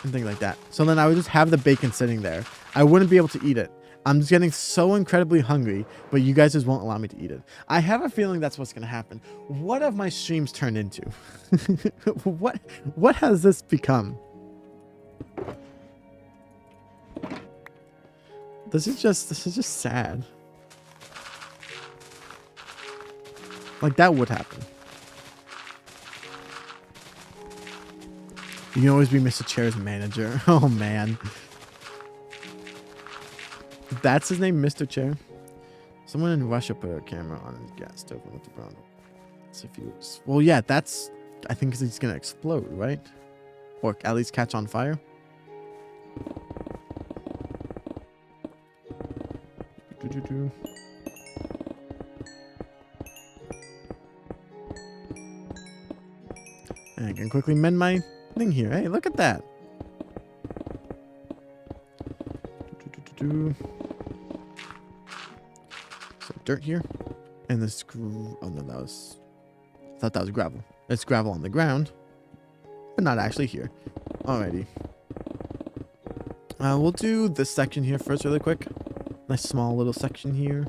And things like that. So then I would just have the bacon sitting there. I wouldn't be able to eat it. I'm just getting so incredibly hungry, but you guys just won't allow me to eat it. I have a feeling that's what's going to happen. What have my streams turned into? What has this become? This is just sad. That would happen. You can always be Mr. Chair's manager. Oh, man. That's his name, Mr. Chair. Someone in Russia put a camera on his gas stove and looked around. Let's see if he was... Well, yeah, that's... I think he's going to explode, right? Or at least catch on fire. And I can quickly mend my thing here. Hey, look at that. Some dirt here. And this... Oh, no, that was... I thought that was gravel. It's gravel on the ground. But not actually here. Alrighty. We'll do this section here first really quick. Nice small little section here.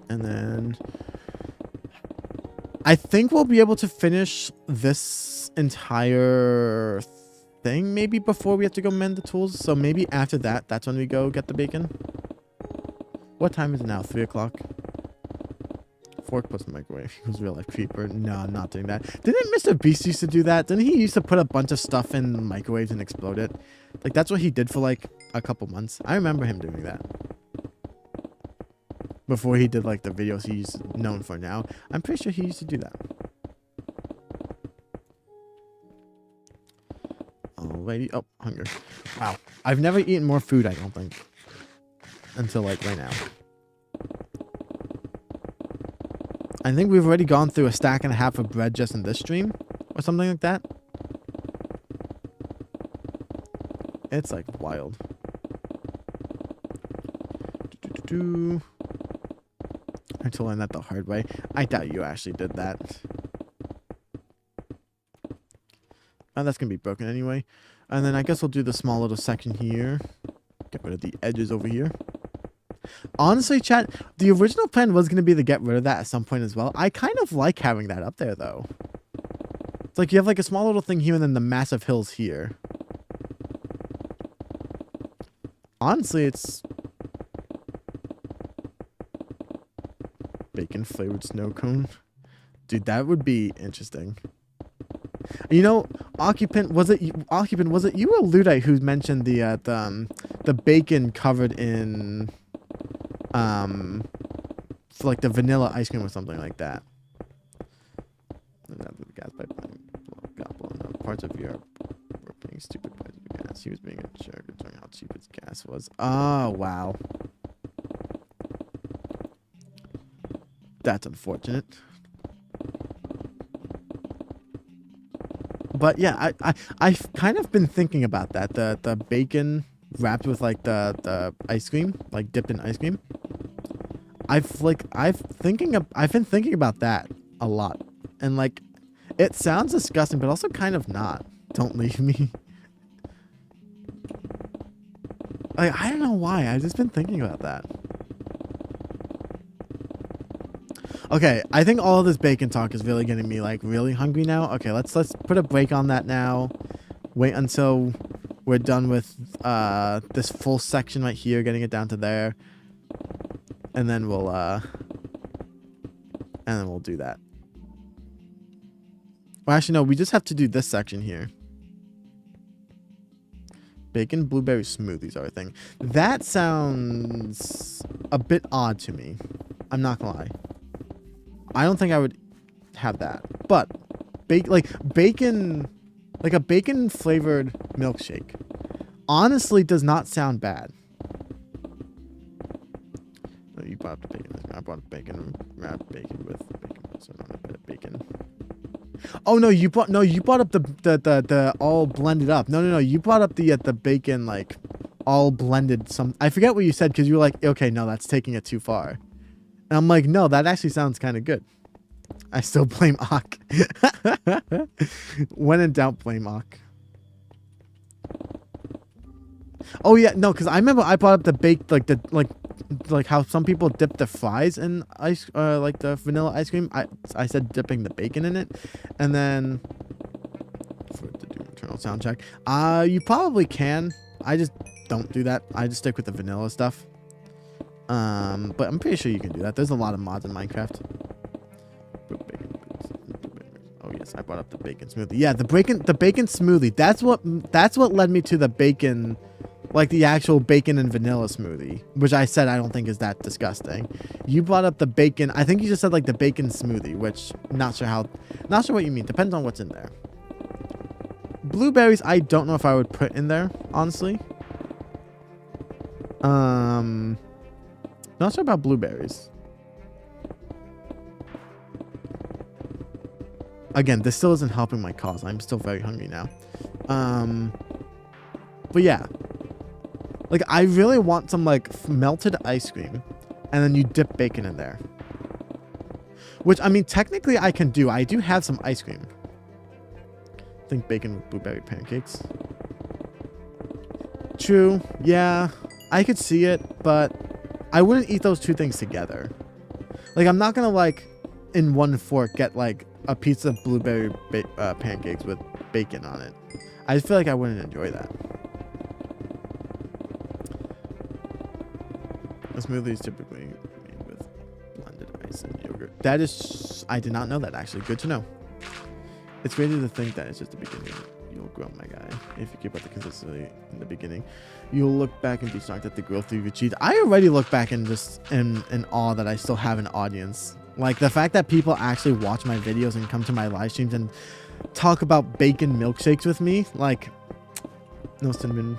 And then... I think we'll be able to finish this entire thing maybe before we have to go mend the tools. So maybe after that, that's when we go get the bacon. What time is it now? 3 o'clock? fork plus microwave equals real life creeper. No, I'm not doing that. Didn't Mr. Beast used to do that? Didn't he used to put a bunch of stuff in microwaves and explode it? Like, that's what he did for like a couple months. I remember him doing that. Before he did like the videos he's known for now. I'm pretty sure he used to do that. Alrighty. Oh, hunger. Wow. I've never eaten more food, I don't think. Until like right now. I think we've already gone through a stack and a half of bread just in this stream. Or something like that. It's like wild. I had to learn that the hard way. I doubt you actually did that. Oh, that's going to be broken anyway. And then I guess we'll do the small little section here. Get rid of the edges over here. Honestly, chat, the original plan was going to be to get rid of that at some point as well. I kind of like having that up there, though. It's like you have like a small little thing here and then the massive hills here. Honestly, it's... Bacon flavored snow cone. Dude, that would be interesting. You know, Occupant, was it you or Ludite who mentioned the bacon covered in like the vanilla ice cream or something like that? The gas pipeline got blown up. Parts of Europe were being stupid parts of gas. He was being a jerk considering how cheap his gas was. Oh wow. That's unfortunate. But yeah, I've kind of been thinking about that. The bacon wrapped with like the ice cream, like dipped in ice cream. I've been thinking about that a lot. And like it sounds disgusting, but also kind of not. Don't leave me. Like I don't know why. I've just been thinking about that. Okay, I think all of this bacon talk is really getting me like really hungry now. Okay, let's put a break on that now. Wait until we're done with this full section right here, getting it down to there. And then we'll do that. Well, actually no, we just have to do this section here. Bacon blueberry smoothies are a thing. That sounds a bit odd to me. I'm not gonna lie. I don't think I would have that. But bacon, like a bacon flavored milkshake, honestly does not sound bad. Oh, you bought bacon. I bought bacon, wrapped bacon with bacon. So not a bit of bacon. Oh no, you brought up the all blended up. No, you brought up the bacon like all blended. I forget what you said because you were like, okay, no, that's taking it too far. And I'm like, no, that actually sounds kind of good. I still blame Ock. When in doubt, blame Ock. Oh yeah, no, because I remember I brought up the baked, like how some people dip the fries in ice, like the vanilla ice cream. I said dipping the bacon in it, and then for it to do internal sound check. You probably can. I just don't do that. I just stick with the vanilla stuff. But I'm pretty sure you can do that. There's a lot of mods in Minecraft. Oh yes, I brought up the bacon smoothie. Yeah, the bacon smoothie. That's what led me to the bacon, like the actual bacon and vanilla smoothie, which I said I don't think is that disgusting. You brought up the bacon. I think you just said like the bacon smoothie, which not sure what you mean. Depends on what's in there. Blueberries, I don't know if I would put in there, honestly. Not sure about blueberries. Again, this still isn't helping my cause. I'm still very hungry now. But yeah. Like, I really want some, like, melted ice cream. And then you dip bacon in there. Which, I mean, technically I can do. I do have some ice cream. I think bacon with blueberry pancakes. True. Yeah. I could see it, but I wouldn't eat those two things together. Like, I'm not gonna, like, in one fork get, like, a piece of blueberry pancakes with bacon on it. I feel like I wouldn't enjoy that. A smoothie is typically made with blended rice and yogurt. That is, I did not know that actually. Good to know. It's crazy to think that it's just the beginning. You'll grow, my guy. If you keep up the consistency in the beginning, you'll look back and be shocked at the growth you've achieved. I already look back and just in awe that I still have an audience. Like the fact that people actually watch my videos and come to my live streams and talk about bacon milkshakes with me. Like no cinnamon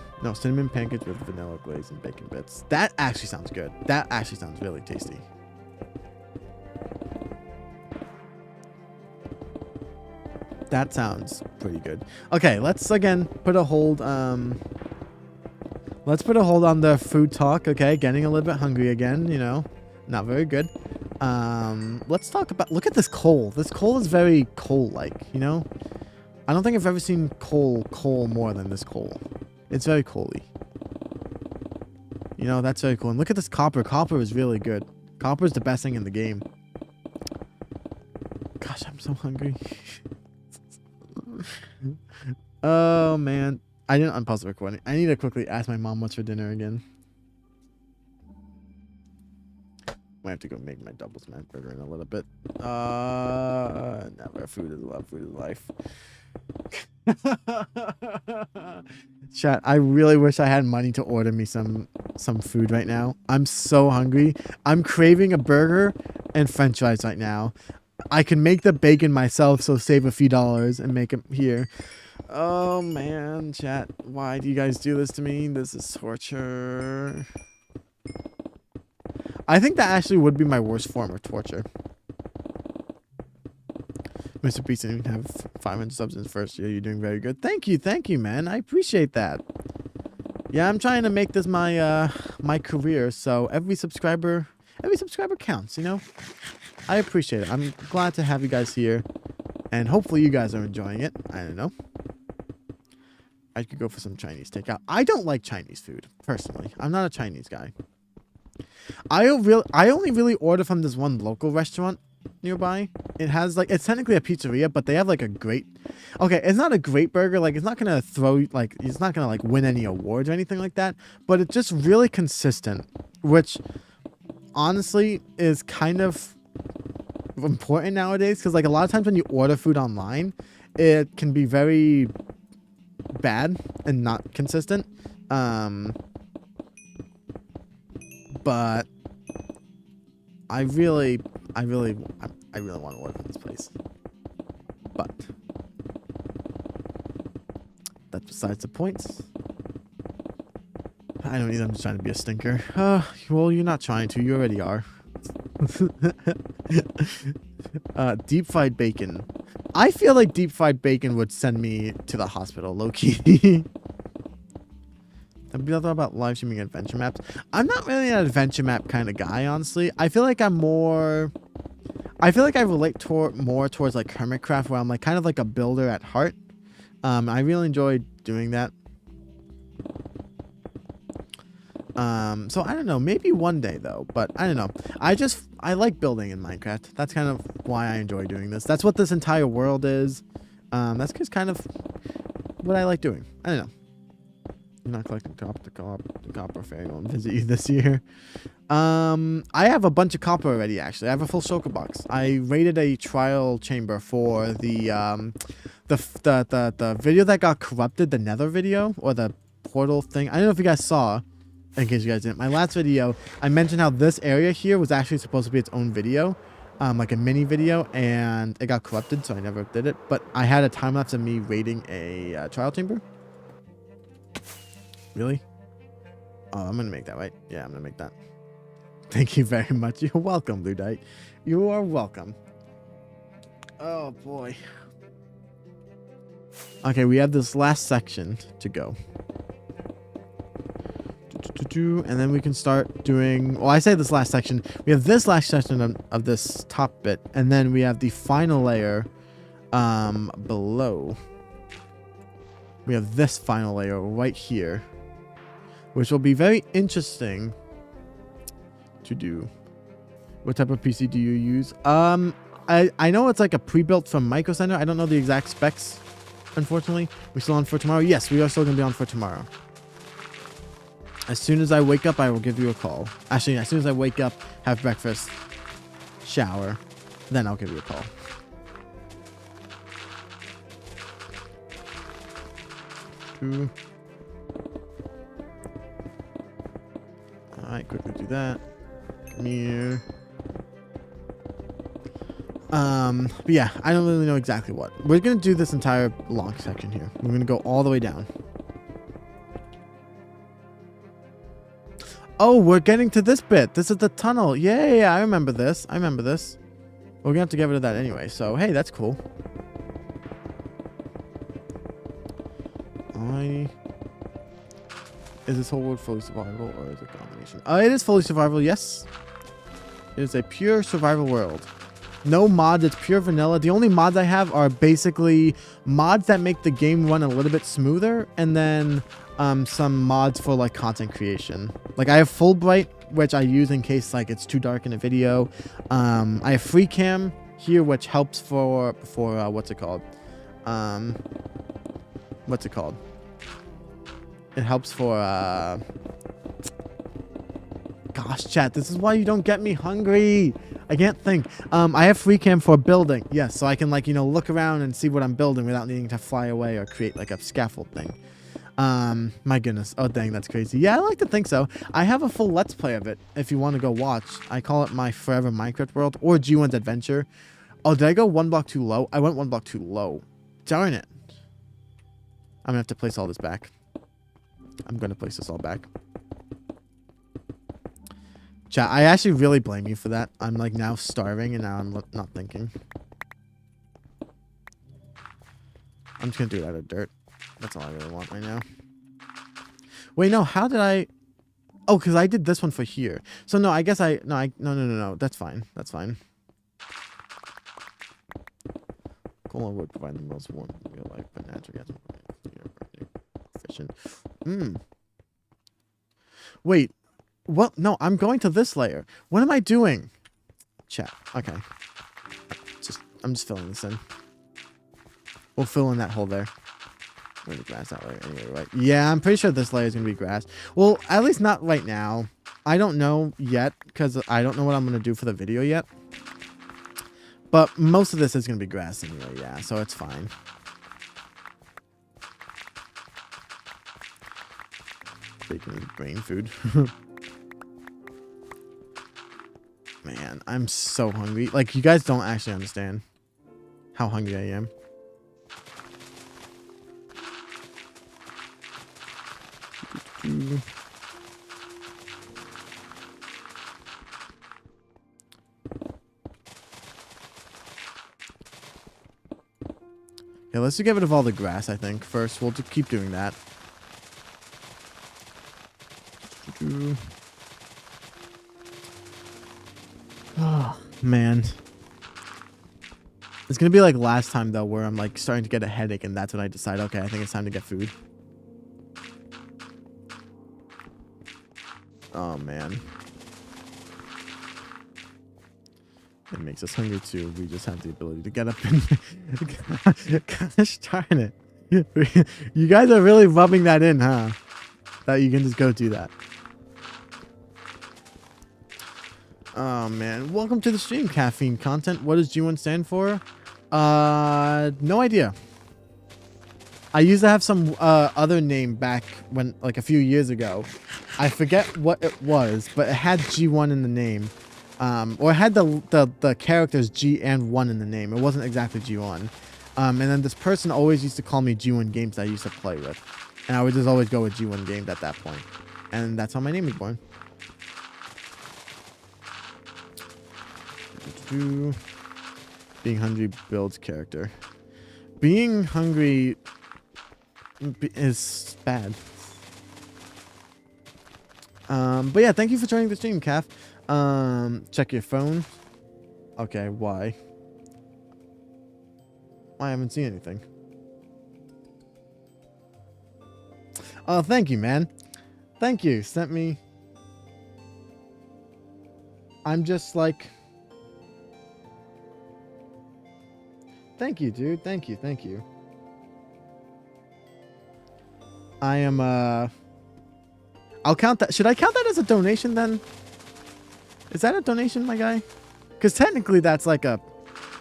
pancakes with vanilla glaze and bacon bits. That actually sounds good. That actually sounds really tasty. That sounds pretty good. Okay, let's again put a hold. Let's put a hold on the food talk. Okay, getting a little bit hungry again. You know, not very good. Let's talk about. Look at this coal. This coal is very coal-like. You know, I don't think I've ever seen coal more than this coal. It's very coaly. You know, that's very cool. And look at this copper. Copper is really good. Copper is the best thing in the game. Gosh, I'm so hungry. Oh man, I didn't unpause the recording. I need to quickly ask my mom what's for dinner again. Might have to go make my double smash burger in a little bit. Never. Food is love. Food is life. Chat, I really wish I had money to order me some food right now. I'm so hungry. I'm craving a burger and french fries right now. I can make the bacon myself, so save a few dollars and make it here. Oh man, chat, why do you guys do this to me? This is torture. I think that actually would be my worst form of torture. Mr. Beast didn't even have 500 subs in his first year. You're doing very good. Thank you, man. I appreciate that. Yeah, I'm trying to make this my my career, so every subscriber counts, you know? I appreciate it. I'm glad to have you guys here, and hopefully you guys are enjoying it. I don't know. I could go for some Chinese takeout. I don't like Chinese food, personally. I'm not a Chinese guy. I only really order from this one local restaurant nearby. It has like, it's technically a pizzeria, but they have like a great, okay, it's not a great burger. Like it's not gonna throw, like it's not gonna like win any awards or anything like that, but it's just really consistent, which honestly is kind of important nowadays, because like a lot of times when you order food online, it can be very bad and not consistent. But I really want to work on this place. But that's besides the point. I don't either. I'm just trying to be a stinker. Well, you're not trying to. You already are. Deep fried bacon. I feel like deep fried bacon would send me to the hospital, low-key. I'd be about live streaming adventure maps. I'm not really an adventure map kind of guy, honestly. I feel like I relate more towards like Hermitcraft, where I'm like kind of like a builder at heart. I really enjoy doing that. So I don't know, maybe one day though, but I don't know. I like building in Minecraft. That's kind of why I enjoy doing this. That's what this entire world is. That's just kind of what I like doing. I don't know. I'm not collecting the copper fairy won't visit you this year. I have a bunch of copper already, actually. I have a full shulker box. I raided a trial chamber for the video that got corrupted, the nether video, or the portal thing. I don't know if you guys saw, in case you guys didn't. My last video, I mentioned how this area here was actually supposed to be its own video, like a mini video, and it got corrupted, so I never did it. But I had a time lapse of me raiding a trial chamber. Really? Oh, I'm gonna make that, right? Yeah, I'm gonna make that. Thank you very much. You're welcome, Blue Knight. You are welcome. Oh boy. Okay, we have this last section to go. And then we can start doing, well, I say this last section. We have this last section of this top bit, and then we have the final layer below. We have this final layer right here, which will be very interesting to do. What type of PC do you use? I know it's like a pre-built from Micro Center. I don't know the exact specs, unfortunately. We still on for tomorrow? Yes, we are still going to be on for tomorrow. As soon as I wake up, I will give you a call. Actually, as soon as I wake up, have breakfast, shower, then I'll give you a call. Alright, quickly do that. Come here. But yeah, I don't really know exactly what. We're gonna do this entire long section here. We're gonna go all the way down. Oh, we're getting to this bit. This is the tunnel. Yeah, I remember this. I remember this. We're gonna have to get rid of that anyway. So, hey, that's cool. Is this whole world fully survival or is it a combination? It is fully survival, yes. It is a pure survival world. No mods, it's pure vanilla. The only mods I have are basically mods that make the game run a little bit smoother, and then some mods for like content creation. Like I have full bright, which I use in case like it's too dark in a video. I have free cam here, which helps for what's it called? What's it called? It helps for gosh, chat, this is why you don't get me hungry. I can't think. I have free cam for building. Yes, so I can like, you know, look around and see what I'm building without needing to fly away or create like a scaffold thing. My goodness. Oh, dang, that's crazy. Yeah, I like to think so. I have a full Let's Play of it if you want to go watch. I call it my Forever Minecraft World or G1's Adventure. Oh, did I go one block too low? I went one block too low. Darn it. I'm going to have to place all this back. I'm going to place this all back. Chat, I actually really blame you for that. I'm like now starving and now I'm not thinking. I'm just going to do it out of dirt. That's all I really want right now. Wait, no, how did I... Oh, because I did this one for here. So no, I guess no. That's fine. That's fine. Coal would provide the most warmth in real life, but natural gas efficient. Wait. What? No, I'm going to this layer. What am I doing? Chat. Okay. I'm just filling this in. We'll fill in that hole there. Where's the grass that layer? Anyway, right? Yeah, I'm pretty sure this layer is going to be grass. Well, at least not right now. I don't know yet, because I don't know what I'm going to do for the video yet. But most of this is going to be grass anyway, yeah, so it's fine. Bacon and brain food. Man, I'm so hungry. Like, you guys don't actually understand how hungry I am. Yeah, let's get rid of all the grass, I think. First, we'll just keep doing that. Oh, man. It's gonna be like last time, though, where I'm like starting to get a headache, and that's when I decide, okay, I think it's time to get food. Oh, man. It makes us hungry, too. We just have the ability to get up and... Gosh darn it. You guys are really rubbing that in, huh? That you can just go do that. Oh, man. Welcome to the stream, Caffeine Content. What does G1 stand for? No idea. I used to have some other name back when, like, a few years ago. I forget what it was, but it had G1 in the name. Or it had the characters G and 1 in the name. It wasn't exactly G1. And then this person always used to call me G1 Games that I used to play with. And I would just always go with G1 Games at that point. And that's how my name was born. Being hungry builds character. Being hungry is bad. But yeah, thank you for joining the stream, Calf. Check your phone. Okay, why? I haven't seen anything. Oh, thank you, man. Thank you. Sent me. I'm just like... Thank you, dude. Thank you. Thank you. I am, I'll count that. Should I count that as a donation then? Is that a donation, my guy? Because technically that's like a,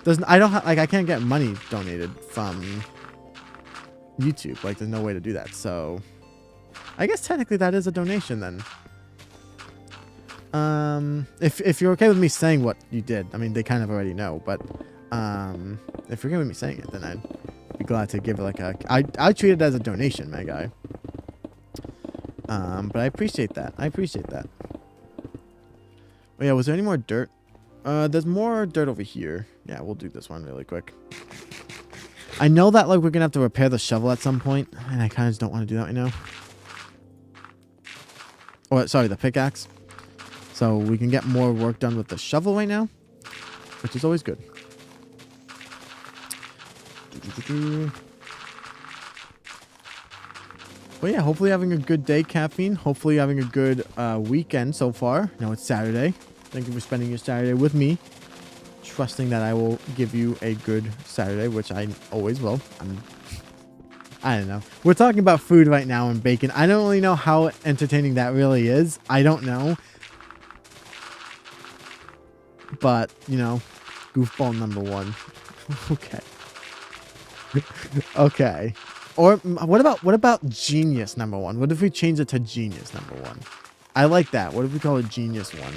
doesn't, I don't like, I can't get money donated from YouTube. Like, there's no way to do that. So I guess technically that is a donation then. If you're okay with me saying what you did, I mean, they kind of already know, but if you're okay with me saying it, then I'd be glad to give it like a, I treat it as a donation, my guy. But I appreciate that. I appreciate that. Oh yeah, was there any more dirt? There's more dirt over here. Yeah, we'll do this one really quick. I know that like we're gonna have to repair the shovel at some point, and I kind of just don't want to do that right now. Or sorry, the pickaxe. So we can get more work done with the shovel right now, which is always good. But yeah, hopefully having a good day, Caffeine. Hopefully having a good weekend so far. Now it's Saturday. Thank you for spending your Saturday with me. Trusting that I will give you a good Saturday, which I always will. I don't know. We're talking about food right now and bacon. I don't really know how entertaining that really is. I don't know. But, you know, goofball number 1. Okay. Okay. Or what about genius number 1? What if we change it to genius number 1? I like that. What if we call it genius 1?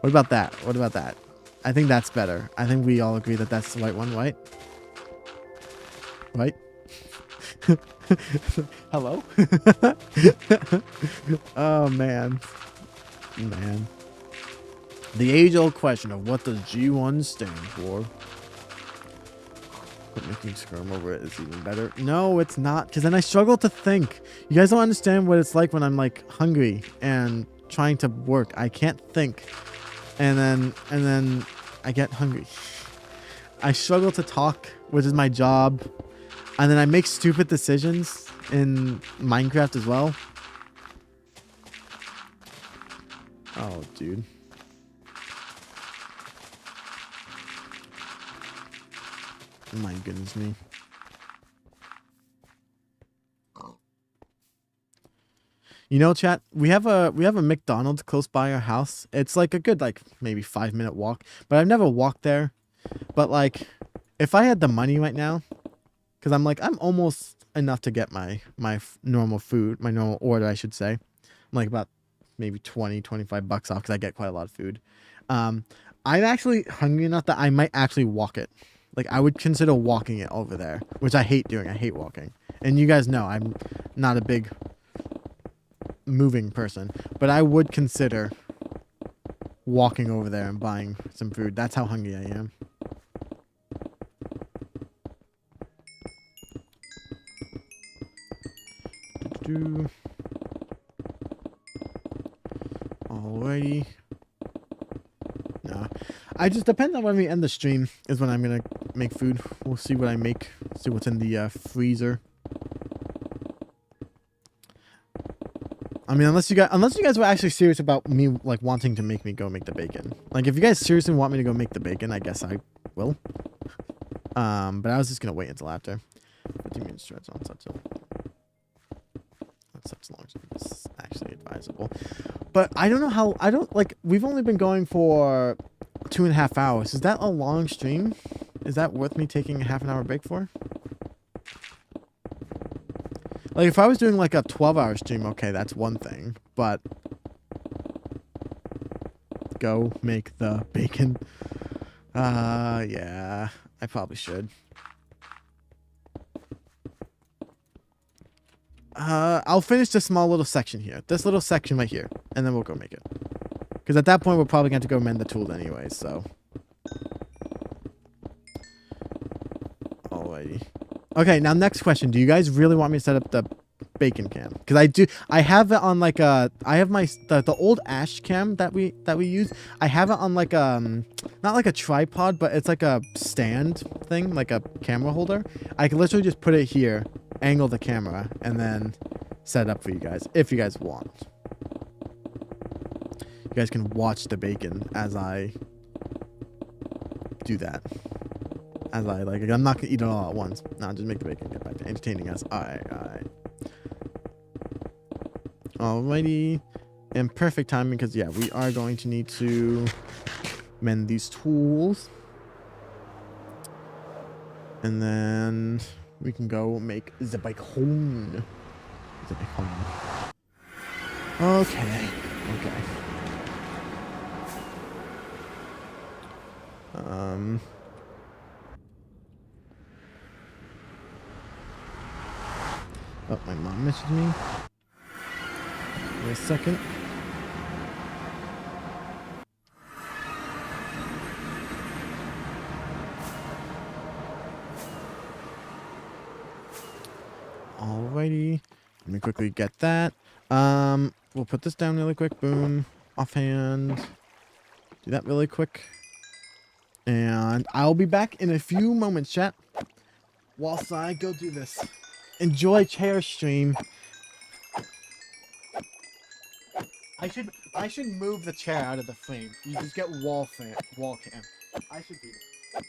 What about that? What about that? I think that's better. I think we all agree that that's the right one, right? Right? Hello? Oh, man. Man. The age-old question of what does G1 stand for? But making skirm over it is even better. No, it's not, because then I struggle to think. You guys don't understand what it's like when I'm like hungry and trying to work. I can't think, and then I get hungry. I struggle to talk, which is my job, and then I make stupid decisions in Minecraft as well. Oh, dude. My goodness me. You know, chat, we have a McDonald's close by our house. It's like a good like maybe 5-minute walk, but I've never walked there. But like if I had the money right now, cuz I'm almost enough to get my normal food, my normal order, I should say. I'm like about maybe 20-25 bucks off cuz I get quite a lot of food. I'm actually hungry enough that I might actually walk it. Like, I would consider walking it over there, which I hate doing. I hate walking. And you guys know I'm not a big moving person. But I would consider walking over there and buying some food. That's how hungry I am. Alrighty. No. I just depend on when we end the stream is when I'm gonna make food. We'll see what I make. See what's in the freezer. I mean, unless you guys were actually serious about me like wanting to make me go make the bacon. Like if you guys seriously want me to go make the bacon, I guess I will. But I was just gonna wait until after. 15 minutes stretch on such long as it's actually advisable. But I don't know how we've only been going for 2.5 hours. Is that a long stream? Is that worth me taking a half an hour break for? Like if I was doing like a 12-hour stream, okay, that's one thing. But go make the bacon. Yeah, I probably should. I'll finish this small little section here. This little section right here. And then we'll go make it. Because at that point, we're probably going to have to go mend the tools anyway, so. Alrighty. Okay, now next question. Do you guys really want me to set up the bacon cam? Because I do. I have it on like a. I have the old ash cam that we use. I have it on like not like a tripod, but it's like a stand thing, like a camera holder. I can literally just put it here, angle the camera, and then set it up for you guys if you guys want. You guys can watch the bacon as I do that. As I like, I'm not gonna eat it all at once. No, just make the bacon. Get back to entertaining us. Alright. Alrighty. And perfect timing because yeah, we are going to need to mend these tools. And then we can go make the bike home. The bike home. Okay. Okay. Oh, my mom messaged me. Wait a second. Alrighty. Let me quickly get that. We'll put this down really quick. Boom. Offhand. Do that really quick. And I'll be back in a few moments, chat. Whilst I go do this. Enjoy chair stream. I should move the chair out of the frame. You just get wall cam. I should do that.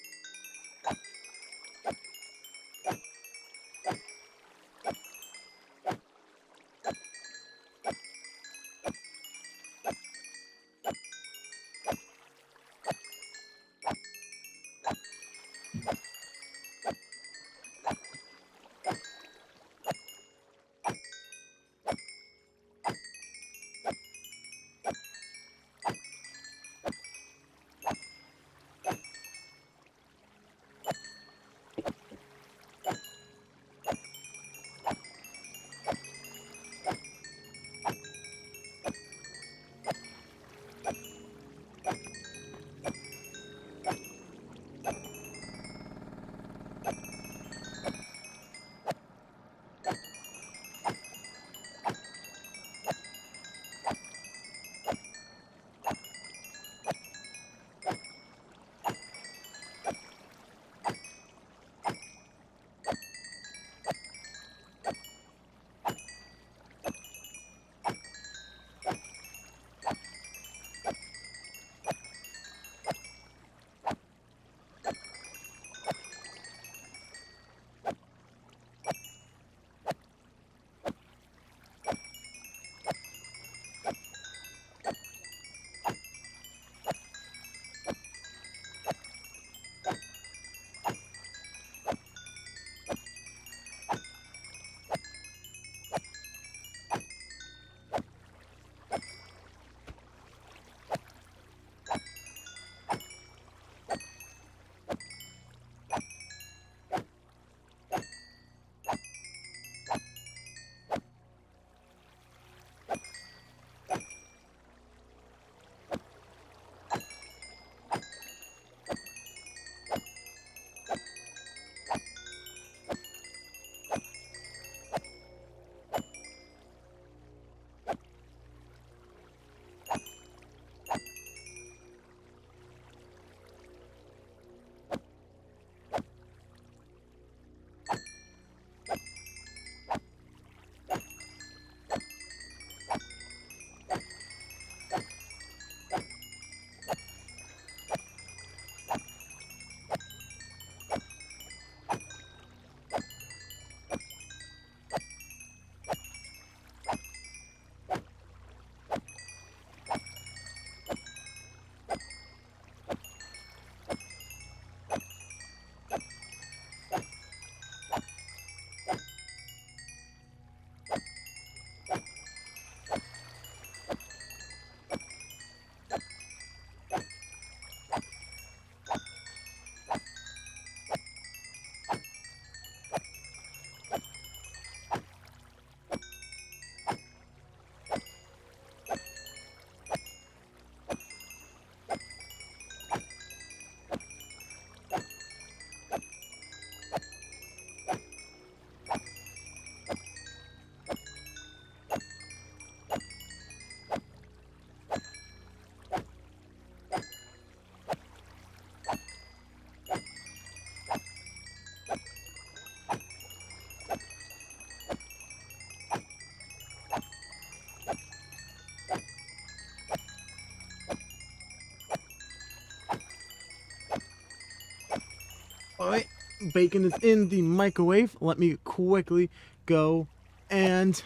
Alright, bacon is in the microwave. Let me quickly go and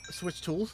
switch tools.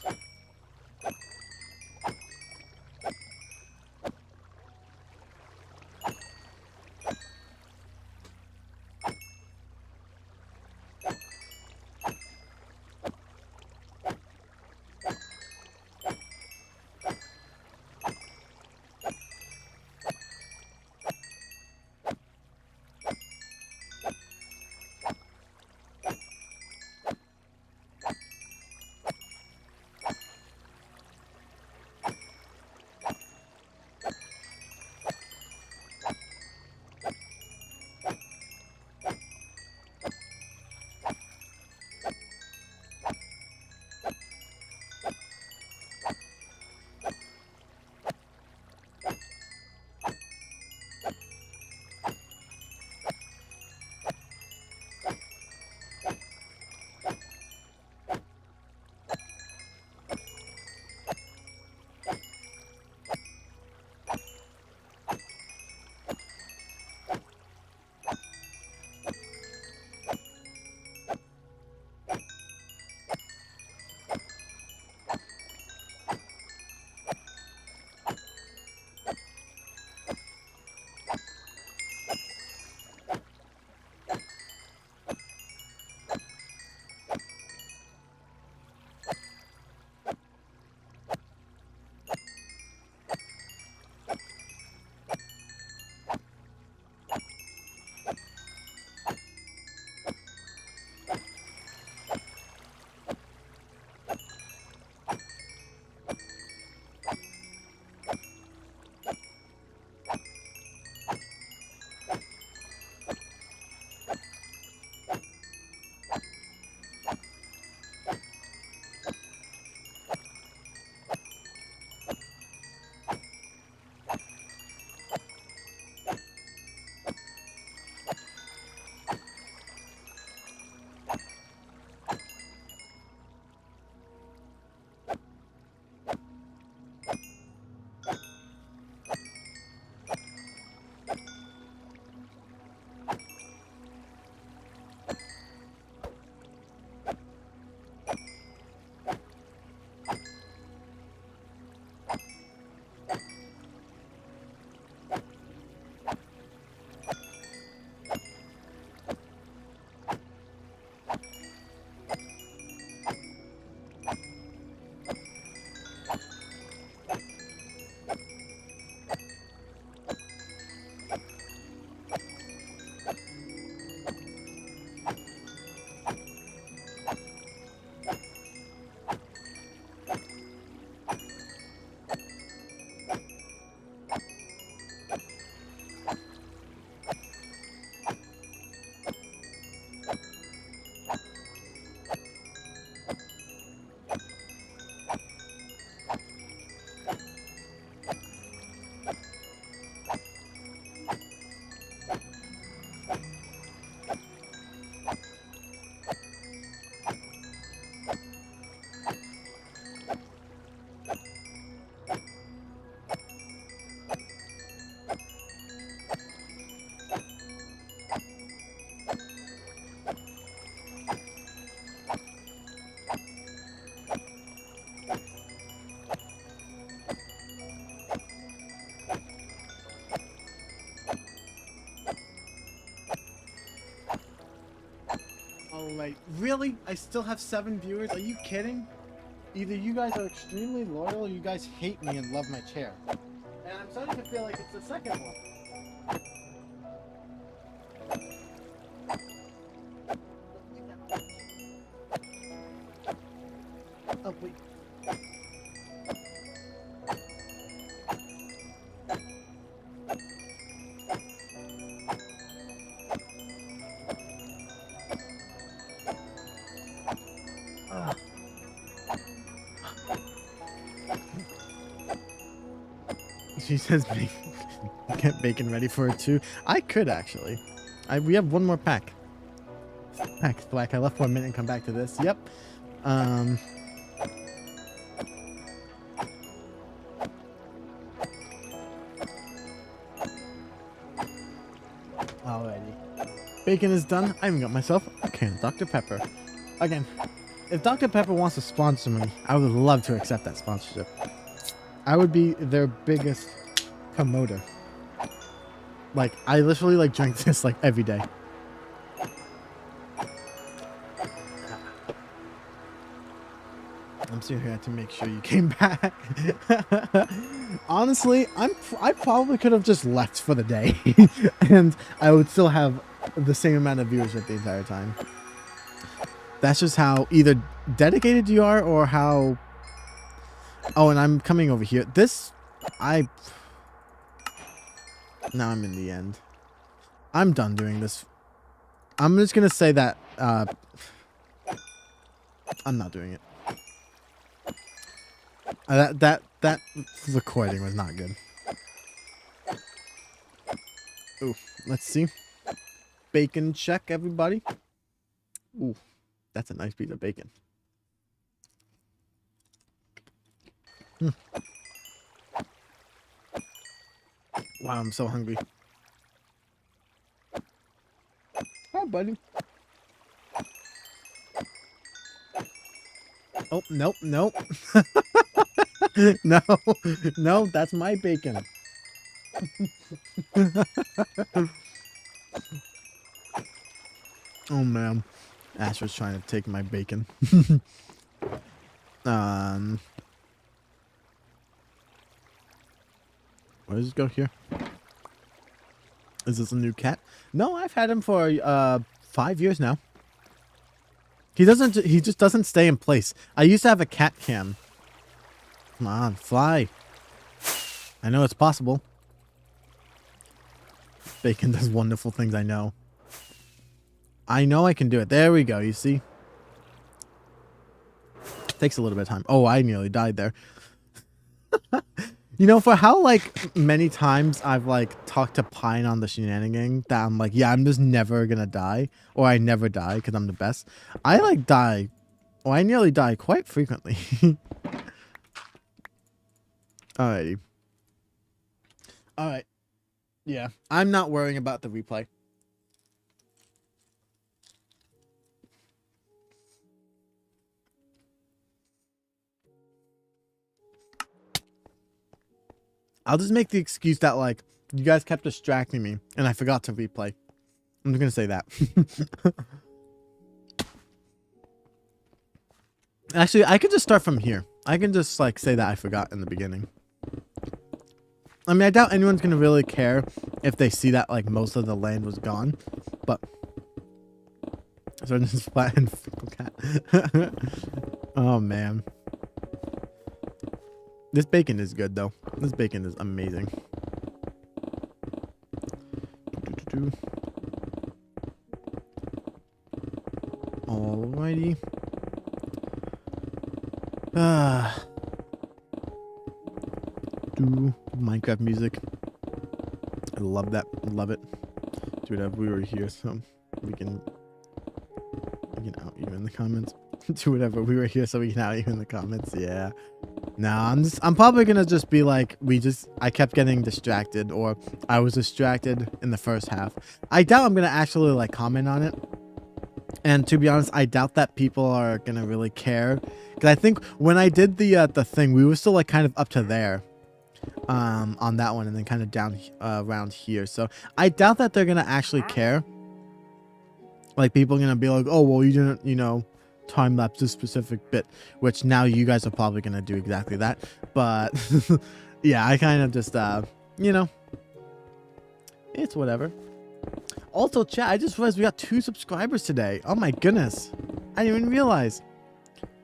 Really? I still have 7 viewers? Are you kidding? Either you guys are extremely loyal or you guys hate me and love my chair. And I'm starting to feel like it's the second one. Oh, wait. She says get bacon ready for it too. I could actually. We have one more pack. Black. I left for a minute and come back to this. Yep. Alrighty. Bacon is done. I even got myself a can of Dr. Pepper. Again, if Dr. Pepper wants to sponsor me, I would love to accept that sponsorship. I would be their biggest promoter. Like, I literally like drink this like every day. I'm sitting here to make sure you came back. Honestly, I probably could have just left for the day, and I would still have the same amount of viewership the entire time. That's just how either dedicated you are or how... Oh, and I'm coming over here. Now I'm in the end. I'm done doing this. I'm just gonna say that I'm not doing it. That recording was not good. Ooh, let's see. Bacon check, everybody. Ooh, that's a nice piece of bacon. Wow, I'm so hungry. Hi, buddy. Oh, nope. No, no, that's my bacon. Oh, man. Ash was trying to take my bacon. Where does it go here? Is this a new cat? No, I've had him for 5 years now. He just doesn't stay in place. I used to have a cat cam. Come on, fly. I know it's possible. Bacon does wonderful things, I know. I know I can do it. There we go, you see? Takes a little bit of time. Oh, I nearly died there. You know, for how, like, many times I've, like, talked to Pine on the shenanigan that I'm like, yeah, I'm just never gonna die. Or I never die because I'm the best. I, like, die. Or I nearly die quite frequently. Alrighty. Alright. Yeah. I'm not worrying about the replay. I'll just make the excuse that, like, you guys kept distracting me and I forgot to replay. I'm just gonna say that. Actually, I could just start from here. I can just, like, say that I forgot in the beginning. I mean, I doubt anyone's gonna really care if they see that, like, most of the land was gone. But... So this is flat and fickle cat. Oh, man. This bacon is good, though. This bacon is amazing. Alrighty. Do Minecraft music. I love that. Love it. Dude, if we were here, so we can out you in the comments. Do whatever. We were here, so we can out you in the comments. Yeah. No, I'm probably gonna just be like, I kept getting distracted, or I was distracted in the first half. I doubt I'm gonna actually, like, comment on it. And to be honest, I doubt that people are gonna really care. Because I think when I did the thing, we were still, like, kind of up to there. On that one, and then kind of down around here. So I doubt that they're gonna actually care. Like, people are gonna be like, oh, well, you didn't, you know, time lapse this specific bit, which now you guys are probably gonna do exactly that. But yeah, I kind of just you know, it's whatever. Also, chat, I just realized we got 2 subscribers today. Oh my goodness, I didn't even realize.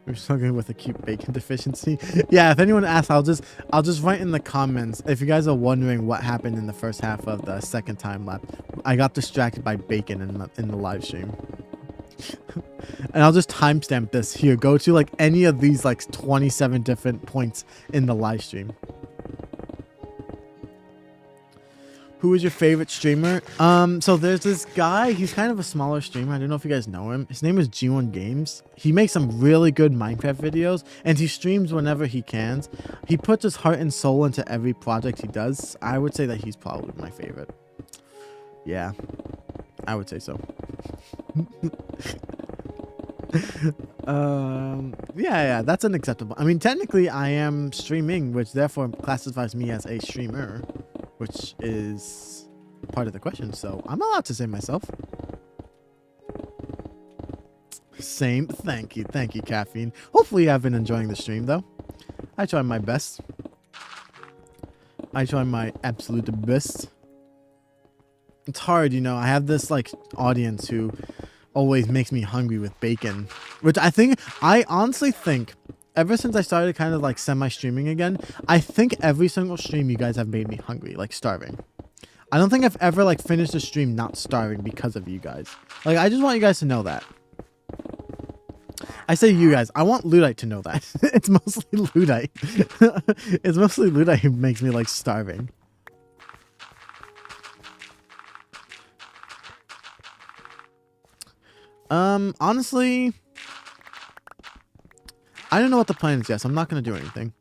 We're struggling with acute bacon deficiency. Yeah, if anyone asks, I'll just write in the comments. If you guys are wondering what happened in the first half of the second time lapse, I got distracted by bacon in the live stream. And I'll just timestamp this here. Go to like any of these like 27 different points in the live stream. Who is your favorite streamer? So there's this guy. He's kind of a smaller streamer. I don't know if you guys know him. His name is G1 Games. He makes some really good Minecraft videos, and he streams whenever he can. He puts his heart and soul into every project he does. I would say that he's probably my favorite. Yeah, I would say so. Yeah, that's unacceptable. I mean, technically, I am streaming, which therefore classifies me as a streamer, which is part of the question, so I'm allowed to say myself. Same. Thank you, Caffeine. Hopefully I've been enjoying the stream, though. I try my best. I try my absolute best. It's hard, you know. I have this, like, audience who always makes me hungry with bacon, which I honestly think, ever since I started kind of like semi-streaming again, I think every single stream you guys have made me hungry, like starving. I don't think I've ever like finished a stream not starving because of you guys. Like, I just want you guys to know that. I say you guys, I want Ludite to know that. It's mostly Ludite. It's mostly Ludite who makes me like starving. Honestly, I don't know what the plan is yet, so I'm not going to do anything.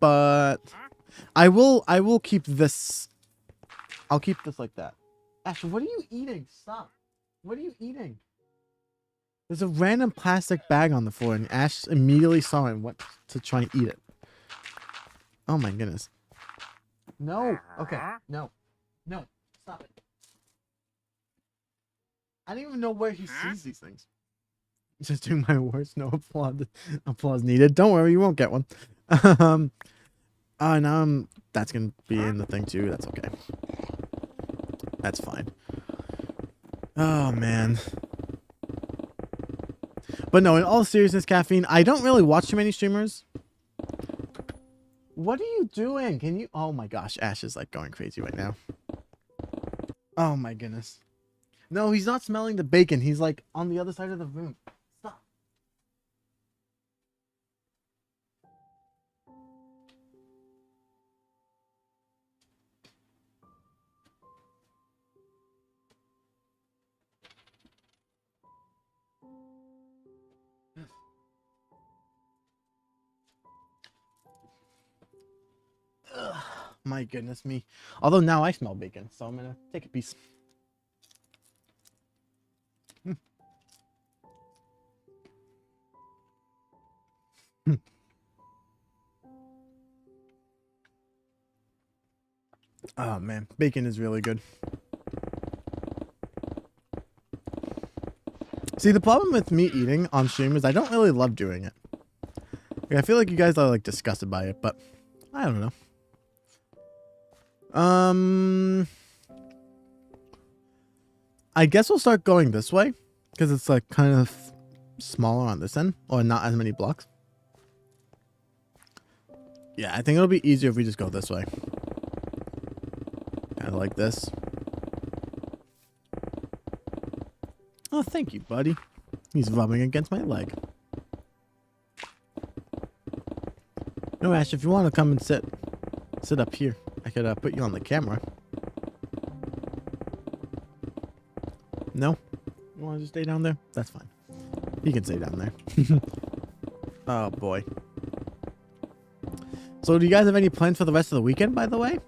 But I will keep this. I'll keep this like that. Ash, what are you eating? Stop. What are you eating? There's a random plastic bag on the floor, and Ash immediately saw it and went to try and eat it. Oh my goodness. No. Okay. No. No. Stop it. I don't even know where he sees these things. Just doing my worst. No applause needed. Don't worry, you won't get one. Now that's gonna be in the thing too. That's okay. That's fine. Oh man. But no, in all seriousness, Caffeine, I don't really watch too many streamers. What are you doing? Can you? Oh my gosh, Ash is like going crazy right now. Oh my goodness. No, he's not smelling the bacon. He's like on the other side of the room. Stop. Ugh, my goodness me. Although now I smell bacon, so I'm gonna take a piece. Oh man, bacon is really good. See, the problem with me eating on stream is I don't really love doing it. Like, I feel like you guys are like disgusted by it, but I don't know. I guess we'll start going this way because it's like kind of smaller on this end, or not as many blocks. Yeah, I think it'll be easier if we just go this way. Kind of like this. Oh, thank you, buddy. He's rubbing against my leg. No, Ash, if you want to come and sit up here, I could put you on the camera. No? You want to just stay down there? That's fine. You can stay down there. Oh, boy. So, do you guys have any plans for the rest of the weekend, by the way?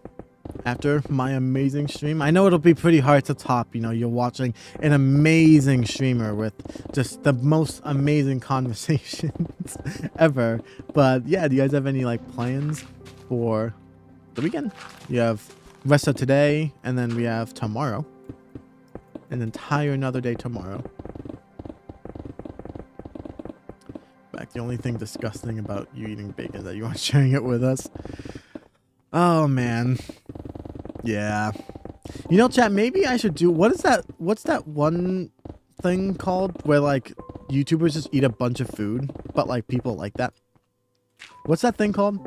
After my amazing stream? I know it'll be pretty hard to top. You know, you're watching an amazing streamer with just the most amazing conversations ever. But, yeah, do you guys have any, like, plans for the weekend? You have rest of today, and then we have tomorrow. an entire another day tomorrow. In fact, the only thing disgusting about you eating bacon is that you aren't sharing it with us. Oh, man. Yeah. You know, chat, maybe I should do... What's that one thing called where, like, YouTubers just eat a bunch of food, but, like, people like that? What's that thing called?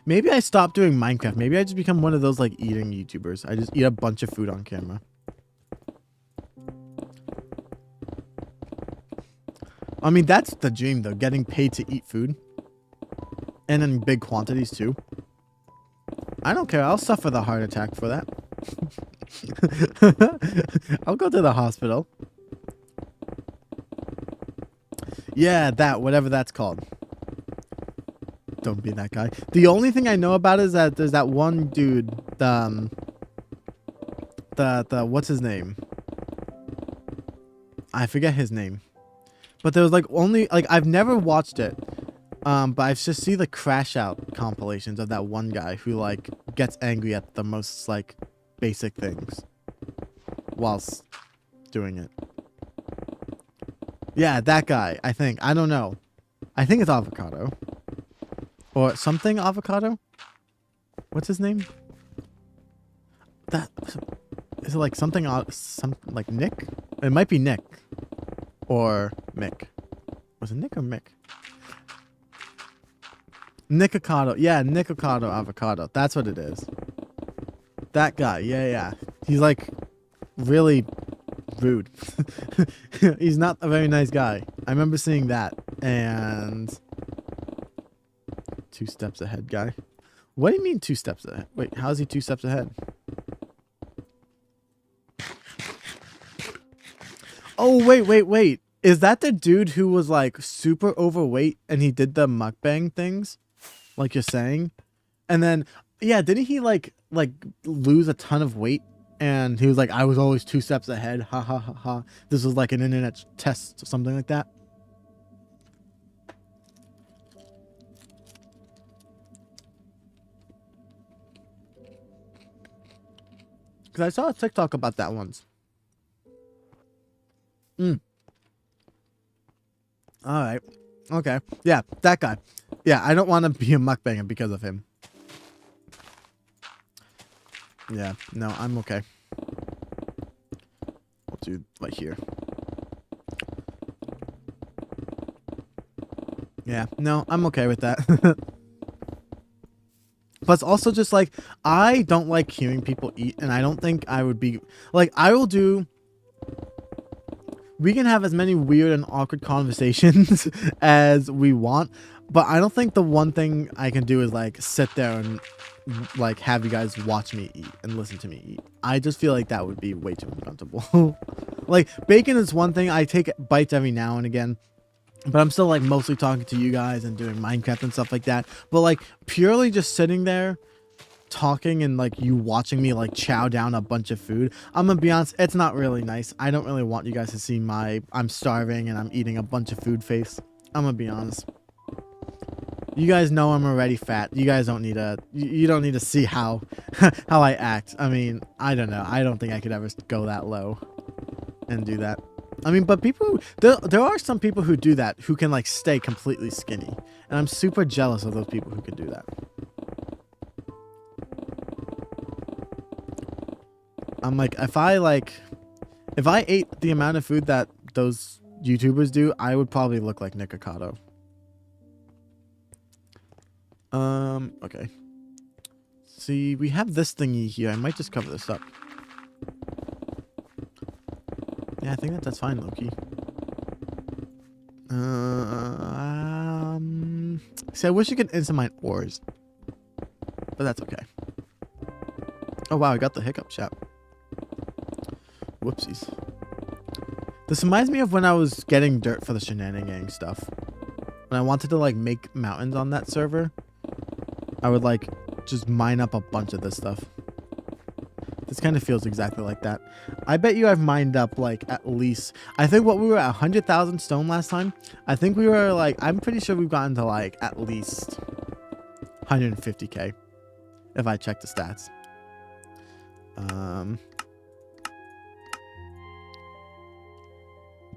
Maybe I stop doing Minecraft. Maybe I just become one of those, like, eating YouTubers. I just eat a bunch of food on camera. I mean, that's the dream, though. Getting paid to eat food. And in big quantities, too. I don't care. I'll suffer the heart attack for that. I'll go to the hospital. Yeah, that. Whatever that's called. Don't be that guy. The only thing I know about is that there's that one dude. The what's his name? I forget his name. But there was like only... Like, I've never watched it. But I've just seen the crash out compilations of that one guy who, like, gets angry at the most, like, basic things whilst doing it. Yeah, that guy, I think. I don't know. I think it's Avocado. Or something Avocado? What's his name? That... Is it like something... like Nick? It might be Nick. Or Mick. Was it Nick or Mick? Nikocado. Yeah, Nikocado Avocado. That's what it is. That guy. Yeah. He's like really rude. He's not a very nice guy. I remember seeing that. And 2 steps ahead guy. What do you mean 2 steps ahead? Wait, how is he 2 steps ahead? Oh, wait. Is that the dude who was like super overweight and he did the mukbang things? Like you're saying? And then, yeah, didn't he like lose a ton of weight? And he was like, I was always 2 steps ahead. Ha ha ha ha. This was like an internet test or something like that. Because I saw a TikTok about that once. Alright. Okay. Yeah, that guy. Yeah, I don't want to be a mukbanger because of him. Yeah, no, I'm okay. We'll do right here. Yeah, no, I'm okay with that. But it's also just like, I don't like hearing people eat, and I don't think I would be... Like, I will do... We can have as many weird and awkward conversations as we want, but I don't think the one thing I can do is like sit there and like have you guys watch me eat and listen to me eat. I just feel like that would be way too uncomfortable. Like, bacon is one thing. I take bites every now and again, but I'm still like mostly talking to you guys and doing Minecraft and stuff like that. But like purely just sitting there talking and like you watching me like chow down a bunch of food, I'm gonna be honest, it's not really nice. I don't really want you guys to see my I'm starving and I'm eating a bunch of food face. I'm gonna be honest. You guys know I'm already fat. You guys don't need to... You don't need to see how how I act. I mean, I don't know. I don't think I could ever go that low and do that. I mean, but people... There are some people who do that, who can, like, stay completely skinny. And I'm super jealous of those people who can do that. I'm like, if I ate the amount of food that those YouTubers do, I would probably look like Nikocado. Okay. See, we have this thingy here. I might just cover this up. Yeah, I think that's fine, Loki. See, I wish you could instant mine ores. But that's okay. Oh, wow, I got the hiccup, chat. Whoopsies. This reminds me of when I was getting dirt for the shenanigan stuff. When I wanted to, like, make mountains on that server, I would, like, just mine up a bunch of this stuff. This kind of feels exactly like that. I bet you I've mined up, like, at least... I think what we were at 100,000 stone last time. I think we were, like... I'm pretty sure we've gotten to, like, at least 150k. If I check the stats.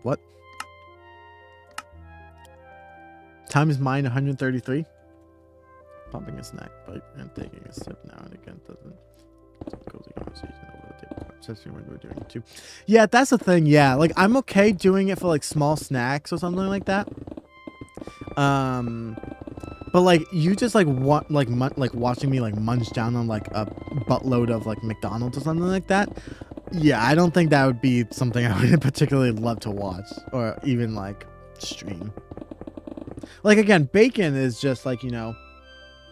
What? Time is mine 133. Pumping a snack bite and taking a sip now and again doesn't. Cozy conversation over the table. Especially when we're doing it too. Yeah, that's the thing. Yeah, like I'm okay doing it for like small snacks or something like that. But like you just like want like watching me like munch down on like a buttload of like McDonald's or something like that. Yeah, I don't think that would be something I would particularly love to watch or even like stream. Like again, bacon is just like, you know,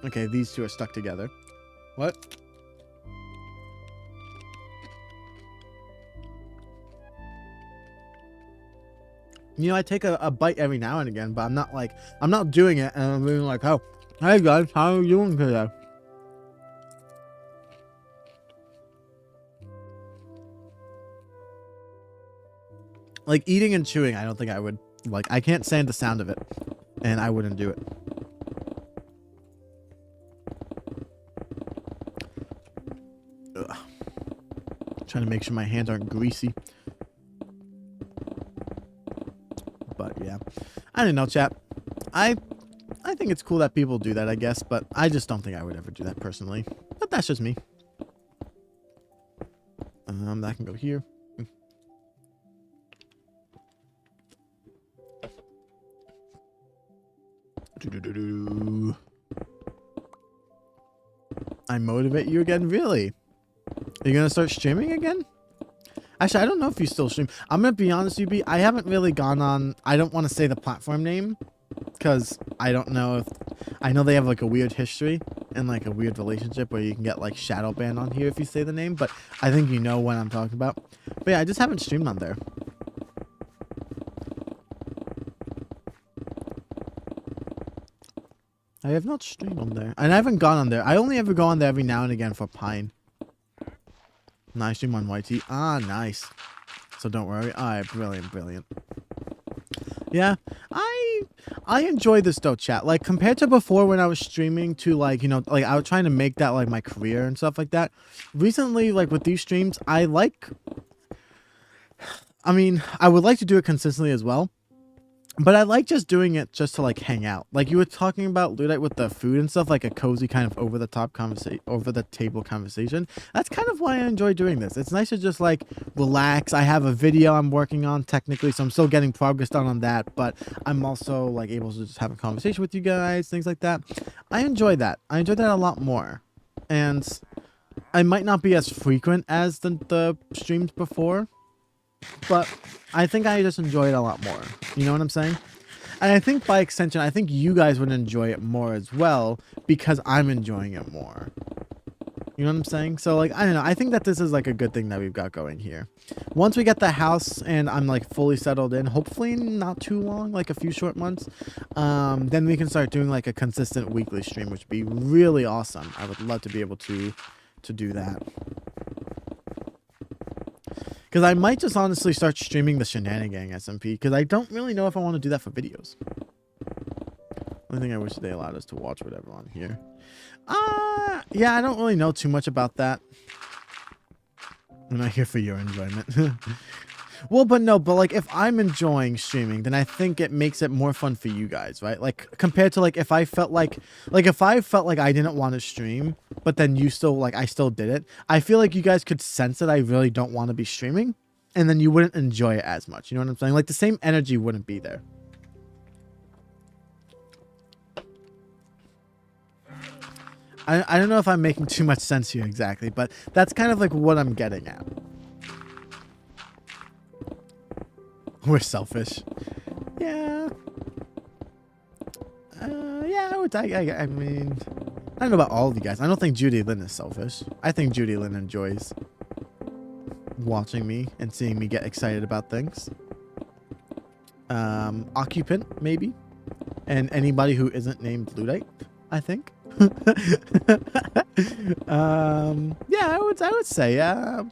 okay, these two are stuck together. What? You know, I take a bite every now and again, but I'm not doing it and I'm being like, oh, hey guys, how are you doing today? Like eating and chewing, I don't think I would, like, I can't stand the sound of it and I wouldn't do it. Ugh. Trying to make sure my hands aren't greasy. But yeah, I don't know, chat. I think it's cool that people do that, I guess, but I just don't think I would ever do that personally. But that's just me. That can go here. I motivate you again? Really? Are you gonna start streaming again? Actually, I don't know if you still stream. I'm gonna be honest, UB. I haven't really gone on. I don't want to say the platform name because I don't know if. I know they have like a weird history and like a weird relationship where you can get like shadow banned on here if you say the name. But I think you know what I'm talking about. But yeah, I just haven't streamed on there. I have not streamed on there, and I haven't gone on there. I only ever go on there every now and again for Pine. Nice stream on YT. Ah, nice. So don't worry. Alright, brilliant, brilliant. Yeah, I enjoy this though, chat. Like compared to before when I was streaming to like, you know, like I was trying to make that like my career and stuff like that. Recently, like with these streams, I would like to do it consistently as well. But I like just doing it just to like hang out. Like you were talking about Ludite with the food and stuff, like a cozy kind of over the table conversation. That's kind of why I enjoy doing this. It's nice to just like relax. I have a video I'm working on technically, so I'm still getting progress done on that, but I'm also like able to just have a conversation with you guys, things like that. I enjoy that. I enjoy that a lot more. And I might not be as frequent as the streams before, but I think I just enjoy it a lot more. You know what I'm saying? And I think by extension, I think you guys would enjoy it more as well because I'm enjoying it more. You know what I'm saying? So like, I don't know. I think that this is like a good thing that we've got going here. Once we get the house and I'm like fully settled in, hopefully not too long, like a few short months, then we can start doing like a consistent weekly stream, which would be really awesome. I would love to be able to do that. Because I might just honestly start streaming the Shenanigang SMP, because I don't really know if I want to do that for videos. Only thing I wish they allowed us to watch whatever on here. Yeah, I don't really know too much about that. I'm not here for your enjoyment. Well, but like if I'm enjoying streaming, then I think it makes it more fun for you guys, right? Like compared to like if I felt like I didn't want to stream, but then you still like I still did it. I feel like you guys could sense that I really don't want to be streaming, and then you wouldn't enjoy it as much. You know what I'm saying? Like the same energy wouldn't be there. I don't know if I'm making too much sense here exactly, but that's kind of like what I'm getting at. We're selfish. Yeah. Yeah, I mean, I don't know about all of you guys. I don't think Judy Lynn is selfish. I think Judy Lynn enjoys watching me and seeing me get excited about things. Occupant, maybe. And anybody who isn't named Ludite, I think. Yeah, I would say, yeah.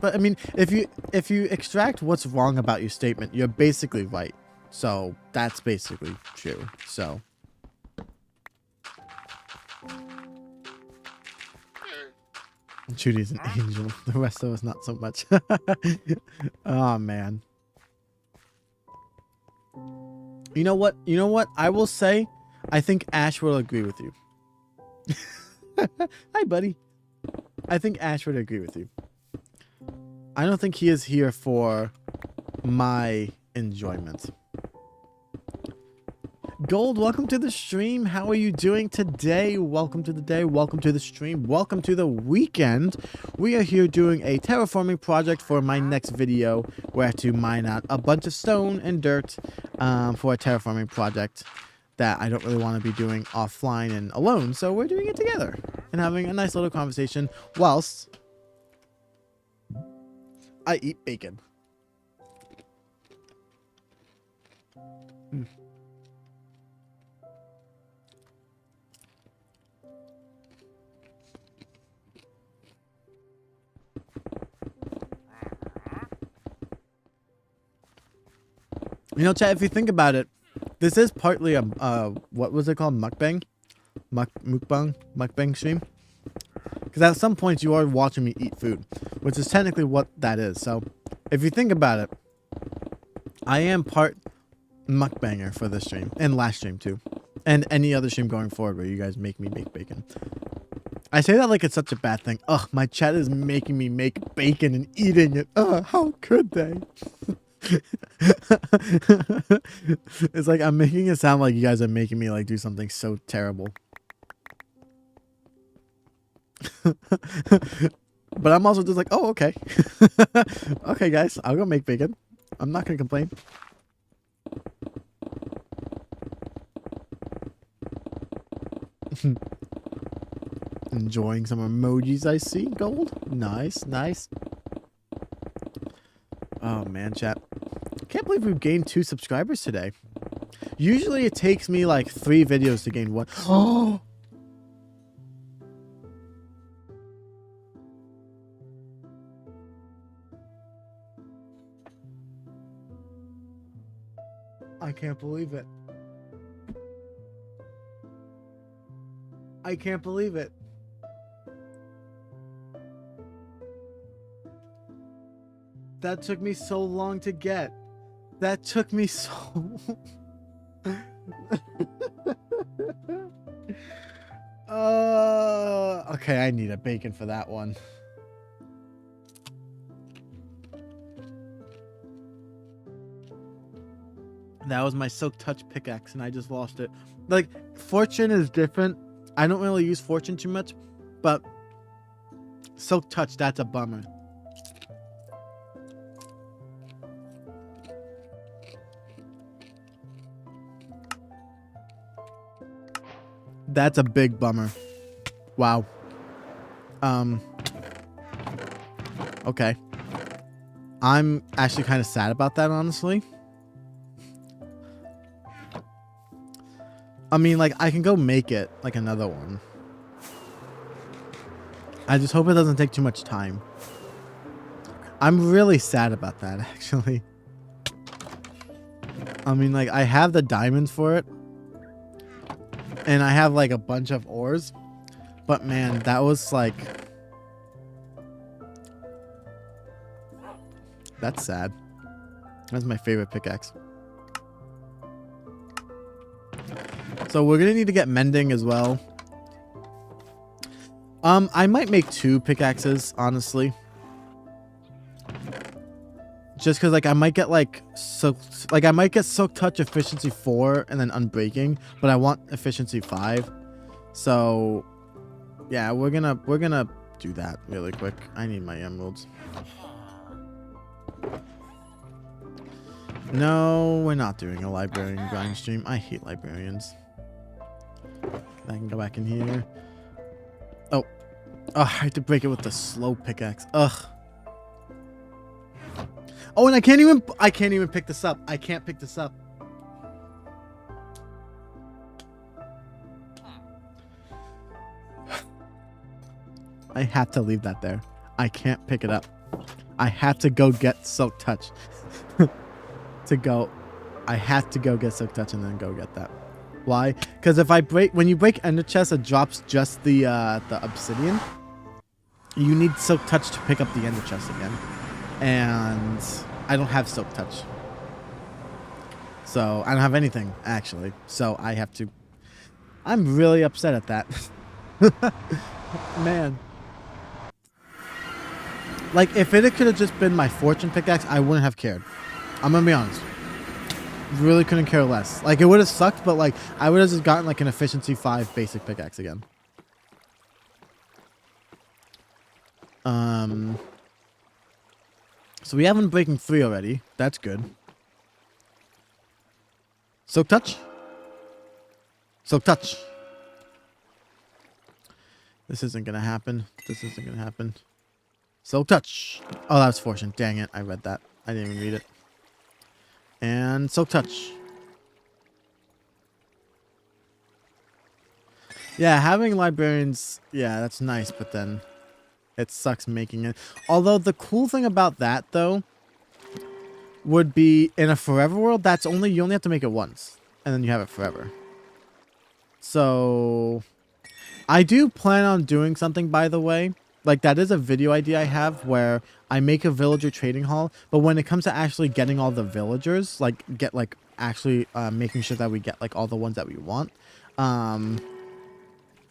I mean, if you extract what's wrong about your statement, you're basically right. So that's basically true. So. Judy's an angel. The rest of us not so much. Oh man. You know what? You know what? I will say, I think Ash will agree with you. Hi, buddy. I think Ash would agree with you. I don't think he is here for my enjoyment. Gold, welcome to the stream. How are you doing today? Welcome to the day. Welcome to the stream. Welcome to the weekend. We are here doing a terraforming project for my next video. Where I have to mine out a bunch of stone and dirt for a terraforming project that I don't really want to be doing offline and alone. So we're doing it together and having a nice little conversation whilst I eat bacon. You know, chat, if you think about it, this is partly a, what was it called? Mukbang? Mukbang stream? Because at some point you are watching me eat food, which is technically what that is. So, if you think about it, I am part mukbanger for this stream, and last stream too. And any other stream going forward where you guys make me make bacon. I say that like it's such a bad thing. Ugh, my chat is making me make bacon and eating it. Ugh, how could they? It's like I'm making it sound like you guys are making me like do something so terrible. But I'm also just like, oh, okay. Okay, guys, I'll go make bacon. I'm not gonna complain. Enjoying some emojis I see. Gold. Nice, nice. Oh man, chat. Can't believe we've gained 2 subscribers today. Usually it takes me like 3 videos to gain 1. Oh! I can't believe it. I can't believe it. That took me so long to get. That took me so... Okay, I need a bacon for that one. That was my Silk Touch pickaxe and I just lost it. Like, Fortune is different. I don't really use Fortune too much, but Silk Touch, that's a bummer. That's a big bummer. Wow. Okay. I'm actually kind of sad about that, honestly. I mean, like, I can go make it, like, another one. I just hope it doesn't take too much time. I'm really sad about that, actually. I mean, like, I have the diamonds for it. And I have, like, a bunch of ores. But, man, that was, like... That's sad. That's my favorite pickaxe. So, we're gonna need to get mending as well. I might make 2 pickaxes, honestly. Just because, like, I might get, like, I might get Silk Touch Efficiency 4 and then Unbreaking, but I want Efficiency 5. So, yeah, we're gonna do that really quick. I need my emeralds. No, we're not doing a librarian grind stream. I hate librarians. I can go back in here. Oh, I have to break it with the slow pickaxe. Ugh. Oh, and I can't even pick this up. I can't pick this up. I have to leave that there. I can't pick it up. I have to go get Silk Touch. I have to go get Silk Touch and then go get that. Why? Because if when you break Ender Chest, it drops just the obsidian. you need Silk Touch to pick up the Ender Chest again. And I don't have Silk Touch. So I don't have anything, actually. So I have to... I'm really upset at that. Man. Like, if it could have just been my Fortune pickaxe, I wouldn't have cared. I'm gonna be honest. Really couldn't care less. Like, it would have sucked, but, like, I would have just gotten, like, an Efficiency 5 basic pickaxe again. So we have Unbreaking 3 already. That's good. Silk Touch? Silk Touch. This isn't gonna happen. This isn't gonna happen. Silk Touch. Oh, that was Fortune. Dang it. I read that. I didn't even read it. And Silk Touch. Yeah, having librarians, yeah, that's nice, but then it sucks making it. Although the cool thing about that, though, would be in a forever world, that's only, you only have to make it once, and then you have it forever. So, I do plan on doing something, by the way. Like, that is a video idea I have where I make a villager trading hall, but when it comes to actually getting all the villagers, like, actually making sure that we get, like, all the ones that we want,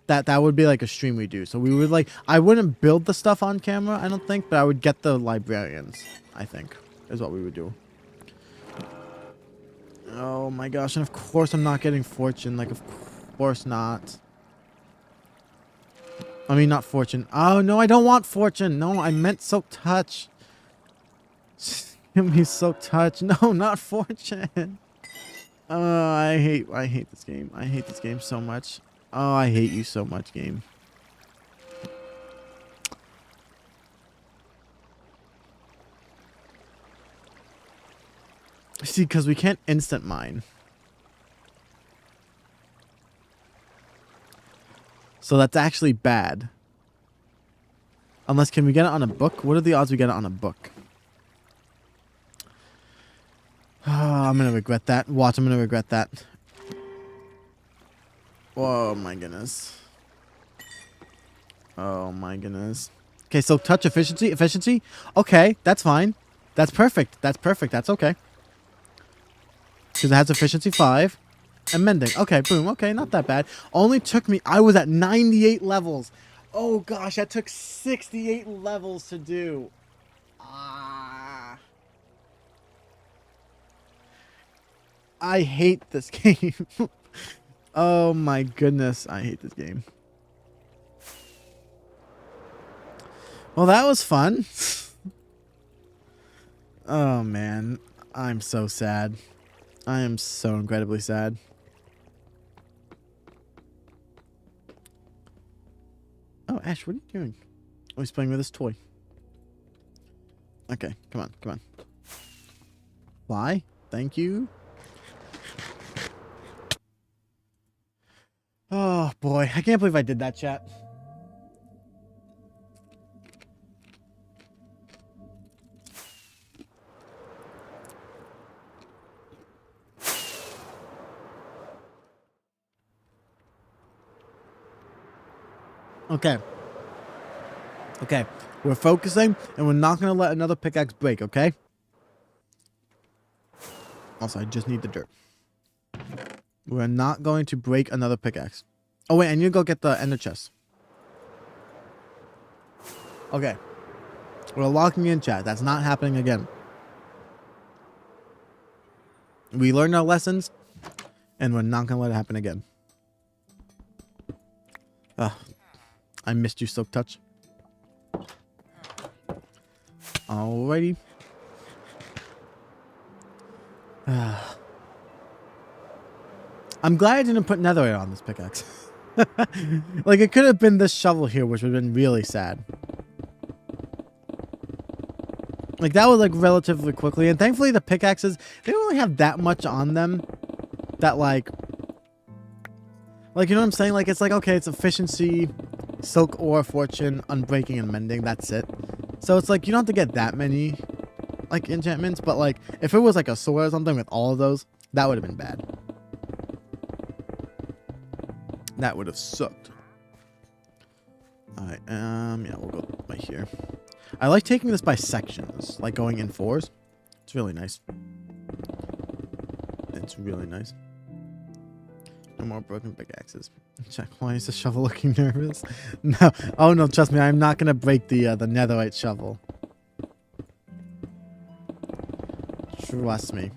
that would be like a stream we do. So we would like, I wouldn't build the stuff on camera, I don't think, but I would get the librarians, I think, is what we would do. Oh my gosh, and of course I'm not getting Fortune, like, of course not. I mean, not Fortune. Oh no, I don't want Fortune. No, I meant Silk Touch. Give me Silk Touch. No, not Fortune. I hate this game. I hate this game so much. Oh, I hate you so much, game. See, because we can't instant mine. So that's actually bad. Unless, can we get it on a book? What are the odds we get it on a book? Oh, I'm going to regret that. Watch, I'm going to regret that. Oh my goodness. Oh my goodness. Okay, so touch efficiency. Efficiency? Okay, that's fine. That's perfect. That's perfect. That's okay. Because it has efficiency 5. And mending. Okay, boom. Okay, not that bad. Only took me... I was at 98 levels. Oh gosh, that took 68 levels to do. Ah. I hate this game. Oh my goodness, I hate this game. Well, that was fun. Oh man, I'm so sad. I am so incredibly sad. Oh, Ash, what are you doing? Oh, he's playing with his toy. Okay, come on, come on. Fly, thank you. Oh boy, I can't believe I did that, chat. Okay. Okay, we're focusing, and we're not going to let another pickaxe break, okay? Also, I just need the dirt. We're not going to break another pickaxe. Oh, wait, I need to go get the ender chest. Okay. We're locking in, chat. That's not happening again. We learned our lessons, and we're not going to let it happen again. I missed you, Silk Touch. Alrighty. I'm glad I didn't put netherite on this pickaxe. Like, it could have been this shovel here, which would have been really sad. Like, that was, like, relatively quickly. And thankfully, the pickaxes, they don't really have that much on them that, like, you know what I'm saying? Like, it's like, okay, it's efficiency, silk ore, fortune, unbreaking, and mending. That's it. So it's like, you don't have to get that many, like, enchantments. But, like, if it was, like, a sword or something with all of those, that would have been bad. That would have sucked. Alright, yeah, we'll go right here. I like taking this by sections, like going in 4s. It's really nice. It's really nice. No more broken pickaxes. Check. Why is the shovel looking nervous? No. Oh no, trust me, I'm not gonna break the netherite shovel. Trust me.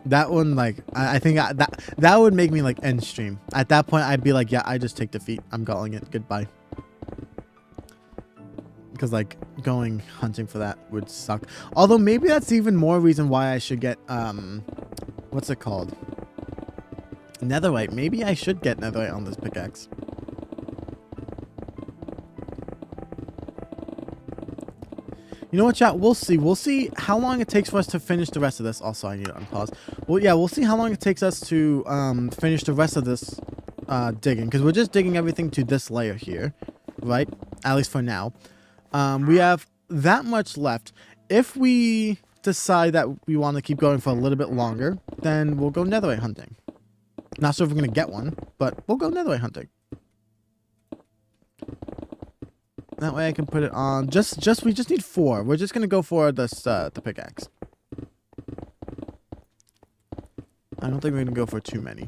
That one, like, I think that would make me like end stream. At that point, I'd be like, yeah, I just take defeat. I'm calling it. Goodbye. Because like going hunting for that would suck. Although maybe that's even more reason why I should get what's it called? Netherite. Maybe I should get netherite on this pickaxe. You know what, chat? We'll see. We'll see how long it takes for us to finish the rest of this. Also, I need to unpause. Well, yeah, we'll see how long it takes us to finish the rest of this digging. Because we're just digging everything to this layer here, right? At least for now. We have that much left. If we decide that we want to keep going for a little bit longer, then we'll go netherite hunting. Not sure if we're going to get one, but we'll go netherite hunting. That way I can put it on. We just need 4. We're just going to go for this, the pickaxe. I don't think we're going to go for too many.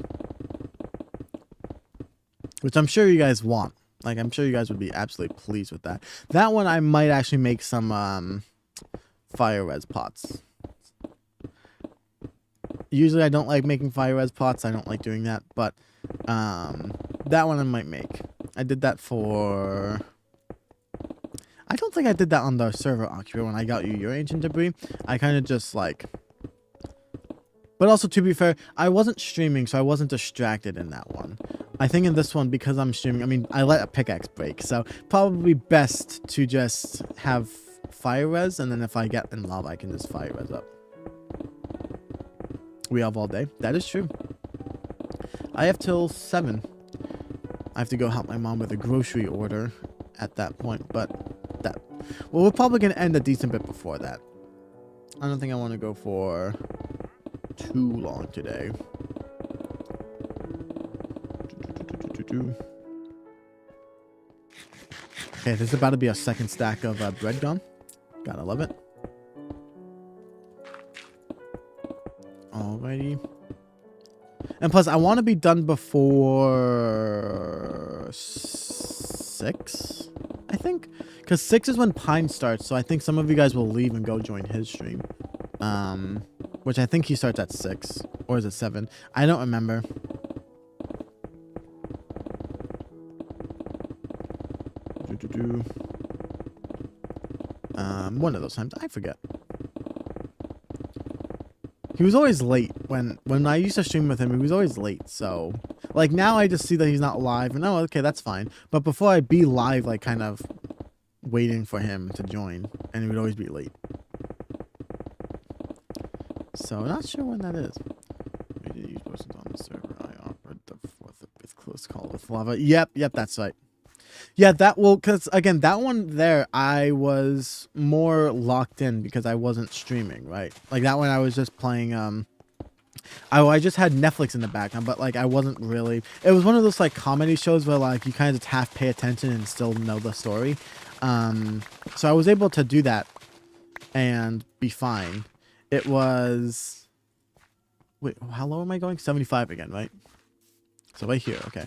Which I'm sure you guys want. Like, I'm sure you guys would be absolutely pleased with that. That one, I might actually make some fire res pots. Usually, I don't like making fire res pots. I don't like doing that. But that one I might make. I did that for... I don't think I did that on the server, Akira, when I got you your ancient debris. I kind of just, like... But also, to be fair, I wasn't streaming, so I wasn't distracted in that one. I think in this one, because I'm streaming, I mean, I let a pickaxe break, so probably best to just have fire res, and then if I get in lava, I can just fire res up. We have all day. That is true. I have till 7. I have to go help my mom with a grocery order at that point, but that... Well, we're probably going to end a decent bit before that. I don't think I want to go for too long today. Okay, this is about to be a second stack of bread gum. Gotta love it. Alrighty. And plus, I want to be done before 6, I think. Because 6 is when Pine starts, so I think some of you guys will leave and go join his stream. Which I think he starts at 6. Or is it 7? I don't remember. One of those times. I forget. He was always late. When I used to stream with him, he was always late. So, like, now I just see that he's not live. And, oh, okay, that's fine. But before I'd be live, like, kind of waiting for him to join. And he would always be late. So, not sure when that is. We did use persons on the server. I offered the 4th or 5th close call with lava. Yep, that's right. Yeah, that will, because again, that one there, I was more locked in because I wasn't streaming, right? Like that one, I was just playing, I just had Netflix in the background, but like I wasn't really, it was one of those like comedy shows where like you kind of just half pay attention and still know the story. So I was able to do that and be fine. It was, wait, how low am I going? 75 again, right? So right here, okay.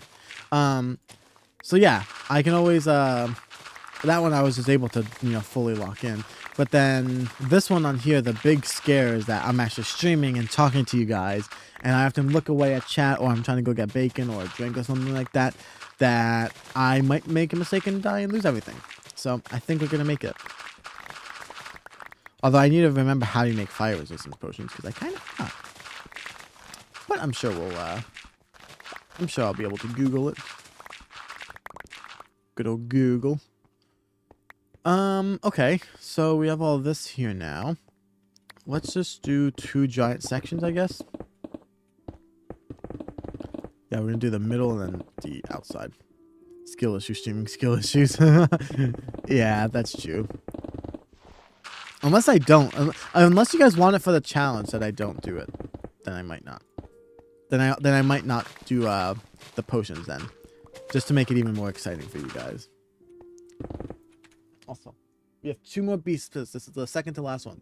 So yeah, I can always, that one I was just able to, you know, fully lock in. But then this one on here, the big scare is that I'm actually streaming and talking to you guys. And I have to look away at chat, or I'm trying to go get bacon or a drink or something like that, that I might make a mistake and die and lose everything. So I think we're going to make it. Although I need to remember how you make fire resistance potions, because I kind of forgot. But I'm sure I'm sure I'll be able to Google it. Good old Google. Okay, so we have all this here now. Let's just do 2 giant sections, I guess. Yeah, we're gonna do the middle and then the outside. Skill issue, streaming skill issues. Yeah, that's true. Unless I don't. Unless you guys want it for the challenge that I don't do it. Then I might not. Then I might not do the potions then. Just to make it even more exciting for you guys. We have 2 more beasts. This is the second to last one.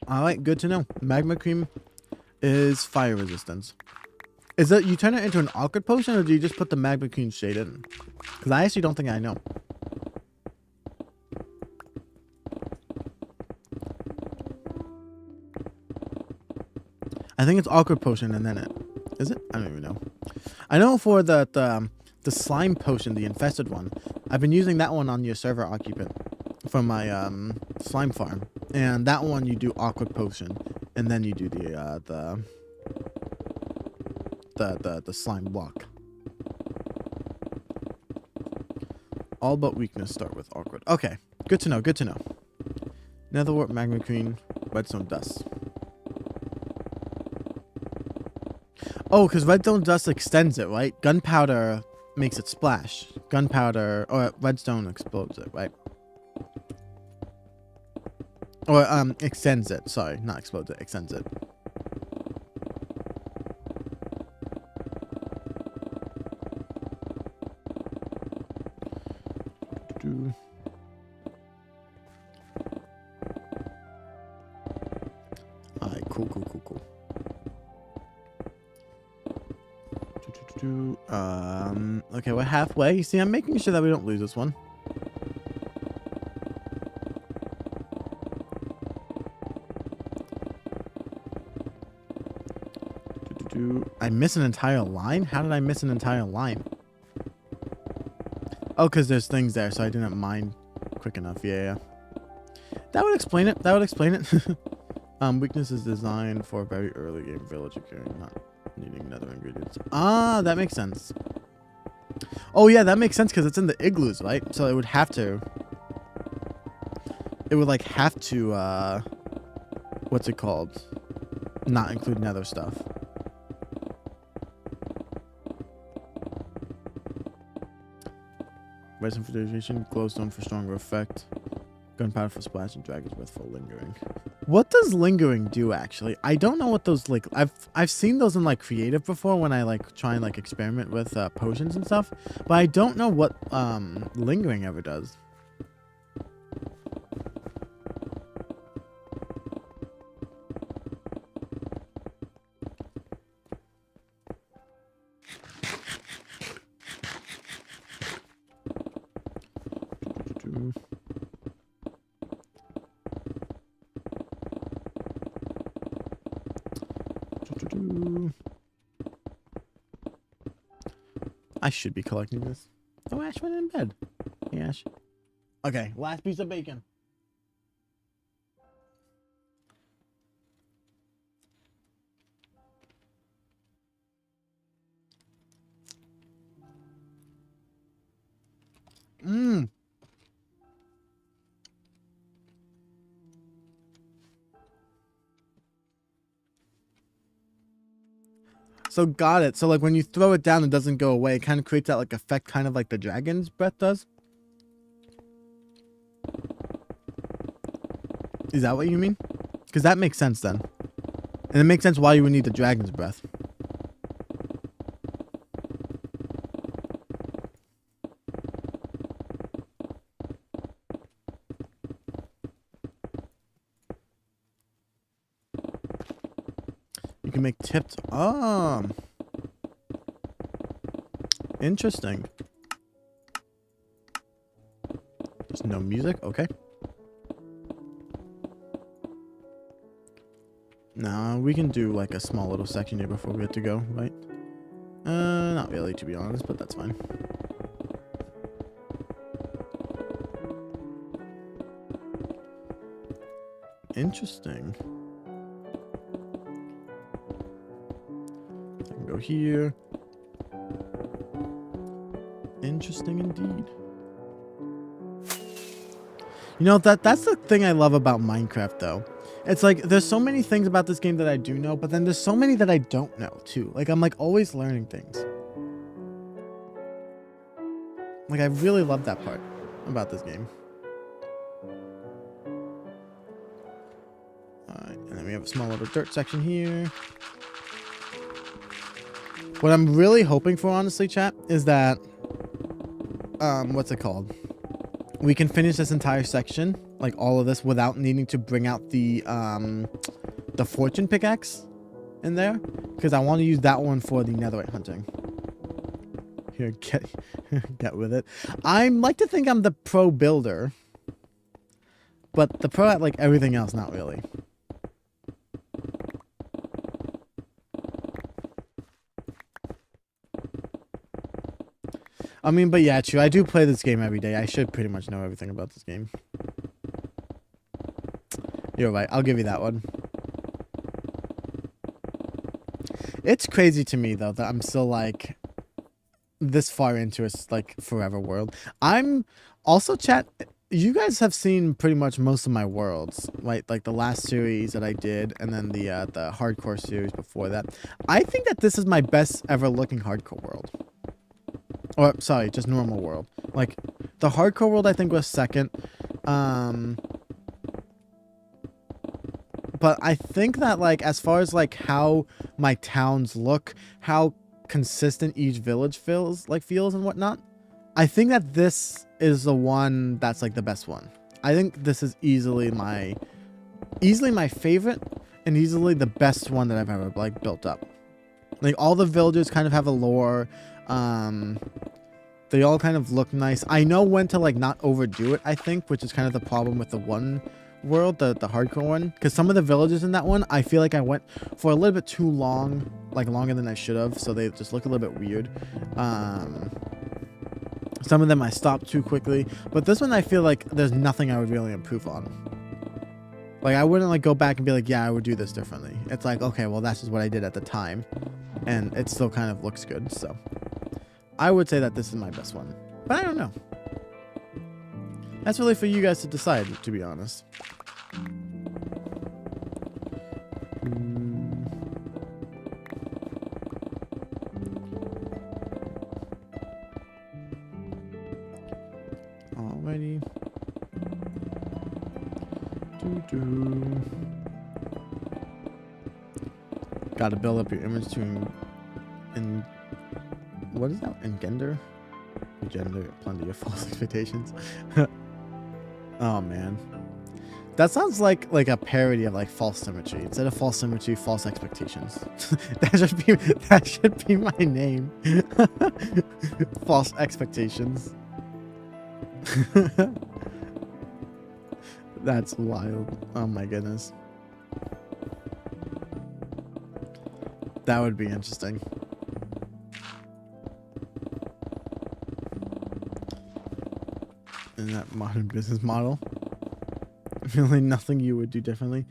Alright, good to know. Magma cream is fire resistance. Is it you turn it into an awkward potion, or do you just put the magma cream shade in? Because I actually don't think I know. I think it's awkward potion and then it. Is it? I don't even know. I know for the slime potion, the infested one, I've been using that one on your server occupant from my slime farm. And that one you do awkward potion, and then you do the slime block. All but weakness start with awkward. Okay, good to know. Good to know. Netherwort, magma cream, redstone dust. Oh, because redstone dust extends it, right? Gunpowder makes it splash. Gunpowder or redstone explodes it, right? Or extends it. Sorry, not explodes it. Extends it. Alright, cool. Okay, we're halfway. You see, I'm making sure that we don't lose this one. I miss an entire line? How did I miss an entire line? Oh, because there's things there, so I didn't mine quick enough. Yeah. That would explain it. Weakness is designed for very early game village occurring, not needing nether ingredients. Ah, that makes sense. Oh, yeah, that makes sense because it's in the igloos, right? So it would have to... It would, like, have to, what's it called? Not include nether stuff. Redstone for duration, glowstone for stronger effect, gunpowder for splash, and dragon's breath for lingering. What does lingering do actually? I don't know what those like. I've seen those in like creative before when I like try and like experiment with potions and stuff, but I don't know what lingering ever does. I should be collecting this. Oh, Ash went in bed. Hey, Ash. Okay, last piece of bacon. Mmm. So got it. So like when you throw it down, it doesn't go away. It kind of creates that like effect, kind of like the dragon's breath does. Is that what you mean? Because that makes sense then. And it makes sense why you would need the dragon's breath. You can make tipped. Oh. Interesting. There's no music. Okay. Now we can do like a small little section here before we have to go, right? Not really, to be honest, but that's fine. Interesting. I can go here. Interesting indeed. You know, that's the thing I love about Minecraft, though. It's like, there's so many things about this game that I do know, but then there's so many that I don't know, too. Like, I'm, like, always learning things. Like, I really love that part about this game. have a small little dirt section here. What I'm really hoping for, honestly, chat, is that, what's it called? We can finish this entire section, like all of this, without needing to bring out the fortune pickaxe in there, because I want to use that one for the netherite hunting. Here, get with it. I like to think I'm the pro builder, but the pro at like everything else, not really. I mean, but yeah, true. I do play this game every day. I should pretty much know everything about this game. You're right. I'll give you that one. It's crazy to me, though, that I'm still, like, this far into a, like, forever world. I'm also, chat, you guys have seen pretty much most of my worlds, right? Like, the last series that I did, and then the hardcore series before that. I think that this is my best ever looking hardcore world. Or, sorry, just normal world. Like, the hardcore world, I think, was second. But I think that, like, as far as, like, how my towns look, how consistent each village feels and whatnot, I think that this is the one that's, like, the best one. I think this is easily my favorite and easily the best one that I've ever, like, built up. Like, all the villages kind of have a lore. They all kind of look nice. I know when to, like, not overdo it, I think, which is kind of the problem with the one world, the hardcore one, because some of the villages in that one, I feel like I went for a little bit too long, like longer than I should have, so they just look a little bit weird. Some of them I stopped too quickly, but this one I feel like there's nothing I would really improve on. Like, I wouldn't, like, go back and be like, yeah, I would do this differently. It's like, okay, well, that's just what I did at the time, and it still kind of looks good, so I would say that this is my best one, but I don't know. That's really for you guys to decide, to be honest. Alrighty. Gotta build up your image to what is that? Engender plenty of false expectations. Oh man, that sounds like a parody of like false symmetry. Instead of false symmetry, false expectations. that should be my name. False expectations. That's wild. Oh my goodness. That would be interesting. In that modern business model. Really nothing you would do differently.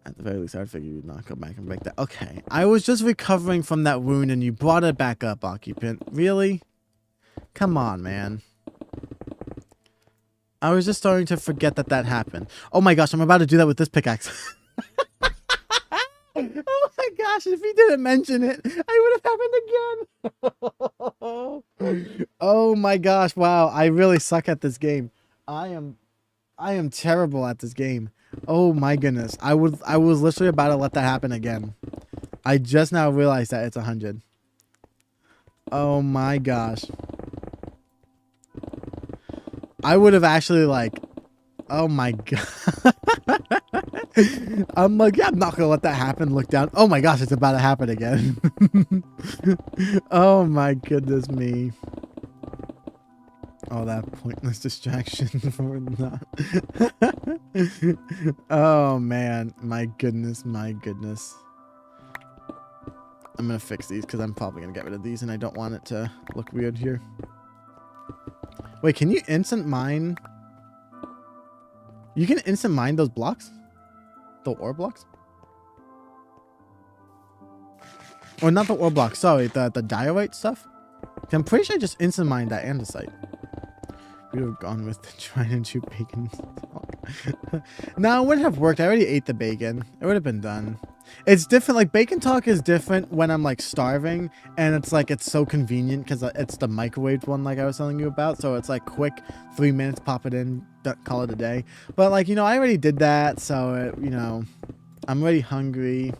At the very least, I would figure you'd not go back and break that. Okay. I was just recovering from that wound and you brought it back up, occupant. Really? Come on, man. I was just starting to forget that happened. Oh my gosh, I'm about to do that with this pickaxe. Oh my gosh, if he didn't mention it, I would have happened again. Oh my gosh, wow, I really suck at this game. I am terrible at this game. Oh my goodness. I was literally about to let that happen again. I just now realized that it's 100. Oh my gosh. I would have actually like, oh my god. I'm like, yeah, I'm not gonna let that happen. Look down. Oh my gosh, it's about to happen again. Oh my goodness me. Oh, that pointless distraction for not. Oh man, my goodness, my goodness. I'm gonna fix these because I'm probably gonna get rid of these and I don't want it to look weird here. Wait, can you instant mine? You can instant mine those blocks? The ore blocks? Or not the ore blocks, sorry, the diorite stuff? I'm pretty sure I just instant mined that andesite. We would have gone with the tried and true bacon. No, it wouldn't have worked. I already ate the bacon. It would have been done. It's different. Like bacon talk is different when I'm like starving, and it's like it's so convenient because it's the microwaved one like I was telling you about. So it's like quick, 3 minutes, pop it in, call it a day. But like, you know, I already did that, so you know, I'm already hungry.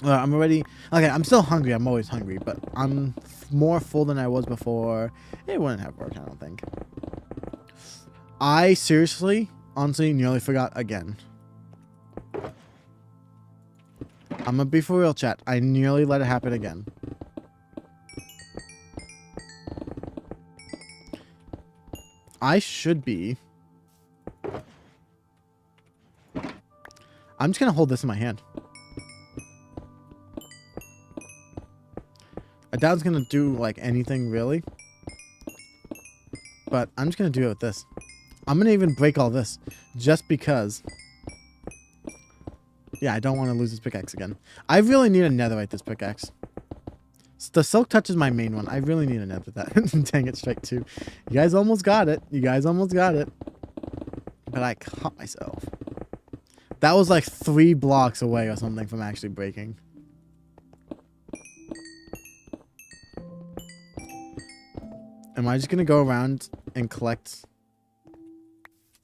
I'm already okay. I'm still hungry. I'm always hungry, but I'm more full than I was before. It wouldn't have worked, I don't think. I seriously, honestly, nearly forgot again. I'm gonna be for real, chat. I nearly let it happen again. I should be. I'm just gonna hold this in my hand. I doubt it's gonna do like anything really. But I'm just gonna do it with this. I'm gonna even break all this just because. Yeah, I don't want to lose this pickaxe again. I really need a netherite this pickaxe. The silk touch is my main one. I really need a nether that. Dang it, strike 2. You guys almost got it. You guys almost got it. But I caught myself. That was like 3 blocks away or something from actually breaking. Am I just gonna go around and collect?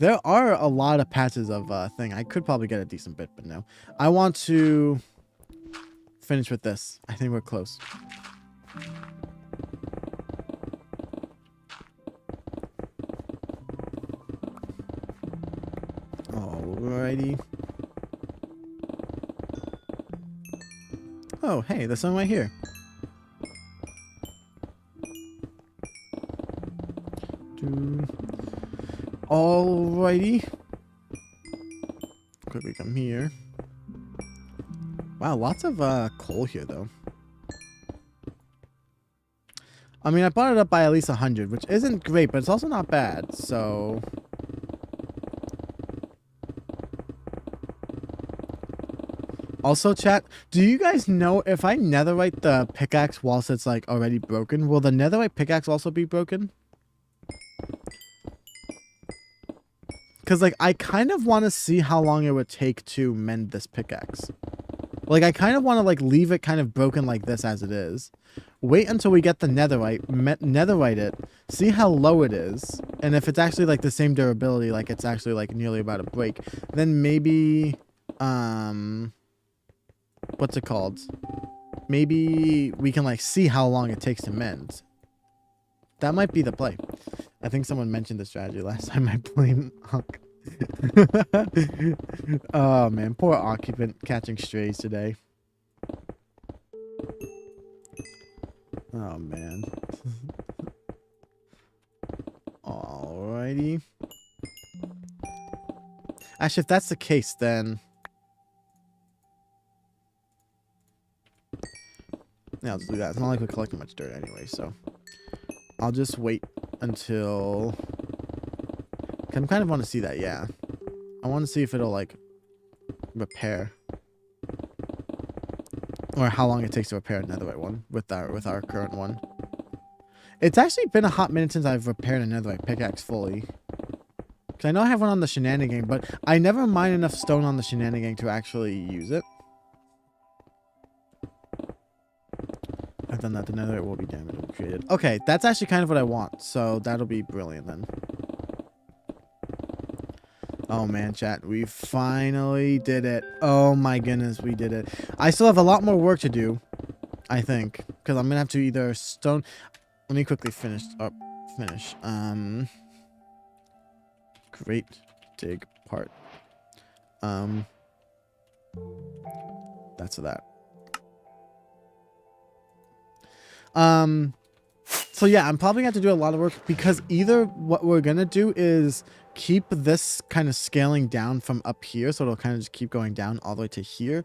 There are a lot of patches of thing. I could probably get a decent bit, but no. I want to finish with this. I think we're close. Alrighty. Oh, hey, there's some right here. Alrighty. Quickly come here. Wow, lots of coal here though. I mean, I bought it up by at least 100, which isn't great, but it's also not bad. So also, chat, do you guys know if I netherite the pickaxe whilst it's like already broken, will the netherite pickaxe also be broken? Because, like, I kind of want to see how long it would take to mend this pickaxe. Like, I kind of want to, like, leave it kind of broken like this as it is. Wait until we get the netherite, netherite it, see how low it is, and if it's actually, like, the same durability, like, it's actually, like, nearly about to break, then maybe, what's it called? Maybe we can, like, see how long it takes to mend. That might be the play. I think someone mentioned the strategy last time I played Hawk. Oh man, poor occupant catching strays today. Oh man. Alrighty. Actually, if that's the case, then yeah, I'll just do that. It's not like we're collecting much dirt anyway, so I'll just wait until. I kind of want to see that, yeah. I want to see if it'll like repair, or how long it takes to repair another one with our current one. It's actually been a hot minute since I've repaired another pickaxe fully. Because I know I have one on the shenanigan, but I never mine enough stone on the shenanigan to actually use it. I've done that. The netherite will be damaged or created. Okay, that's actually kind of what I want. So that'll be brilliant then. Oh man, chat, we finally did it. Oh my goodness, we did it. I still have a lot more work to do, I think, because I'm gonna have to either stone. Let me quickly finish. Great dig part. That's that. So yeah, I'm probably gonna have to do a lot of work, because either what we're gonna do is keep this kind of scaling down from up here, so it'll kind of just keep going down all the way to here,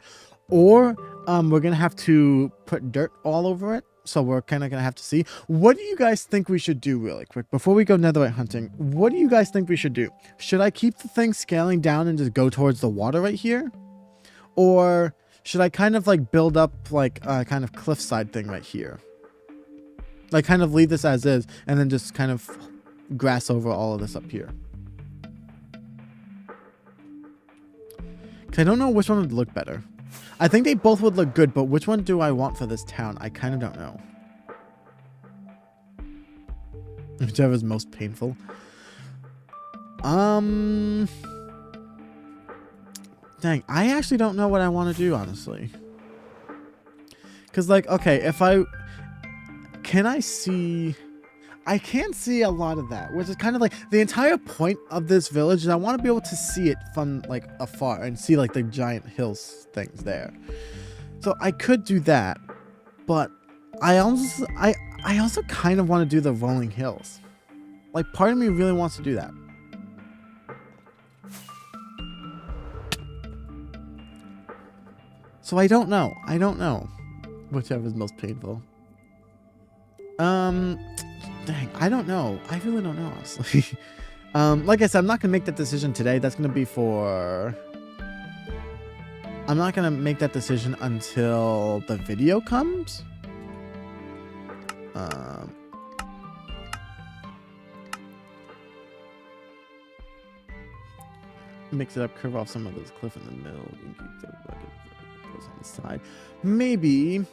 or we're gonna have to put dirt all over it. So we're kind of gonna have to see. What do you guys think we should do really quick before we go netherite hunting? What do you guys think we should do? Should I keep the thing scaling down and just go towards the water right here, or should I kind of like build up like a kind of cliffside thing right here? Like kind of leave this as is and then just kind of grass over all of this up here. Cause I don't know which one would look better. I think they both would look good, but which one do I want for this town? I kind of don't know. Whichever is most painful. Dang, I actually don't know what I want to do, honestly. Because, like, okay, if I... Can I see... I can't see a lot of that, which is kind of like the entire point of this village is I want to be able to see it from like afar and see like the giant hills things there. So I could do that, but I also kind of want to do the rolling hills. Like part of me really wants to do that. So I don't know. I don't know. Whichever is most painful. Dang, I don't know. I really don't know, honestly. Like I said, I'm not going to make that decision today. That's going to be for... I'm not going to make that decision until the video comes. Mix it up, curve off some of this cliff in the middle. And keep the on the side. Maybe.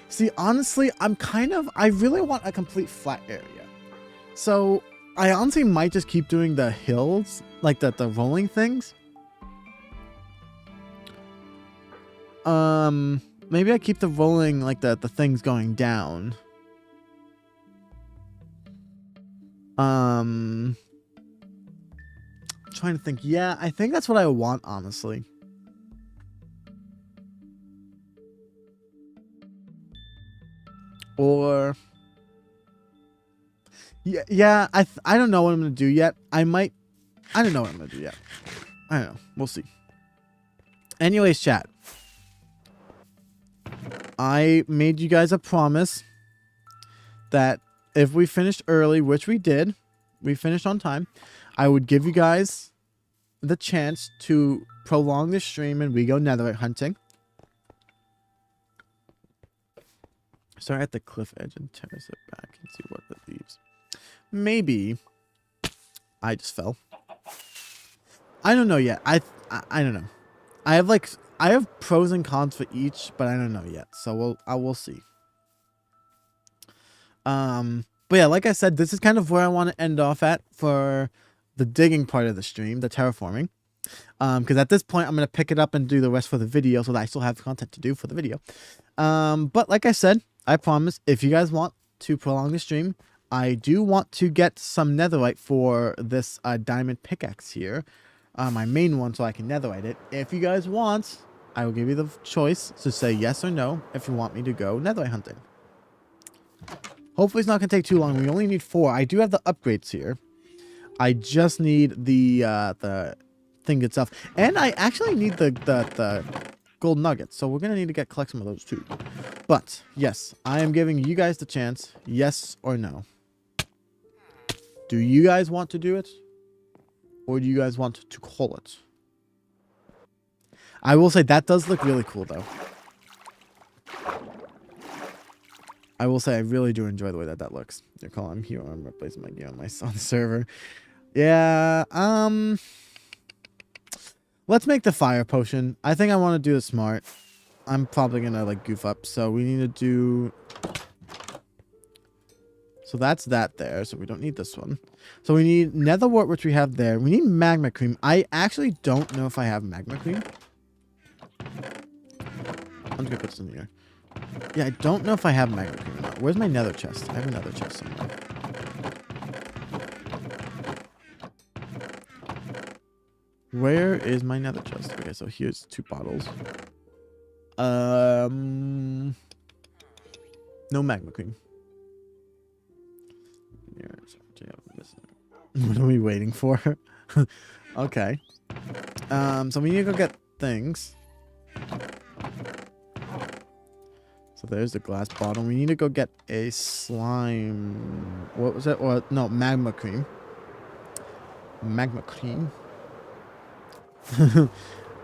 See, honestly, I really want a complete flat area. So, I honestly might just keep doing the hills, like the rolling things. Maybe I keep the rolling, like the things going down. Trying to think. Yeah, I think that's what I want, honestly. Or yeah, I don't know what I'm gonna do yet. I don't know what I'm gonna do yet. I don't know. We'll see. Anyways, chat. I made you guys a promise that if we finished early, which we did, we finished on time, I would give you guys the chance to prolong the stream and we go netherite hunting. Start at the cliff edge and terrace it back and see what it leaves. Maybe I just fell. I don't know yet. I don't know. I have pros and cons for each, but I don't know yet. So we'll see. But yeah, like I said, this is kind of where I want to end off at for the digging part of the stream, the terraforming. Because at this point, I'm going to pick it up and do the rest for the video so that I still have content to do for the video. But like I said, I promise, if you guys want to prolong the stream, I do want to get some netherite for this diamond pickaxe here. My main one, so I can netherite it. If you guys want, I will give you the choice to say yes or no if you want me to go netherite hunting. Hopefully it's not going to take too long. We only need 4. I do have the upgrades here. I just need the thing itself. And I actually need the gold nuggets. So we're going to need to collect some of those too. But yes, I am giving you guys the chance. Yes or no. Do you guys want to do it? Or do you guys want to call it? I will say that does look really cool though. I will say I really do enjoy the way that looks. You're calling here. I'm replacing my gear on the server. Yeah. Let's make the fire potion. I think I want to do it smart. I'm probably gonna like goof up. So we need to do. So that's that there. So we don't need this one. So we need nether wart, which we have there. We need magma cream. I actually don't know if I have magma cream. I'm just gonna put this in here. Yeah, I don't know if I have magma cream or not. Where's my nether chest? I have another chest somewhere. Where is my nether chest? Okay, so here's 2 bottles. No magma cream. What are we waiting for? Okay. So we need to go get things. So there's the glass bottle. We need to go get a slime. What was it? Or no, magma cream. Magma cream.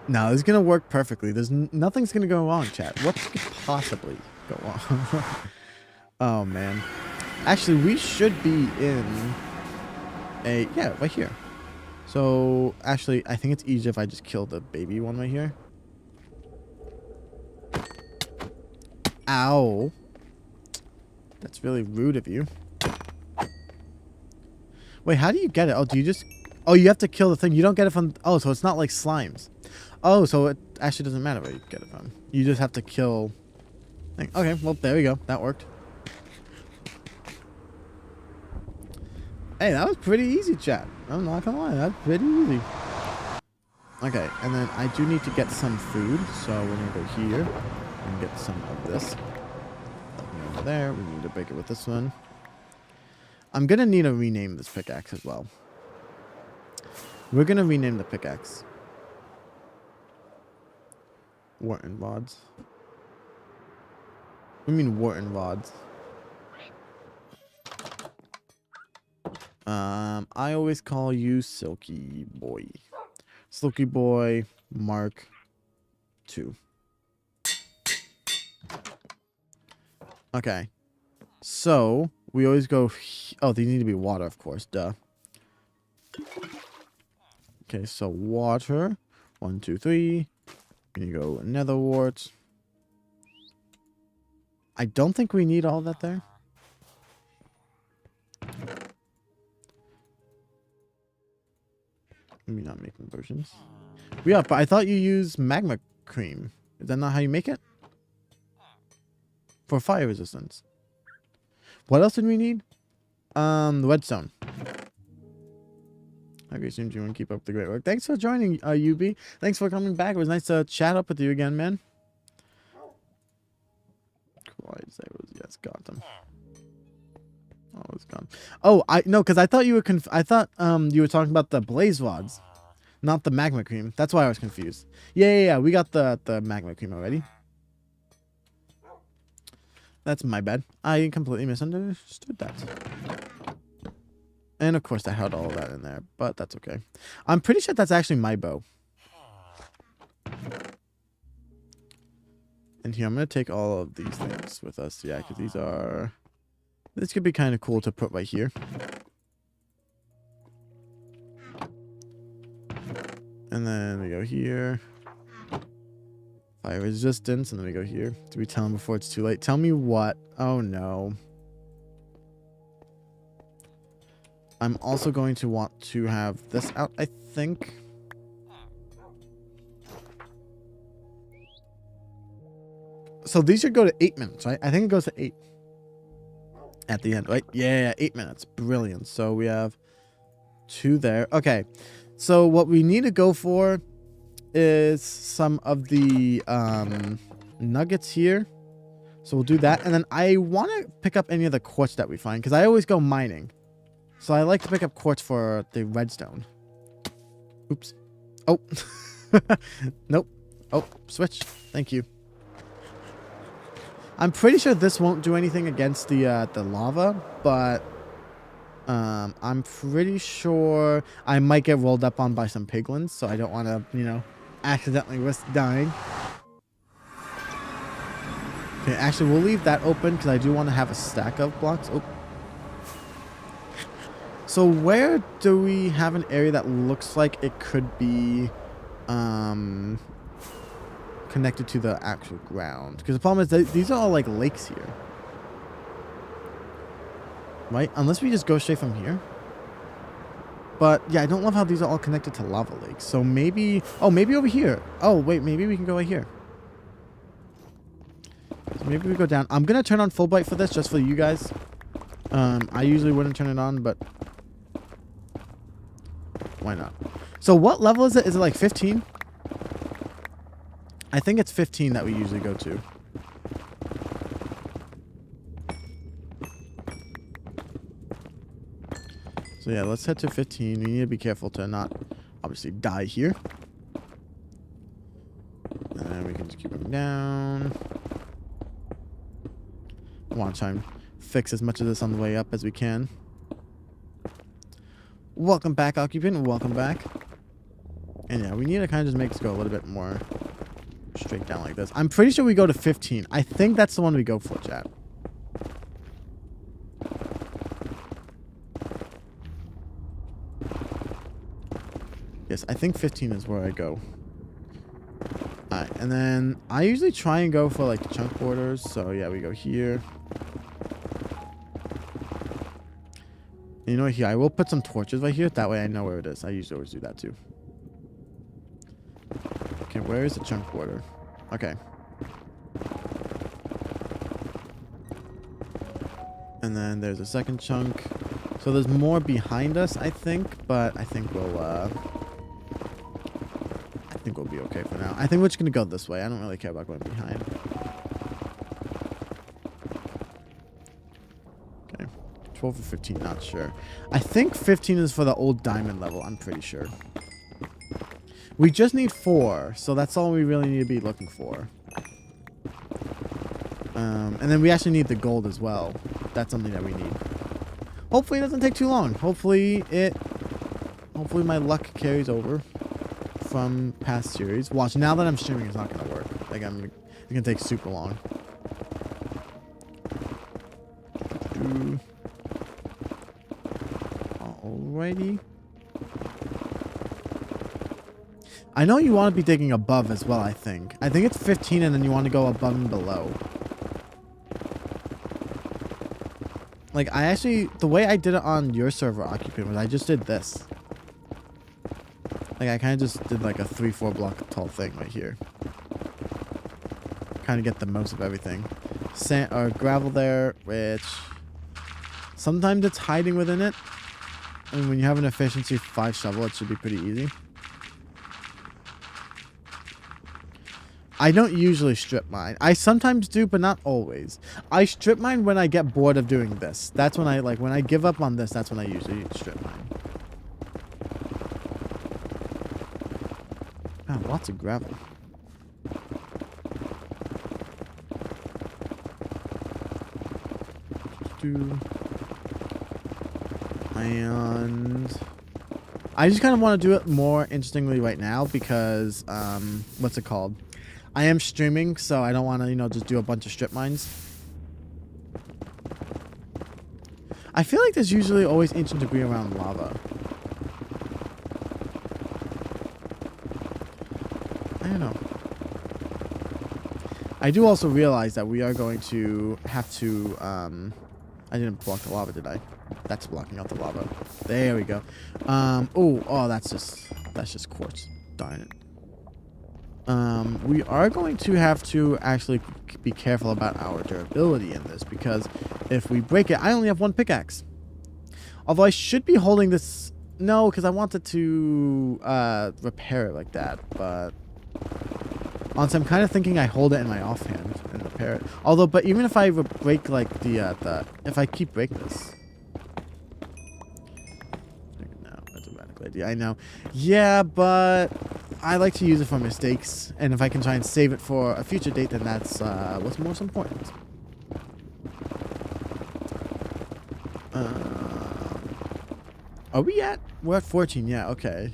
No, this is gonna work perfectly. There's nothing's gonna go wrong, chat. What could possibly go wrong? Oh man. Actually, we should be in Yeah, right here. So, actually, I think it's easier if I just kill the baby one right here. Ow. That's really rude of you. Wait, how do you get it? Oh, do you just... Oh, you have to kill the thing. You don't get it from... Oh, so it's not like slimes. Oh, so it actually doesn't matter where you get it from. You just have to kill... Okay, well, there we go. That worked. Hey, that was pretty easy, chat. I'm not gonna lie. That's pretty easy. Okay, and then I do need to get some food. So we're gonna go here and get some of this. Over there. We need to break it with this one. I'm gonna need to rename this pickaxe as well. We're gonna rename the pickaxe. Wharton rods. I mean Wharton rods. I always call you Silky Boy. Silky Boy Mark 2. Okay. So, we always go... Oh, they need to be water, of course. Duh. Okay, so water. 1, 2, 3. Here you go. Nether wart. I don't think we need all that there. Maybe not making potions. Yeah, but I thought you used magma cream. Is that not how you make it? For fire resistance. What else did we need? The redstone. Okay, soon you want to keep up the great work. Thanks for joining, UB. Thanks for coming back. It was nice to chat up with you again, man. Yes, got them. Oh, it's gone. Oh, no, because I thought you were you were talking about the blaze rods, not the magma cream. That's why I was confused. Yeah. We got the magma cream already. That's my bad. I completely misunderstood that. And of course, I had all of that in there, but that's okay. I'm pretty sure that's actually my bow. And here, I'm going to take all of these things with us. Yeah, because these are... This could be kind of cool to put right here. And then we go here. Fire resistance. And then we go here. Do we tell him before it's too late? Tell me what? Oh, no. I'm also going to want to have this out, I think. So these should go to 8 minutes, right? I think it goes to 8 at the end, right? Yeah, 8 minutes. Brilliant. So we have 2 there. Okay. So what we need to go for is some of the nuggets here. So we'll do that. And then I want to pick up any of the quartz that we find because I always go mining. So I like to pick up quartz for the redstone. Oops. Oh. Nope. Oh, switch. Thank you. I'm pretty sure this won't do anything against the lava, but I'm pretty sure I might get rolled up on by some piglins, so I don't want to, you know, accidentally risk dying. Okay, actually, we'll leave that open because I do want to have a stack of blocks. Oh. So where do we have an area that looks like it could be connected to the actual ground? Because the problem is these are all like lakes here. Right? Unless we just go straight from here. But yeah, I don't love how these are all connected to lava lakes. So maybe... Oh, maybe over here. Oh, wait, maybe we can go right here. So maybe we go down. I'm going to turn on full bright for this just for you guys. I usually wouldn't turn it on, but... Why not? So what level is it? Is it like 15? I think it's 15 that we usually go to. So yeah, let's head to 15. We need to be careful to not obviously die here. And then we can just keep going down. I want to try and fix as much of this on the way up as we can. Welcome back, Occupant. Welcome back. And yeah, we need to kind of just make this go a little bit more straight down like this. I'm pretty sure we go to 15. I think that's the one we go for, chat. Yes, I think 15 is where I go. Alright, and then I usually try and go for like chunk borders. So yeah, we go here. You know what, here, I will put some torches right here. That way I know where it is. I usually always do that too. Okay, where is the chunk border? Okay. And then there's a second chunk. So there's more behind us, I think. But I think we'll be okay for now. I think we're just going to go this way. I don't really care about going behind. Okay. 12 or 15, not sure. I think 15 is for the old diamond level. I'm pretty sure. We just need 4. So that's all we really need to be looking for. And then we actually need the gold as well. That's something that we need. Hopefully it doesn't take too long. Hopefully my luck carries over from past series. Watch, now that I'm streaming, it's not gonna work. Like it's gonna take super long. Alrighty. I know you want to be digging above as well, I think. I think it's 15 and then you want to go above and below. Like, the way I did it on your server, Occupant, was I just did this. Like, I kind of just did like a 3-4 block tall thing right here. Kind of get the most of everything. Sand or gravel there, which sometimes it's hiding within it. And when you have an efficiency 5 shovel, it should be pretty easy. I don't usually strip mine. I sometimes do, but not always. I strip mine when I get bored of doing this. That's when when I give up on this, that's when I usually strip mine. Ah, lots of gravel. And I just kind of want to do it more interestingly right now because, what's it called? I am streaming, so I don't want to, just do a bunch of strip mines. I feel like there's usually always ancient debris around lava. I don't know. I do also realize that we are going to have to, I didn't block the lava, did I? That's blocking out the lava. There we go. Oh, that's just quartz. Darn it. We are going to have to actually be careful about our durability in this, because if we break it, I only have 1 pickaxe. Although I should be holding this. No, because I wanted to repair it like that, but honestly, I'm kind of thinking I hold it in my offhand and repair it. Although, but even if I break like if I keep breaking this. No, that's a radical idea. I know. Yeah, but I like to use it for mistakes, and if I can try and save it for a future date, then that's what's most important. Are we at? We're at 14. Yeah. Okay.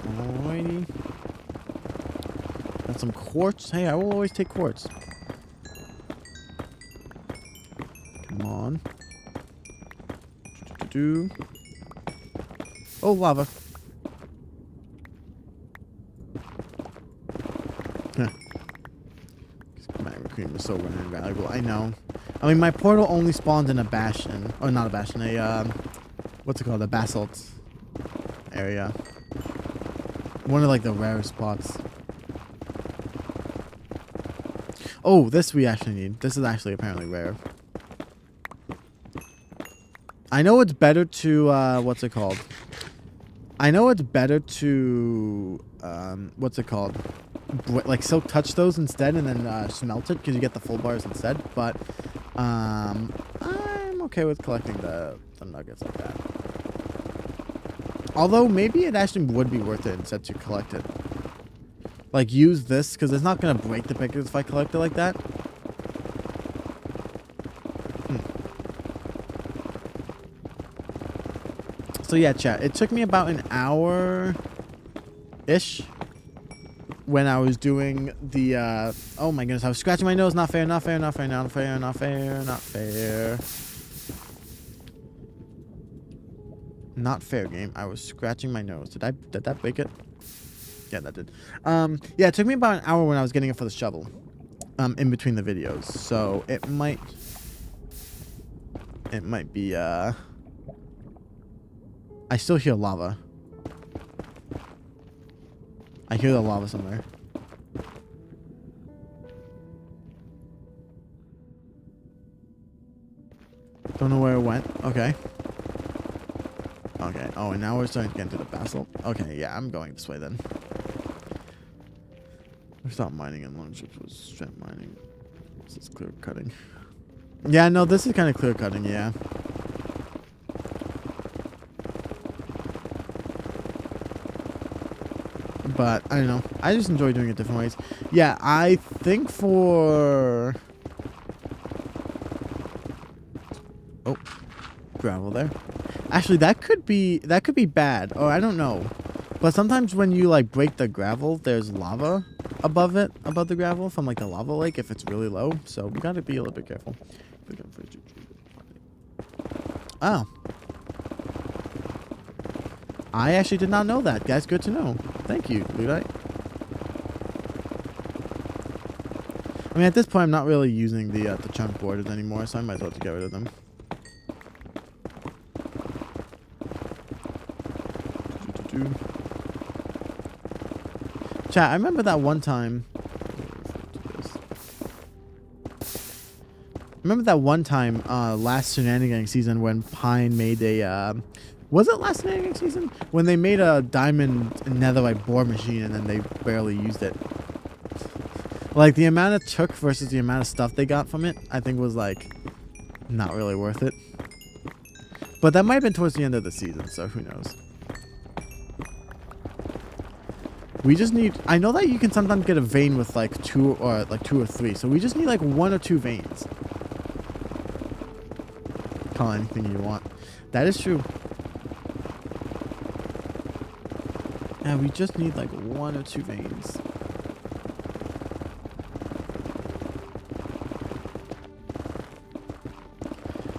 Alrighty. Got some quartz. Hey, I will always take quartz. Come on. Oh, lava. Huh. Magma cream is so invaluable. I know. I mean, my portal only spawned in a bastion. Oh, not a bastion. What's it called? A basalt area. One of like the rarest spots. Oh, this we actually need. This is actually apparently rare. I know it's better to, what's it called? I know it's better to, what's it called? Like silk touch those instead and then smelt it because you get the full bars instead. But I'm okay with collecting the nuggets like that. Although maybe it actually would be worth it instead to collect it. Like use this because it's not going to break the pickers if I collect it like that. So yeah, chat. It took me about an hour-ish when I was doing the, oh my goodness, I was scratching my nose. Not fair, not fair, not fair, not fair, not fair, not fair. Not fair game. I was scratching my nose. Did that break it? Yeah, that did. Yeah, it took me about an hour when I was getting it for the shovel. In between the videos. So it might be I still hear lava. I hear the lava somewhere. Don't know where it went. Okay. Okay. Oh, and now we're starting to get into the basalt. Okay, yeah, I'm going this way then. We stopped mining and launch ships was strength mining. This is clear cutting. Yeah, no, this is kind of clear cutting, yeah. But I don't know. I just enjoy doing it different ways. Yeah, I think for gravel there. Actually, that could be bad. Or I don't know. But sometimes when you like break the gravel, there's lava above the gravel from like the lava lake if it's really low. So we gotta be a little bit careful. Oh. I actually did not know that. That's good to know. Thank you, Ludite. I mean, at this point, I'm not really using the chunk borders anymore, so I might as well get rid of them. Chat, I remember that one time. Last shenanigan season when Pine made a. Was it last shenanigan season when they made a diamond netherite bore machine and then they barely used it? Like the amount it took versus the amount of stuff they got from it, I think was like not really worth it. But that might have been towards the end of the season, so who knows. We just need, I know that you can sometimes get a vein with like two or three, so we just need like 1 or 2 veins. Call it anything you want. That is true. Yeah, we just need like 1 or 2 veins.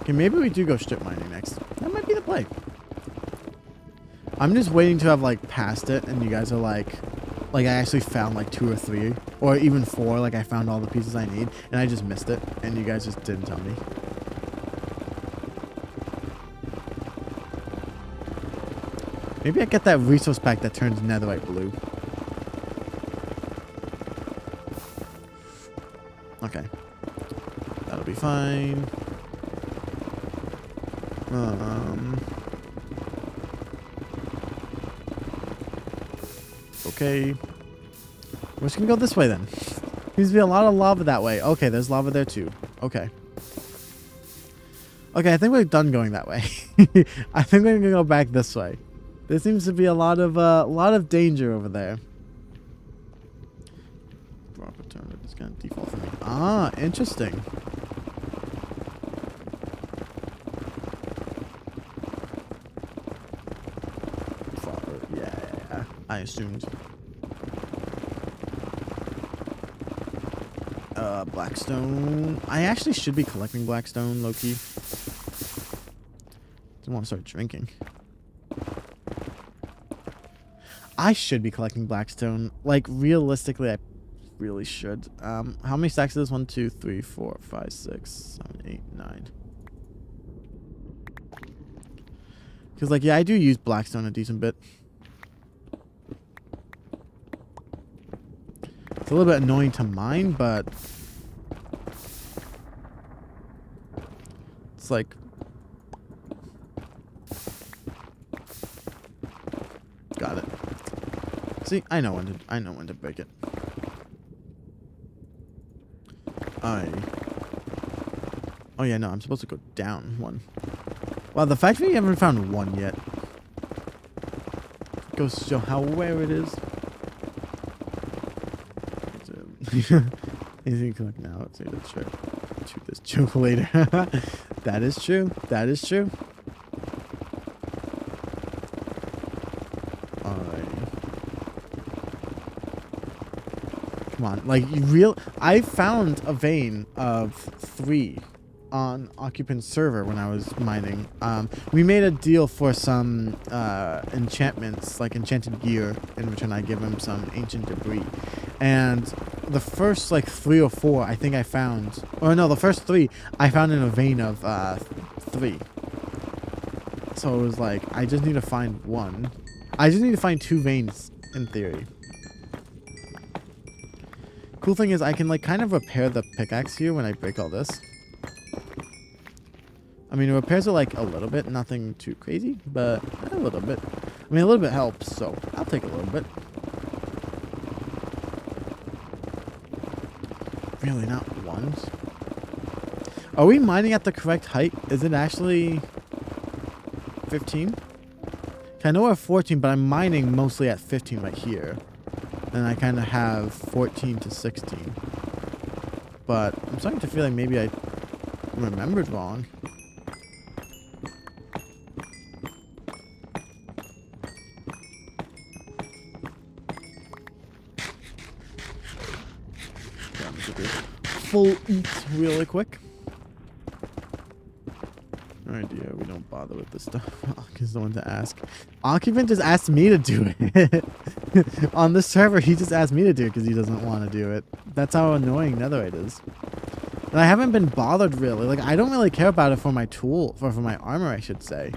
Okay, maybe we do go strip mining next. That might be the play. I'm just waiting to have like passed it and you guys are like I actually found like 2 or 3 or even 4, like I found all the pieces I need and I just missed it and you guys just didn't tell me. Maybe I get that resource pack that turns netherite blue. Okay. That'll be fine. Okay. We're just gonna go this way then. Seems to be a lot of lava that way. Okay, there's lava there too. Okay. Okay, I think we're done going that way. I think we're gonna go back this way. There seems to be a lot of danger over there. Proper turn is gonna default for me. Ah, interesting. Yeah. I assumed. Blackstone. I actually should be collecting blackstone, low-key. Don't want to start drinking. I should be collecting blackstone. Like, realistically, I really should. How many stacks is this? 1, 2, 3, 4, 5, 6, 7, 8, 9. Because, like, yeah, I do use blackstone a decent bit. It's a little bit annoying to mine, but it's like got it. See, I know when to break it. Oh yeah, no, I'm supposed to go down 1. Wow, the fact that we haven't found 1 yet goes to show how rare it is. Anything collect now? Let's say that's right. Shoot this joke later. That is true. That is true. Alright. Come on, like I found a vein of 3 on Occupant's server when I was mining. We made a deal for some enchantments, like enchanted gear. In return, I give him some ancient debris. And the first like 3 or 4, I think I found, or no, the first 3 I found in a vein of 3. So it was like, I just need to find 1. I just need to find 2 veins in theory. Cool thing is I can like kind of repair the pickaxe here when I break all this. I mean, it repairs it like a little bit, nothing too crazy, but a little bit. I mean, a little bit helps, so I'll take a little bit. Really, not once. Are we mining at the correct height? Is it actually 15? I know we're 14, but I'm mining mostly at 15 right here. And I kind of have 14 to 16. But I'm starting to feel like maybe I remembered wrong. Full eat really quick. No idea, we don't bother with this stuff. He's the one to ask. Occupant just asked me to do it. On this server, he just asked me to do it because he doesn't want to do it. That's how annoying Netherite is. And I haven't been bothered really. Like, I don't really care about it for my tool, for my armor, I should say.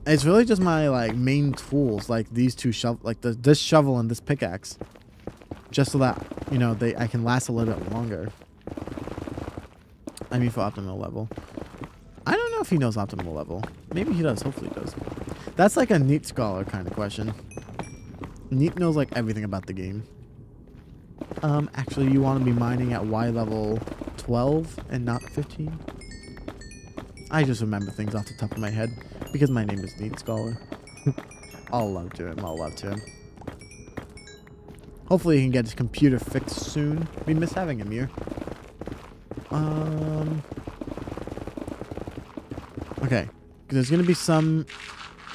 It's really just my like main tools, like these 2 this shovel and this pickaxe. Just so that, you know, I can last a little bit longer. I mean, for optimal level. I don't know if he knows optimal level. Maybe he does. Hopefully he does. That's like a Neat Scholar kind of question. Neat knows like everything about the game. Actually, you want to be mining at Y level 12 and not 15? I just remember things off the top of my head because my name is Neat Scholar. I'll love to him. I'll love to him. Hopefully he can get his computer fixed soon. We miss having him here. Okay. There's going to be some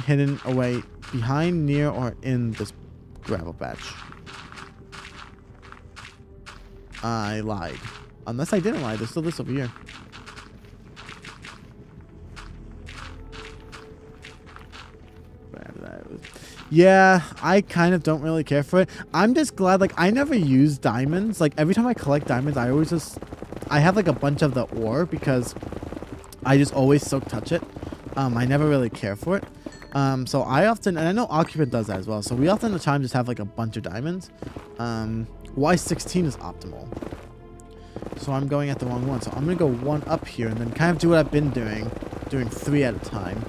hidden away behind, near, or in this gravel patch. I lied. Unless I didn't lie. There's still this over here. Yeah, I kind of don't really care for it. I'm just glad, like, I never use diamonds. Like, every time I collect diamonds, I always just... I have, like, a bunch of the ore because I just always soak touch it. I never really care for it. So I often... And I know Occupant does that as well. So we often at times just have, like, a bunch of diamonds. Y16 is optimal. So I'm going at the wrong one. So I'm going to go 1 up here and then kind of do what I've been doing. Doing 3 at a time.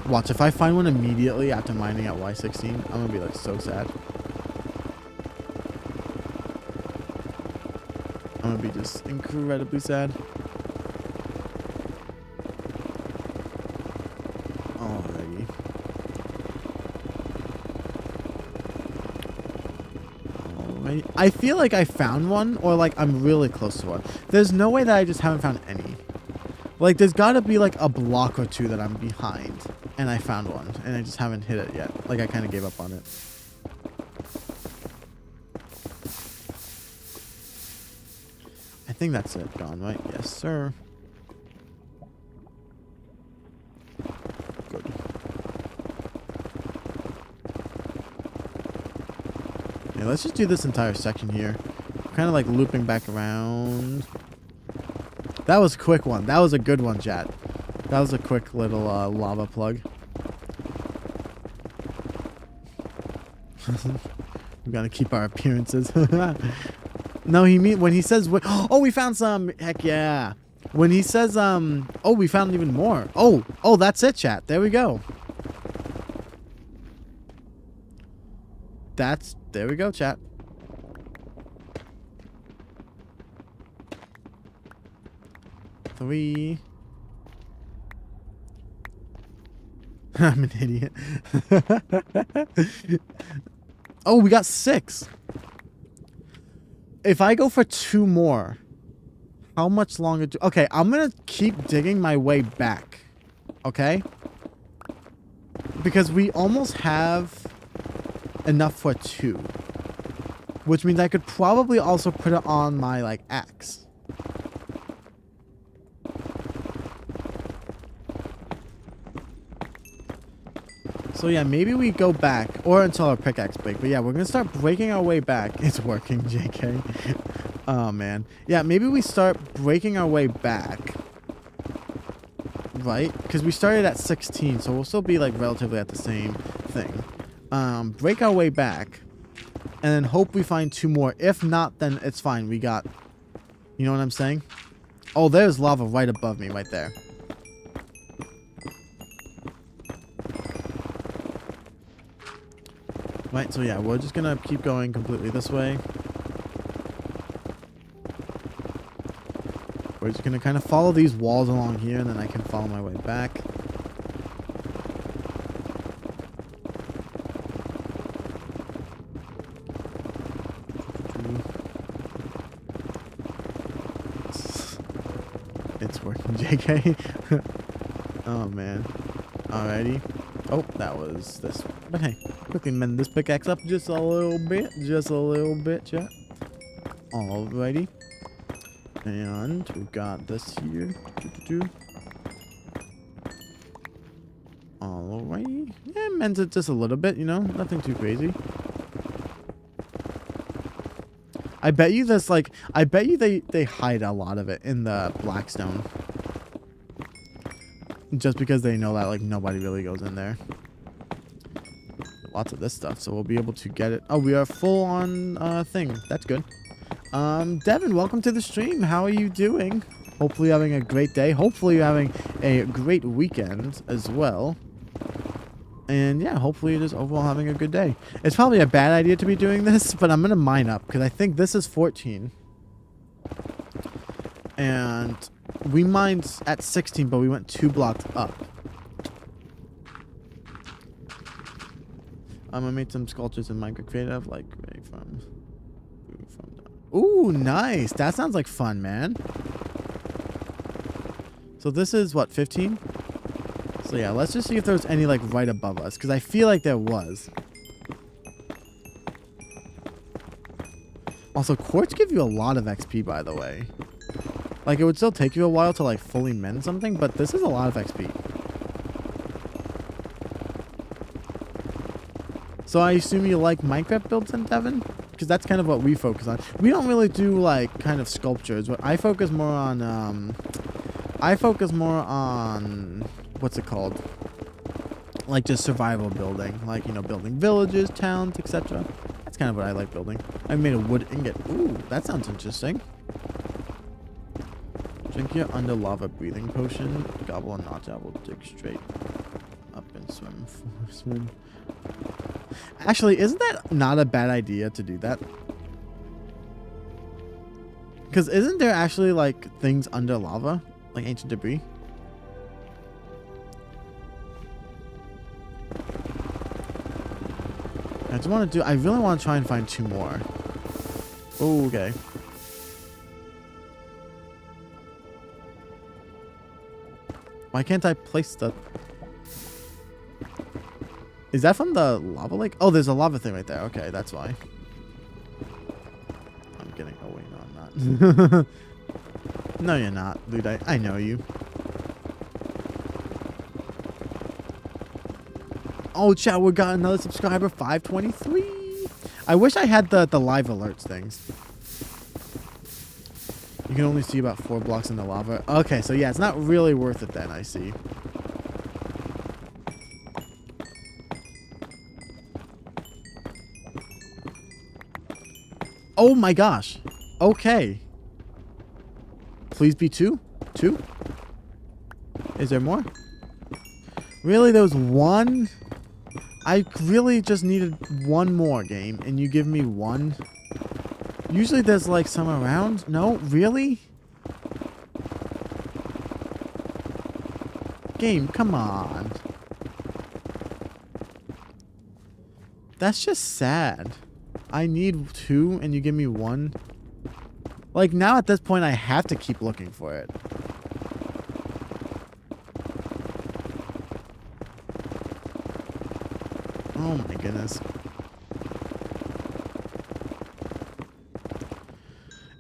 Watch, if I find one immediately after mining at Y16, I'm gonna be like so sad. I'm gonna be just incredibly sad. Alrighty. Alright. I feel like I found one, or like I'm really close to one. There's no way that I just haven't found any. Like, there's gotta be like a block or 2 that I'm behind. And I found one, and I just haven't hit it yet. Like, I kind of gave up on it. I think that's it. Gone, right? Yes, sir. Good. Yeah, let's just do this entire section here. Kind of like looping back around. That was a quick one. That was a good one, chat. That was a quick little lava plug. We gotta keep our appearances. No, when he says, oh, we found some. Heck yeah. When he says, oh, we found even more. Oh, that's it, chat. There we go. There we go, chat. Three. I'm an idiot. Oh, we got 6. If I go for 2 more, how much longer do... Okay, I'm going to keep digging my way back. Okay? Because we almost have enough for 2. which means I could probably also put it on my, like, axe. So yeah, maybe we go back, or until our pickaxe break. But yeah, we're gonna start breaking our way back. It's working, JK. Oh man. Yeah, maybe we start breaking our way back. Right? Because we started at 16, so we'll still be like relatively at the same thing. Break our way back, and then hope we find 2 more. If not, then it's fine. We got, you know what I'm saying? Oh, there's lava right above me, right there. Right, so yeah, we're just gonna keep going completely this way. We're just gonna kind of follow these walls along here, and then I can follow my way back. It's working, JK. Oh man. Alrighty. Oh, that was this. But hey, quickly mend this pickaxe up just a little bit. Just a little bit, chat. Alrighty. And we've got this here. Alrighty. Yeah, mends it just a little bit, you know? Nothing too crazy. I bet you this, like, I bet you they hide a lot of it in the Blackstone. Just because they know that, like, nobody really goes in there. Lots of this stuff, so we'll be able to get it. Oh, we are full on thing. That's good. Devin, welcome to the stream. How are you doing? Hopefully you're having a great day. Hopefully you're having a great weekend as well. And yeah, hopefully you're just overall having a good day. It's probably a bad idea to be doing this, but I'm going to mine up because I think this is 14. And we mined at 16, but we went 2 blocks up. I made some sculptures in Minecraft Creative, like right from. Ooh, nice. That sounds like fun, man. So this is what, 15? So yeah, let's just see if there's any like right above us, because I feel like there was. Also, quartz give you a lot of XP, by the way. Like, it would still take you a while to like fully mend something, but this is a lot of XP. So I assume you like Minecraft builds then, Devin? Because that's kind of what we focus on. We don't really do like kind of sculptures. But I focus more on what's it called? Like just survival building. Like, you know, building villages, towns, etc. That's kind of what I like building. I made a wood ingot. Ooh, that sounds interesting. Drink your under lava breathing potion. Gobble and not gobble. Dig straight up and swim. Actually, isn't that not a bad idea to do that? Because isn't there actually like things under lava? Like ancient debris? I really want to try and find 2 more. Oh, okay. Why can't I place the... Is that from the lava lake? Oh, there's a lava thing right there. Okay, that's why. I'm kidding. Oh, wait, no, I'm not. No, you're not, dude. I know you. Oh, chat, we got another subscriber, 523. I wish I had the live alerts things. You can only see about 4 blocks in the lava. Okay, so yeah, it's not really worth it then, I see. Oh my gosh. Okay. Please be 2? 2? Is there more? Really? There was 1? I really just needed 1 more, game, and you give me 1? Usually there's like some around. No? Really? Game, come on. That's just sad. I need 2 and you give me 1. Like, now at this point I have to keep looking for it. Oh my goodness.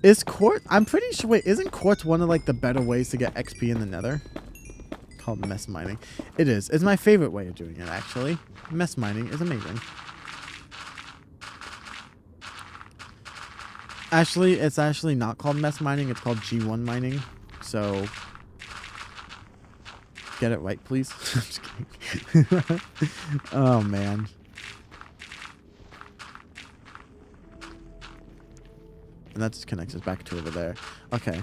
Is quartz? I'm pretty sure. Wait, isn't quartz one of like the better ways to get XP in the Nether? Called mess mining. It is. It's my favorite way of doing it, actually. Mess mining is amazing. Actually, it's actually not called mess mining. It's called G1 mining. So, get it right, please. I'm just kidding. Oh, man. And that just connects us back to over there. Okay.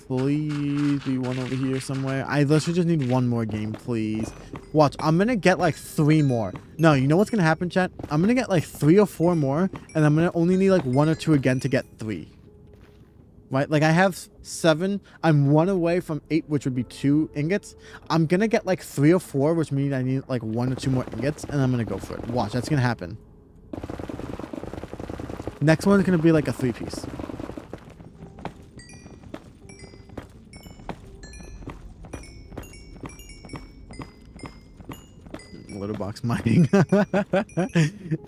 Please be one over here somewhere. I literally just need one more game, please. Watch, I'm gonna get like 3 more. No, you know what's gonna happen, chat? I'm gonna get like 3 or 4 more, and I'm gonna only need like 1 or 2 again to get 3. Right? Like I have 7. I'm 1 away from 8, which would be 2 ingots. I'm gonna get like 3 or 4, which means I need like 1 or 2 more ingots, and I'm gonna go for it. Watch, that's gonna happen. Next one is gonna be like a 3-piece. Litter box mining.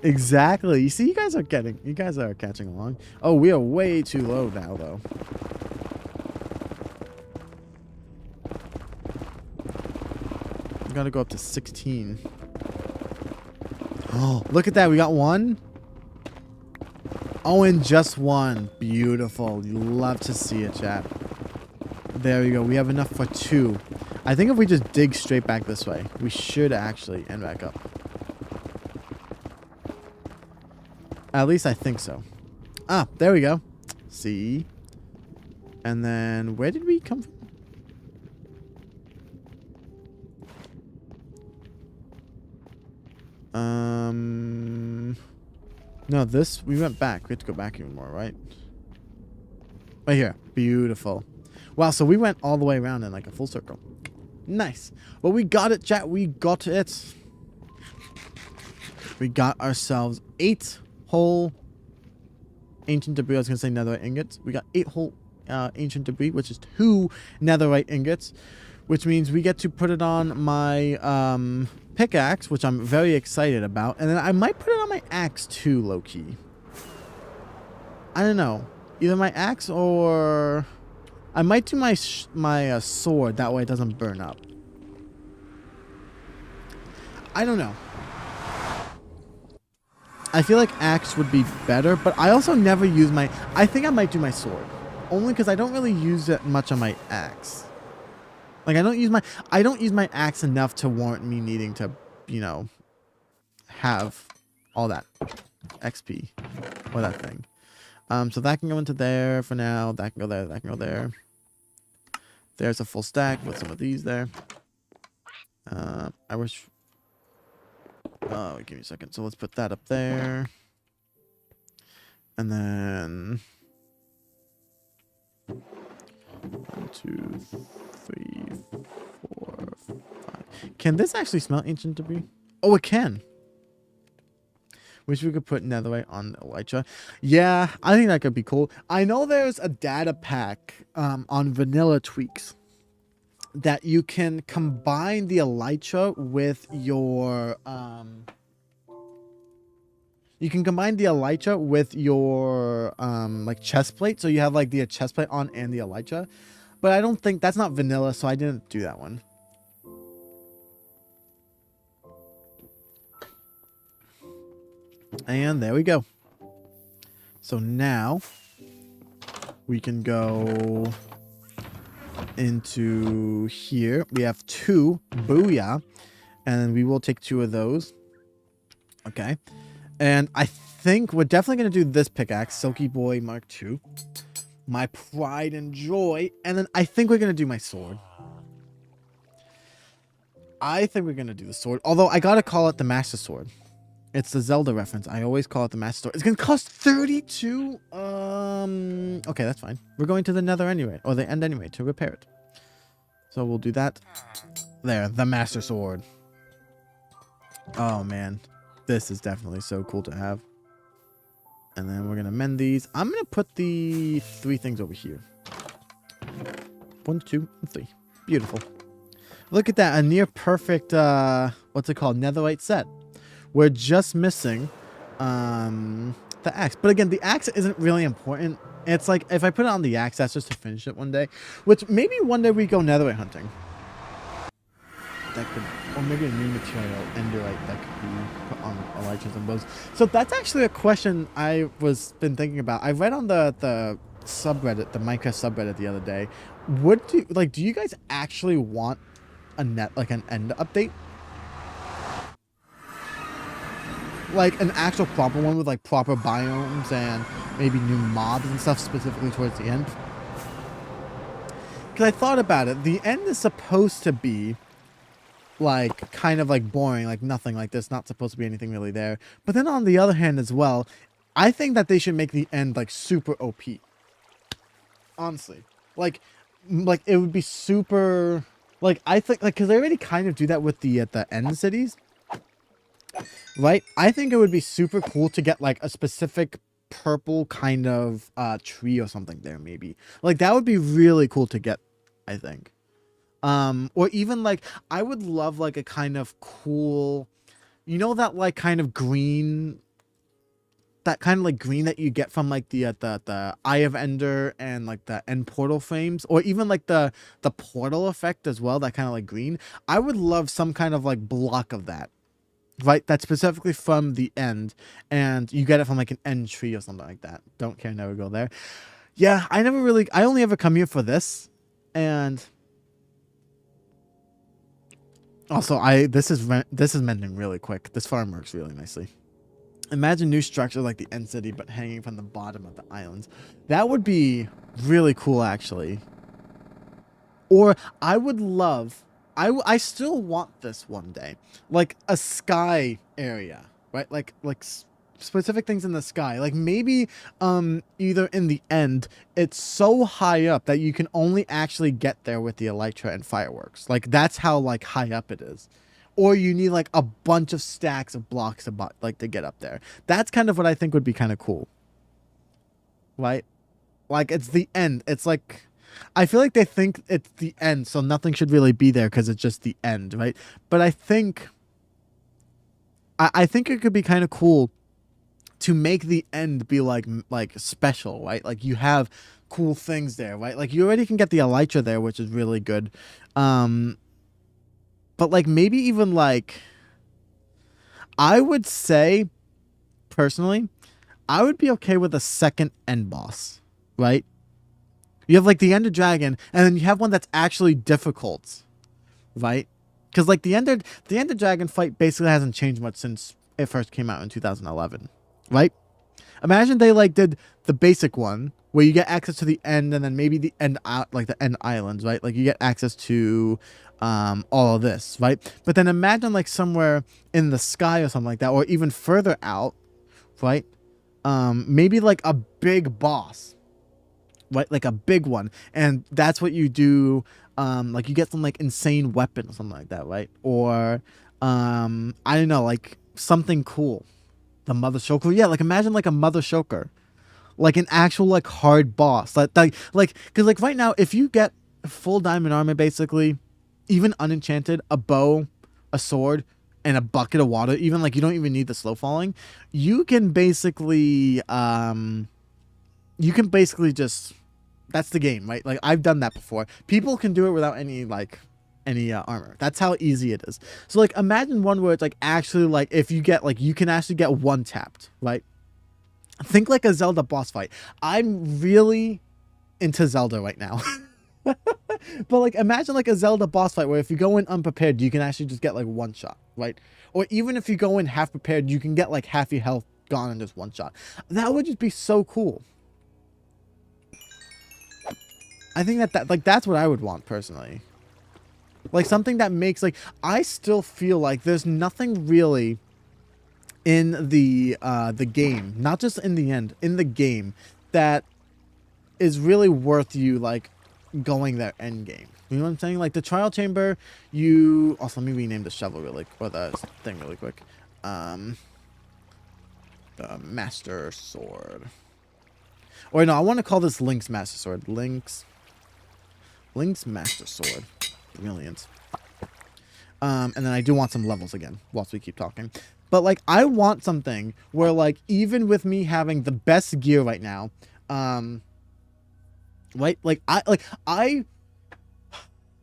Exactly. You see, you guys are catching along. Oh, we are way too low now, though. We gotta go up to 16. Oh, look at that. We got 1. Oh, and just 1. Beautiful. You love to see it, chat. There we go. We have enough for 2. I think if we just dig straight back this way, we should actually end back up. At least I think so. Ah, there we go. See? And then, where did we come from? No, we went back. We have to go back even more, right? Right here. Beautiful. Wow, so we went all the way around in like a full circle. Nice. Well, we got it, chat. We got it. We got ourselves 8 whole ancient debris. I was going to say netherite ingots. We got 8 whole ancient debris, which is 2 netherite ingots, which means we get to put it on my pickaxe, which I'm very excited about. And then I might put it on my axe too, low-key. I don't know. Either my axe or... I might do my sword. That way it doesn't burn up. I don't know. I feel like axe would be better, but I also never use my... I think I might do my sword. Only because I don't really use it much on my axe. Like, I don't use my axe enough to warrant me needing to, you know, have all that XP or that thing. So that can go into there for now. That can go there. That can go there. There's a full stack with some of these there. I wish... Oh, give me a second. So let's put that up there. And then... 1, 2, 3, 4, 5. Can this actually smell ancient debris? Oh, it can. Wish we could put netherite on elytra. Yeah, I think that could be cool. I know there's a data pack on vanilla tweaks that you can combine the elytra with your like chest plate, so you have like the chest plate on and the elytra. But I don't think that's not vanilla, so I didn't do that one. And there we go. So now we can go into here. We have 2. Booyah. And we will take 2 of those. Okay. And I think we're definitely going to do this pickaxe, Silky Boy Mark II. My pride and joy. And then I think we're going to do my sword. I think we're going to do the sword. Although I got to call it the Master Sword. It's the Zelda reference. I always call it the Master Sword. It's going to cost 32. Okay, that's fine. We're going to the Nether anyway. Or the end anyway to repair it. So we'll do that. There, the Master Sword. Oh, man. This is definitely so cool to have. And then we're going to mend these. I'm going to put the 3 things over here. 1, 2, and 3. Beautiful. Look at that. A near perfect, what's it called? Netherite set. We're just missing the axe. But again, the axe isn't really important. It's like, if I put it on the axe, that's just to finish it one day. Which, maybe one day we go netherite hunting. That could, or maybe a new material, enderite, that could be put on elytras and bows. So that's actually a question I was been thinking about. I read on the subreddit, the Minecraft subreddit the other day. Do you guys actually want an end update? Like an actual proper one with like proper biomes and maybe new mobs and stuff specifically towards the end? Because I thought about it. The end is supposed to be like kind of like boring, like nothing, like there's not supposed to be anything really there. But then on the other hand as well, I think that they should make the end like super OP. Honestly, like it would be super, like I think, like, because they already kind of do that with the end cities, right? I think it would be super cool to get like a specific purple kind of tree or something there, maybe. Like that would be really cool to get, I think. Or even like, I would love like a kind of cool, you know, that like kind of green, that kind of like green that you get from like the Eye of Ender and like the end portal frames, or even like the portal effect as well, that kind of like green. I would love some kind of like block of that, right? That's specifically from the end, and you get it from like an end tree or something like that. Don't care, never go there. Yeah, I only ever come here for this. And also, this is mending really quick. This farm works really nicely. Imagine new structure like the end city, but hanging from the bottom of the islands. That would be really cool, actually. Or I would love, I still want this one day, like a sky area, right? Like specific things in the sky. Like maybe either in the end, it's so high up that you can only actually get there with the elytra and fireworks. Like that's how like high up it is. Or you need like a bunch of stacks of blocks about like to get up there. That's kind of what I think would be kind of cool. Right? Like it's the end. It's like, I feel like they think it's the end, so nothing should really be there because it's just the end, right? But I think it could be kind of cool to make the end be like special, right? Like you have cool things there, right? Like you already can get the elytra there, which is really good. But like maybe even like, I would say personally, I would be okay with a second end boss, right? You have like the Ender Dragon, and then you have one that's actually difficult, right? Because like the Ender Dragon fight basically hasn't changed much since it first came out in 2011, right? Imagine they like did the basic one where you get access to the end, and then maybe the end out, like the end islands, right? Like you get access to all of this, right? But then imagine like somewhere in the sky or something like that, or even further out, right? Maybe like a big boss, right? Like a big one, and that's what you do. Like you get some like insane weapon or something like that, right? Or I don't know, like something cool. The Mother Shulker, yeah. Like imagine like a Mother Shulker, like an actual like hard boss. Like because like right now, if you get full diamond armor, basically, even unenchanted, a bow, a sword, and a bucket of water, even like you don't even need the slow falling, you can basically just, that's the game, right? Like I've done that before. People can do it without any armor. That's how easy it is. So like imagine one where it's like actually like if you get like you can actually get one tapped, right? Think like a Zelda boss fight. I'm really into Zelda right now. But like imagine like a Zelda boss fight where if you go in unprepared, you can actually just get like one shot, right? Or even if you go in half prepared, you can get like half your health gone in just one shot. That would just be so cool. I think that's what I would want personally. Like something that makes like, I still feel like there's nothing really in the game, not just in the end, in the game, that is really worth you like going there end game. You know what I'm saying? Like the trial chamber, you also, let me rename the shovel or the thing really quick. The Master Sword. Or no, I want to call this Link's Master Sword. Link's Master Sword. Brilliant. And then I do want some levels again whilst we keep talking. But like I want something where like even with me having the best gear right now, um, right?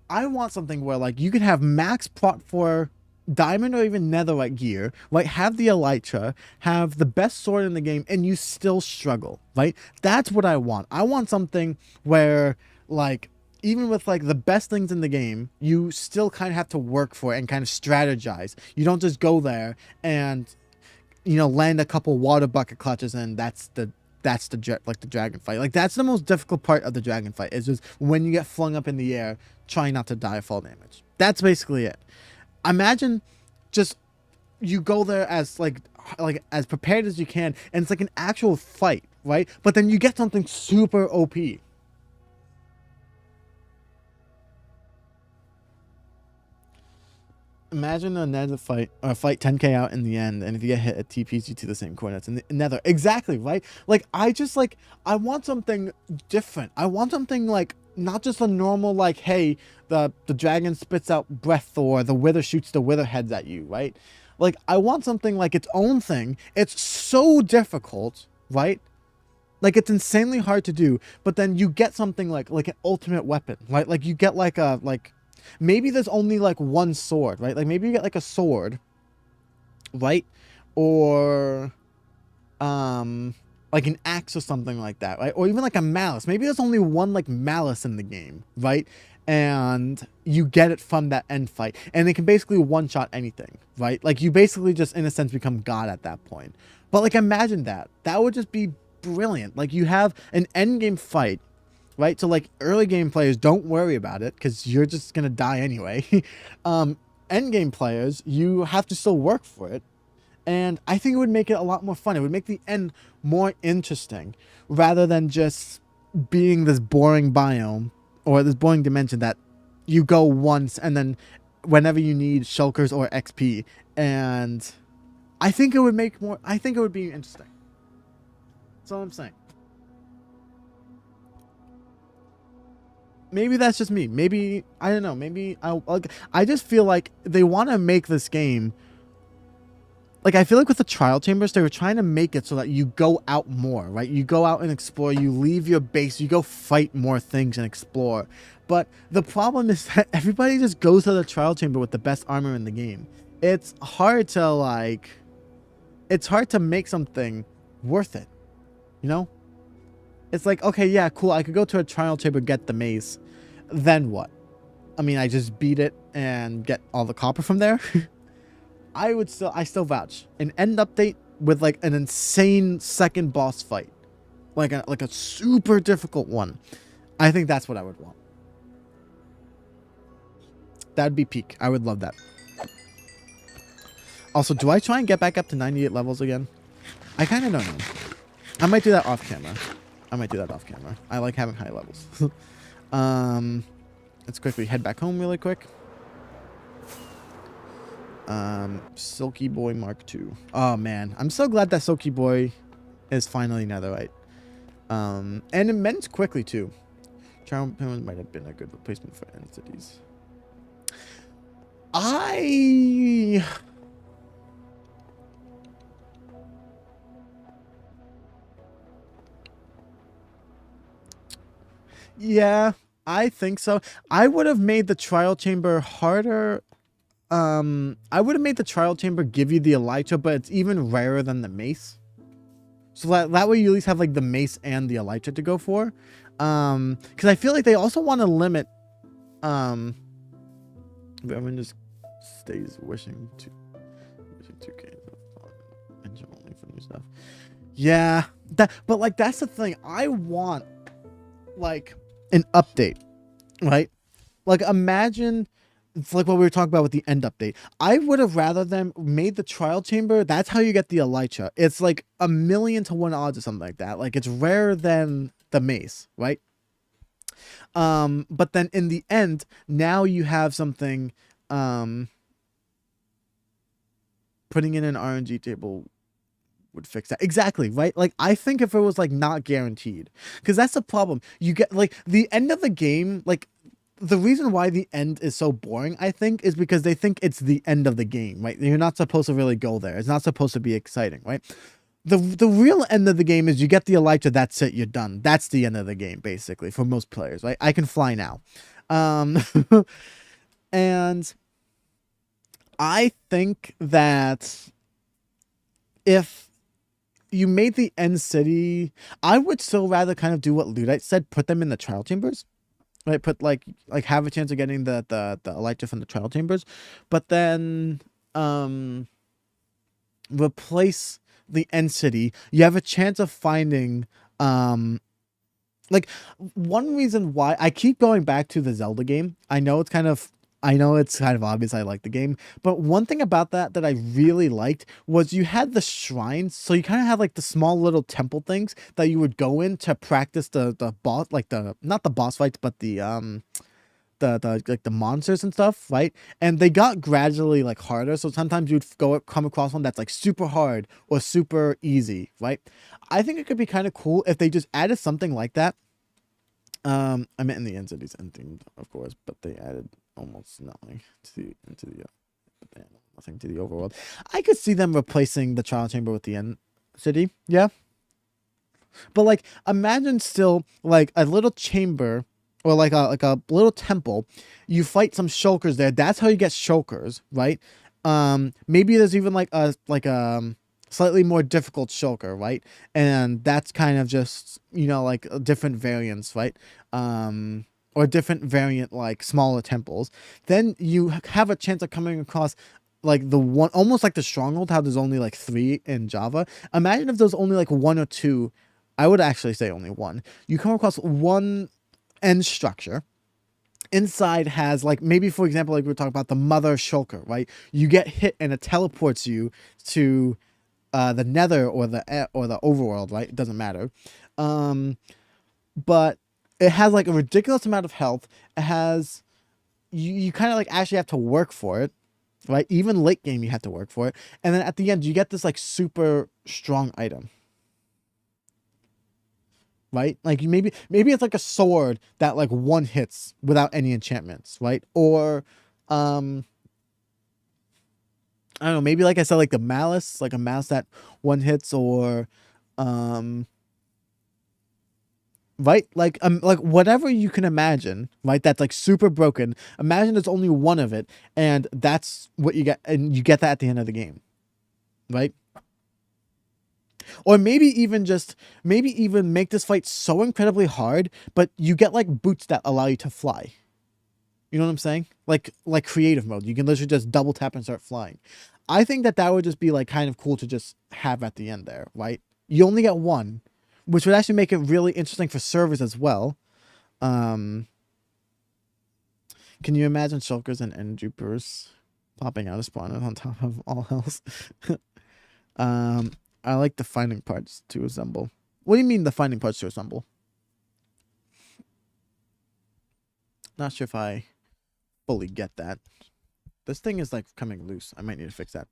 I want something where like you can have max plot for diamond or even netherite gear, right? Have the elytra, have the best sword in the game, and you still struggle, right? That's what I want. I want something where like even with like the best things in the game, you still kind of have to work for it and kind of strategize. You don't just go there and land a couple water bucket clutches and like the dragon fight. Like that's the most difficult part of the dragon fight is just when you get flung up in the air, trying not to die of fall damage. That's basically it. Imagine just you go there as like as prepared as you can, and it's like an actual fight, right? But then you get something super OP. Imagine a nether fight or a fight 10k out in the end, and if you get hit, it TPs you to the same coordinates in the nether. Exactly, right? Like I want something different. I want something like not just a normal like, hey, the dragon spits out breath or the wither shoots the wither heads at you, right? Like I want something like its own thing. It's so difficult, right? Like it's insanely hard to do, but then you get something like an ultimate weapon, right? Like you get like a maybe there's only like one sword, right? Like maybe you get like a sword, right? Or like an axe or something like that, right? Or even like a malice. Maybe there's only one like malice in the game, right? And you get it from that end fight, and it can basically one-shot anything, right? Like you basically just in a sense become god at that point. But like imagine that would just be brilliant. Like you have an end game fight, right? So like early game players, don't worry about it because you're just gonna die anyway. End game players, you have to still work for it, and I think it would make it a lot more fun. It would make the end more interesting rather than just being this boring biome or this boring dimension that you go once and then whenever you need shulkers or XP. And I think it would be interesting. That's all I'm saying. Maybe that's just me. Maybe, I don't know. Maybe I just feel like they want to make this game. Like, I feel like with the trial chambers, they were trying to make it so that you go out more, right? You go out and explore. You leave your base. You go fight more things and explore. But the problem is that everybody just goes to the trial chamber with the best armor in the game. It's hard to, it's hard to make something worth it, you know? It's like, okay, yeah, cool. I could go to a trial chamber, get the mace. Then what? I mean, I just beat it and get all the copper from there. I still vouch. An end update with like an insane second boss fight. Like a super difficult one. I think that's what I would want. That'd be peak. I would love that. Also, do I try and get back up to 98 levels again? I kind of don't know. I might do that off camera. I like having high levels. Let's quickly head back home really quick. Silky Boy Mark II. Oh man, I'm so glad that Silky Boy is finally netherite. And it mends quickly too. Charm Penguin might have been a good replacement for entities. Yeah, I think so. I would have made the trial chamber harder. I would have made the trial chamber give you the elytra, but it's even rarer than the mace. So that way you at least have like the mace and the elytra to go for. Because I feel like they also want to limit. Everyone just stays wishing 2K engine only for new stuff. Yeah, but like that's the thing. I want like an update, right? Like imagine. It's like what we were talking about with the end update. I would have rather them made the trial chamber. That's how you get the elytra. It's like 1,000,000 to 1 odds or something like that. Like it's rarer than the mace, right? But then in the end, now you have something. Putting in an RNG table would fix that. Exactly, right? Like I think if it was like not guaranteed, because that's the problem. You get like the end of the game, like the reason why the end is so boring, I think, is because they think it's the end of the game, right? You're not supposed to really go there. It's not supposed to be exciting, right? The real end of the game is you get the Elytra, that's it, you're done. That's the end of the game, basically, for most players, right? I can fly now. Um, and I think that if you made the end city, I would still rather kind of do what Ludite said, put them in the trial chambers. Right, put like have a chance of getting the Elytra from the trial chambers, but then replace the end city. You have a chance of finding like one reason why I keep going back to the Zelda game. I know it's kind of obvious I like the game, but one thing about that I really liked was you had the shrines, so you kind of had like the small little temple things that you would go in to practice the boss, like the not the boss fights, but the like the monsters and stuff, right? And they got gradually like harder, so sometimes you'd come across one that's like super hard or super easy, right? I think it could be kind of cool if they just added something like that. I meant in the end cities end theme, of course, but they added almost nothing but they added nothing to the overworld. I could see them replacing the trial chamber with the end city, yeah. But like, imagine still like a little chamber or like a little temple. You fight some shulkers there. That's how you get shulkers, right? Maybe there's even like a slightly more difficult shulker, right? And that's kind of just, you know, like different variants, right? Or different variant like smaller temples. Then you have a chance of coming across like the one, almost like the stronghold, how there's only like 3 in Java. Imagine if there's only like 1 or 2. I would actually say only 1. You come across one end structure. Inside has like, maybe for example, like we were talking about the mother shulker, right? You get hit and it teleports you to the nether or the overworld, right? It doesn't matter. But it has like a ridiculous amount of health. It has, you kind of like actually have to work for it, right? Even late game you have to work for it. And then at the end you get this like super strong item, right? Like maybe it's like a sword that like one hits without any enchantments, right? Or I don't know, maybe like I said, like the malice, like a malice that one hits, or right, like whatever you can imagine, right? That's like super broken. Imagine there's only one of it, and that's what you get, and you get that at the end of the game, right? Or maybe even make this fight so incredibly hard, but you get like boots that allow you to fly. You know what I'm saying? Like creative mode. You can literally just double tap and start flying. I think that would just be like kind of cool to just have at the end there, right? You only get one, which would actually make it really interesting for servers as well. Can you imagine shulkers and energy bursts popping out of spawners on top of all else? I like the finding parts to assemble. What do you mean the finding parts to assemble? Not sure if I fully get that. This thing is like coming loose. I might need to fix that.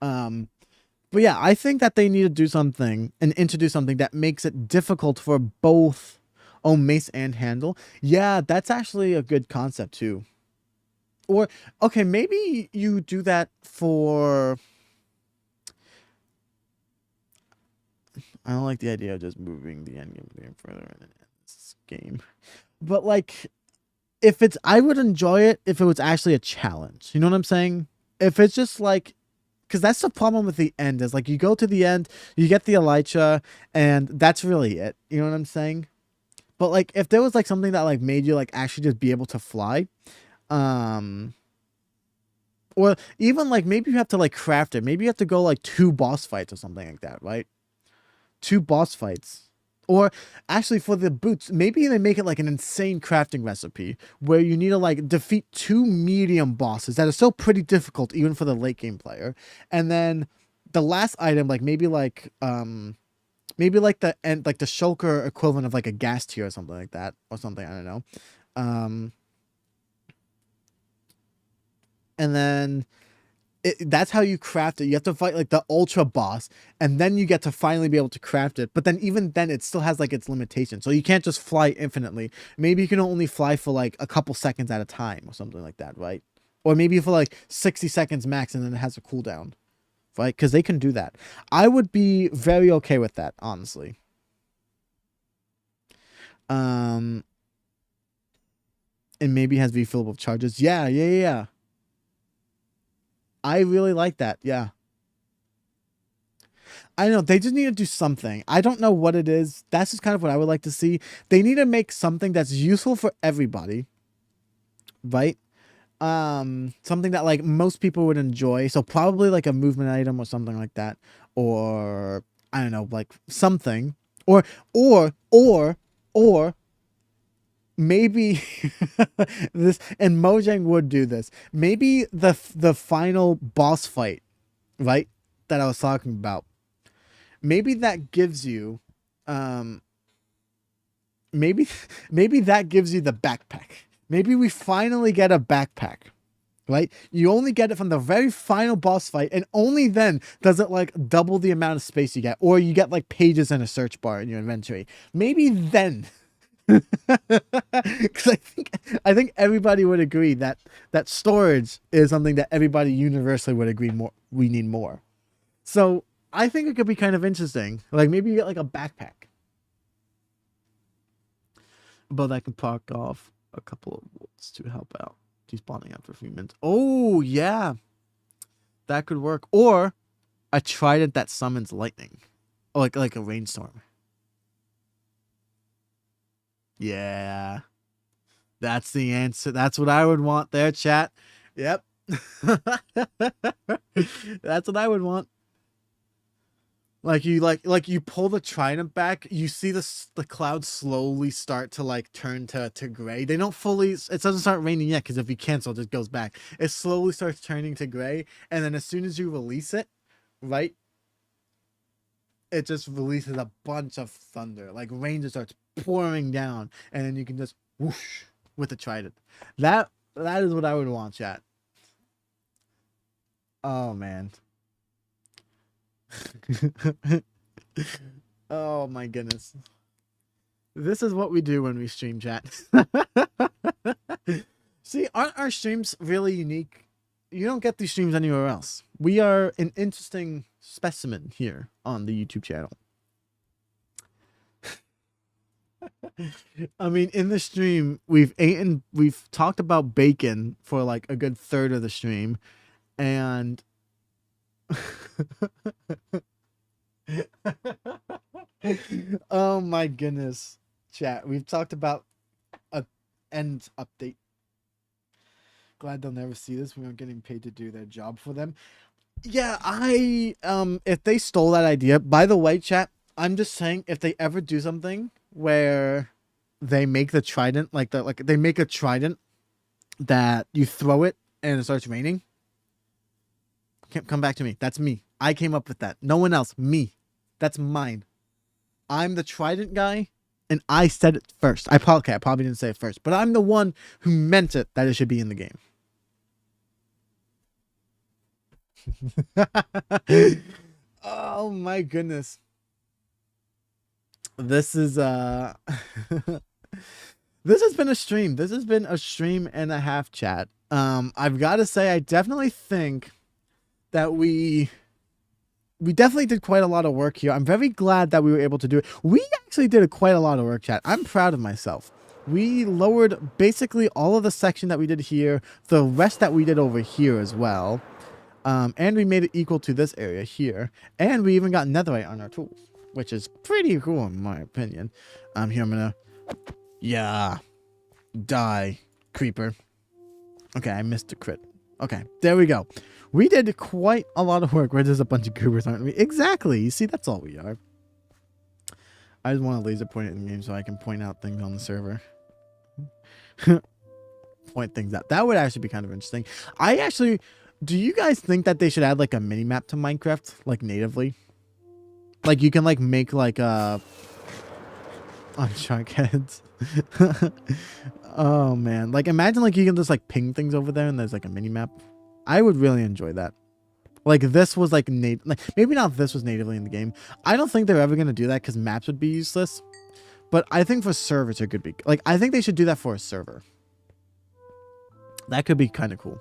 But yeah, I think that they need to do something and introduce something that makes it difficult for both mace and handle. Yeah, that's actually a good concept too. Or okay, maybe you do that for, I don't like the idea of just moving the end game further in this game. But like, if it's, I would enjoy it if it was actually a challenge. You know what I'm saying? If it's just like, because that's the problem with the end, is like you go to the end, you get the Elytra, and that's really it. You know what I'm saying? But like, if there was like something that like made you like actually just be able to fly, or even like maybe you have to like craft it. Maybe you have to go like 2 boss fights or something like that, right? 2 boss fights. Or actually for the boots, maybe they make it like an insane crafting recipe where you need to like defeat 2 medium bosses that are still pretty difficult even for the late game player. And then the last item, like maybe like the end, like the shulker equivalent of like a gas tier or something like that, or something, I don't know. And then That's how you craft it. You have to fight like the ultra boss, and then you get to finally be able to craft it. But then even then, it still has like its limitations. So you can't just fly infinitely. Maybe you can only fly for like a couple seconds at a time or something like that, right? Or maybe for like 60 seconds max, and then it has a cooldown, right? Because they can do that. I would be very okay with that, honestly. Um, and maybe has refillable charges. Yeah. I really like that. Yeah. I know they just need to do something. I don't know what it is. That's just kind of what I would like to see. They need to make something that's useful for everybody, right? Something that like most people would enjoy. So probably like a movement item or something like that, or I don't know, like something, or maybe this, and Mojang would do this. Maybe the final boss fight, right? That I was talking about. Maybe that gives you, um, maybe maybe that gives you the backpack. Maybe we finally get a backpack, right? You only get it from the very final boss fight, and only then does it like double the amount of space you get, or you get like pages in a search bar in your inventory. Maybe then. Because I think everybody would agree that storage is something that everybody universally would agree more we need more. So I think it could be kind of interesting. Like maybe you get like a backpack, but I can park off a couple of volts to help out despawning after a few minutes. Oh yeah, that could work. Or a trident that summons lightning, or like a rainstorm. Yeah, that's the answer. That's what I would want there, chat. Yep. That's what I would want. Like you pull the trident back, you see the clouds slowly start to like turn to gray. They don't fully, it doesn't start raining yet because if you cancel, it just goes back. It slowly starts turning to gray, and then as soon as you release it, right, it just releases a bunch of thunder. Like rain just starts pouring down, and then you can just whoosh with the trident. That is what I would want, chat. Oh man. Oh my goodness. This is what we do when we stream, chat. See, aren't our streams really unique? You don't get these streams anywhere else. We are an interesting specimen here on the YouTube channel. I mean, in the stream, we've talked about bacon for like a good third of the stream, and oh my goodness, chat. We've talked about a end update. Glad they'll never see this. We aren't getting paid to do their job for them. Yeah, if they stole that idea, by the way, chat, I'm just saying if they ever do something where they make the trident like they make a trident that you throw it and it starts raining. Come back to me. That's me. I came up with that. No one else. Me. That's mine. I'm the trident guy, and I said it first. I probably didn't say it first, but I'm the one who meant it that it should be in the game. Oh my goodness. This is this has been a stream. This has been a stream and a half, chat. I've got to say I definitely think that we definitely did quite a lot of work here. I'm very glad that we were able to do it. We actually did quite a lot of work, chat. I'm proud of myself. We lowered basically all of the section that we did here, the rest that we did over here as well. And we made it equal to this area here. And we even got netherite on our tools, which is pretty cool in my opinion. Here I'm gonna, yeah, die, creeper. Okay, I missed the crit. Okay, there we go. We did quite a lot of work. We're just a bunch of goobers, aren't we? Exactly. You see, that's all we are. I just want to laser point it in the game so I can point out things on the server. Point things out. That would actually be kind of interesting. Do you guys think that they should add like a mini map to Minecraft, like natively? Like you can like make like a on shark heads. Oh man, like imagine like you can just like ping things over there and there's like a mini map. I would really enjoy that. Like this was like maybe not this was natively in the game. I don't think they're ever gonna do that because maps would be useless. But I think for servers it could be like I think they should do that for a server. That could be kind of cool.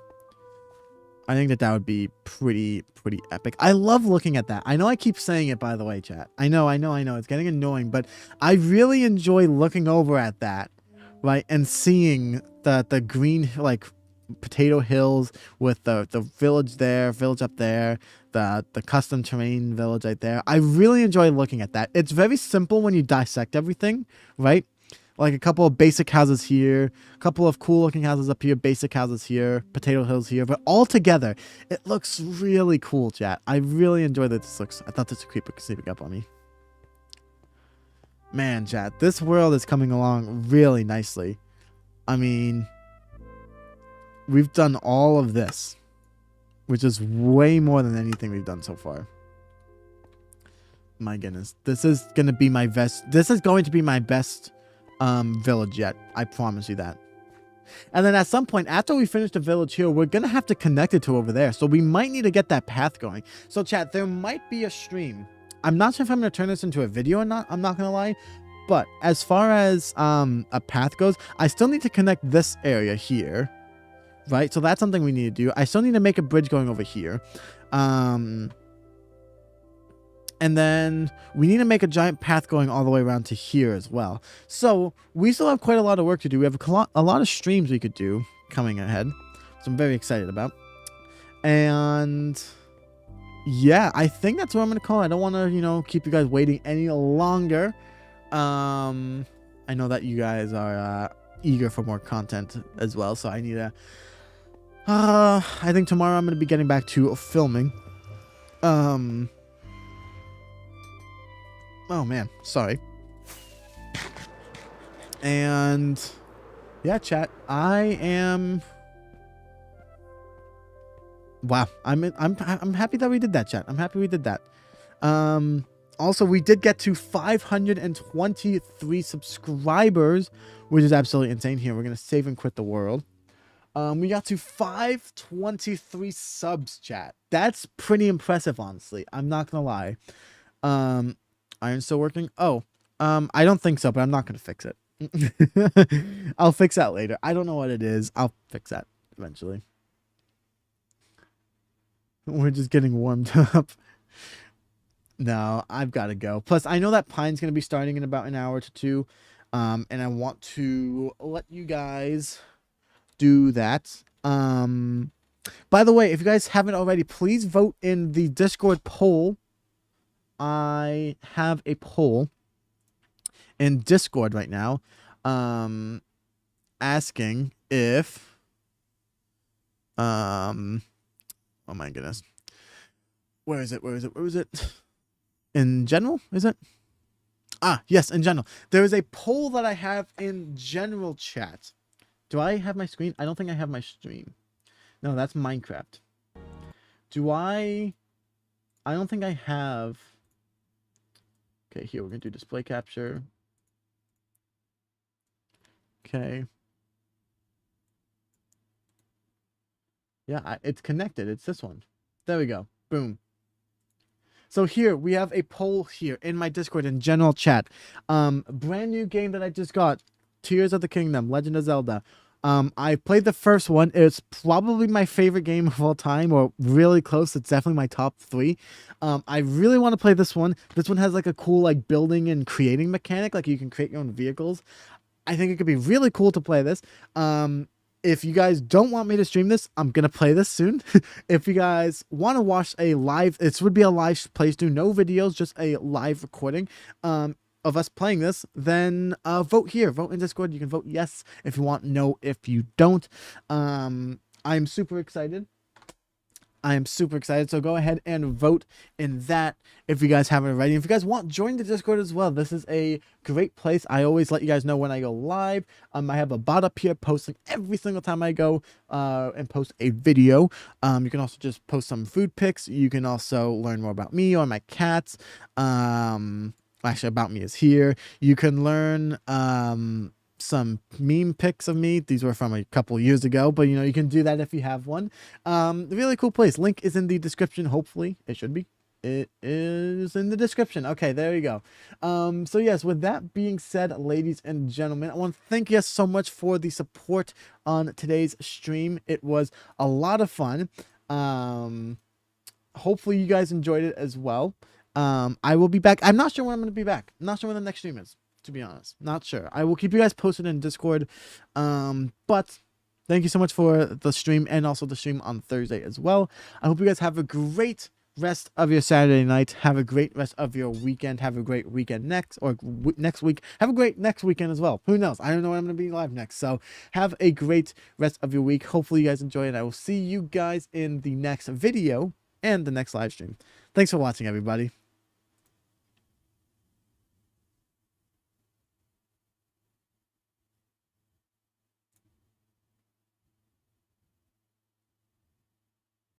I think that would be pretty epic. I love looking at that. I know I keep saying it, by the way, chat. I know. It's getting annoying, but I really enjoy looking over at that, right, and seeing the green like potato hills with the village there, village up there, the custom terrain village right there. I really enjoy looking at that. It's very simple when you dissect everything, right? Like a couple of basic houses here, a couple of cool looking houses up here, basic houses here, potato hills here, but all together, it looks really cool, chat. I really enjoy that this looks. I thought this creeper was sneaking up on me. Man, chat, this world is coming along really nicely. I mean, we've done all of this, which is way more than anything we've done so far. My goodness, this is going to be my best. This is going to be my best village yet. I promise you that. And then at some point after we finish the village here, we're gonna have to connect it to over there, so we might need to get that path going. So chat, there might be a stream. I'm not sure if I'm gonna turn this into a video or not, I'm not gonna lie, but as far as a path goes, I still need to connect this area here, right? So that's something we need to do. I still need to make a bridge going over here. And then we need to make a giant path going all the way around to here as well. So we still have quite a lot of work to do. We have a lot of streams we could do coming ahead. So I'm very excited about. And yeah, I think that's what I'm going to call it. I don't want to, you know, keep you guys waiting any longer. I know that you guys are eager for more content as well. So I need to... I think tomorrow I'm going to be getting back to filming. Oh man, sorry. And yeah, chat, I am wow, I'm happy that we did that, chat. I'm happy we did that. Also we did get to 523 subscribers, which is absolutely insane. Here, we're going to save and quit the world. We got to 523 subs, chat. That's pretty impressive, honestly. I'm not going to lie. Iron's still working? Oh, I don't think so, but I'm not going to fix it. I'll fix that later. I don't know what it is. I'll fix that eventually. We're just getting warmed up. No, I've got to go. Plus, I know that Pine's going to be starting in about an hour to two. And I want to let you guys do that. By the way, if you guys haven't already, please vote in the Discord poll. I have a poll in Discord right now, asking if, oh my goodness, where is it? In general, is it? Ah, yes, in general. There is a poll that I have in general chat. Do I have my screen? I don't think I have my stream. No, that's Minecraft. I don't think I have... Okay, here we're going to do display capture. Okay. Yeah, it's connected. It's this one. There we go. Boom. So here we have a poll here in my Discord in general chat. Brand new game that I just got. Tears of the Kingdom, Legend of Zelda. I played the first one. It's probably my favorite game of all time, or really close. It's definitely my top 3. I really want to play this one. This one has like a cool like building and creating mechanic. Like you can create your own vehicles. I think it could be really cool to play this. If you guys don't want me to stream this, I'm going to play this soon. If you guys want to watch a live, this would be a live playthrough, no videos, just a live recording. Of us playing this, then vote here. Vote in Discord. You can vote yes if you want, no if you don't. I'm super excited. So go ahead and vote in that if you guys haven't already. If you guys want, join the Discord as well. This is a great place. I always let you guys know when I go live. I have a bot up here posting every single time I go and post a video. You can also just post some food pics. You can also learn more about me or my cats. Actually, about me is here. You can learn some meme pics of me. These were from a couple years ago, but you can do that if you have one. Really cool place. Link is in the description. Hopefully it should be. It is in the description. Okay, there you go. So yes, with that being said, ladies and gentlemen, I want to thank you so much for the support on today's stream. It was a lot of fun. Hopefully you guys enjoyed it as well. I will be back. I'm not sure when I'm going to be back. I'm not sure when the next stream is, to be honest. Not sure. I will keep you guys posted in Discord. But thank you so much for the stream and also the stream on Thursday as well. I hope you guys have a great rest of your Saturday night. Have a great rest of your weekend. Have a great weekend next week. Have a great next weekend as well. Who knows? I don't know when I'm going to be live next. So have a great rest of your week. Hopefully you guys enjoy it. I will see you guys in the next video and the next live stream. Thanks for watching, everybody.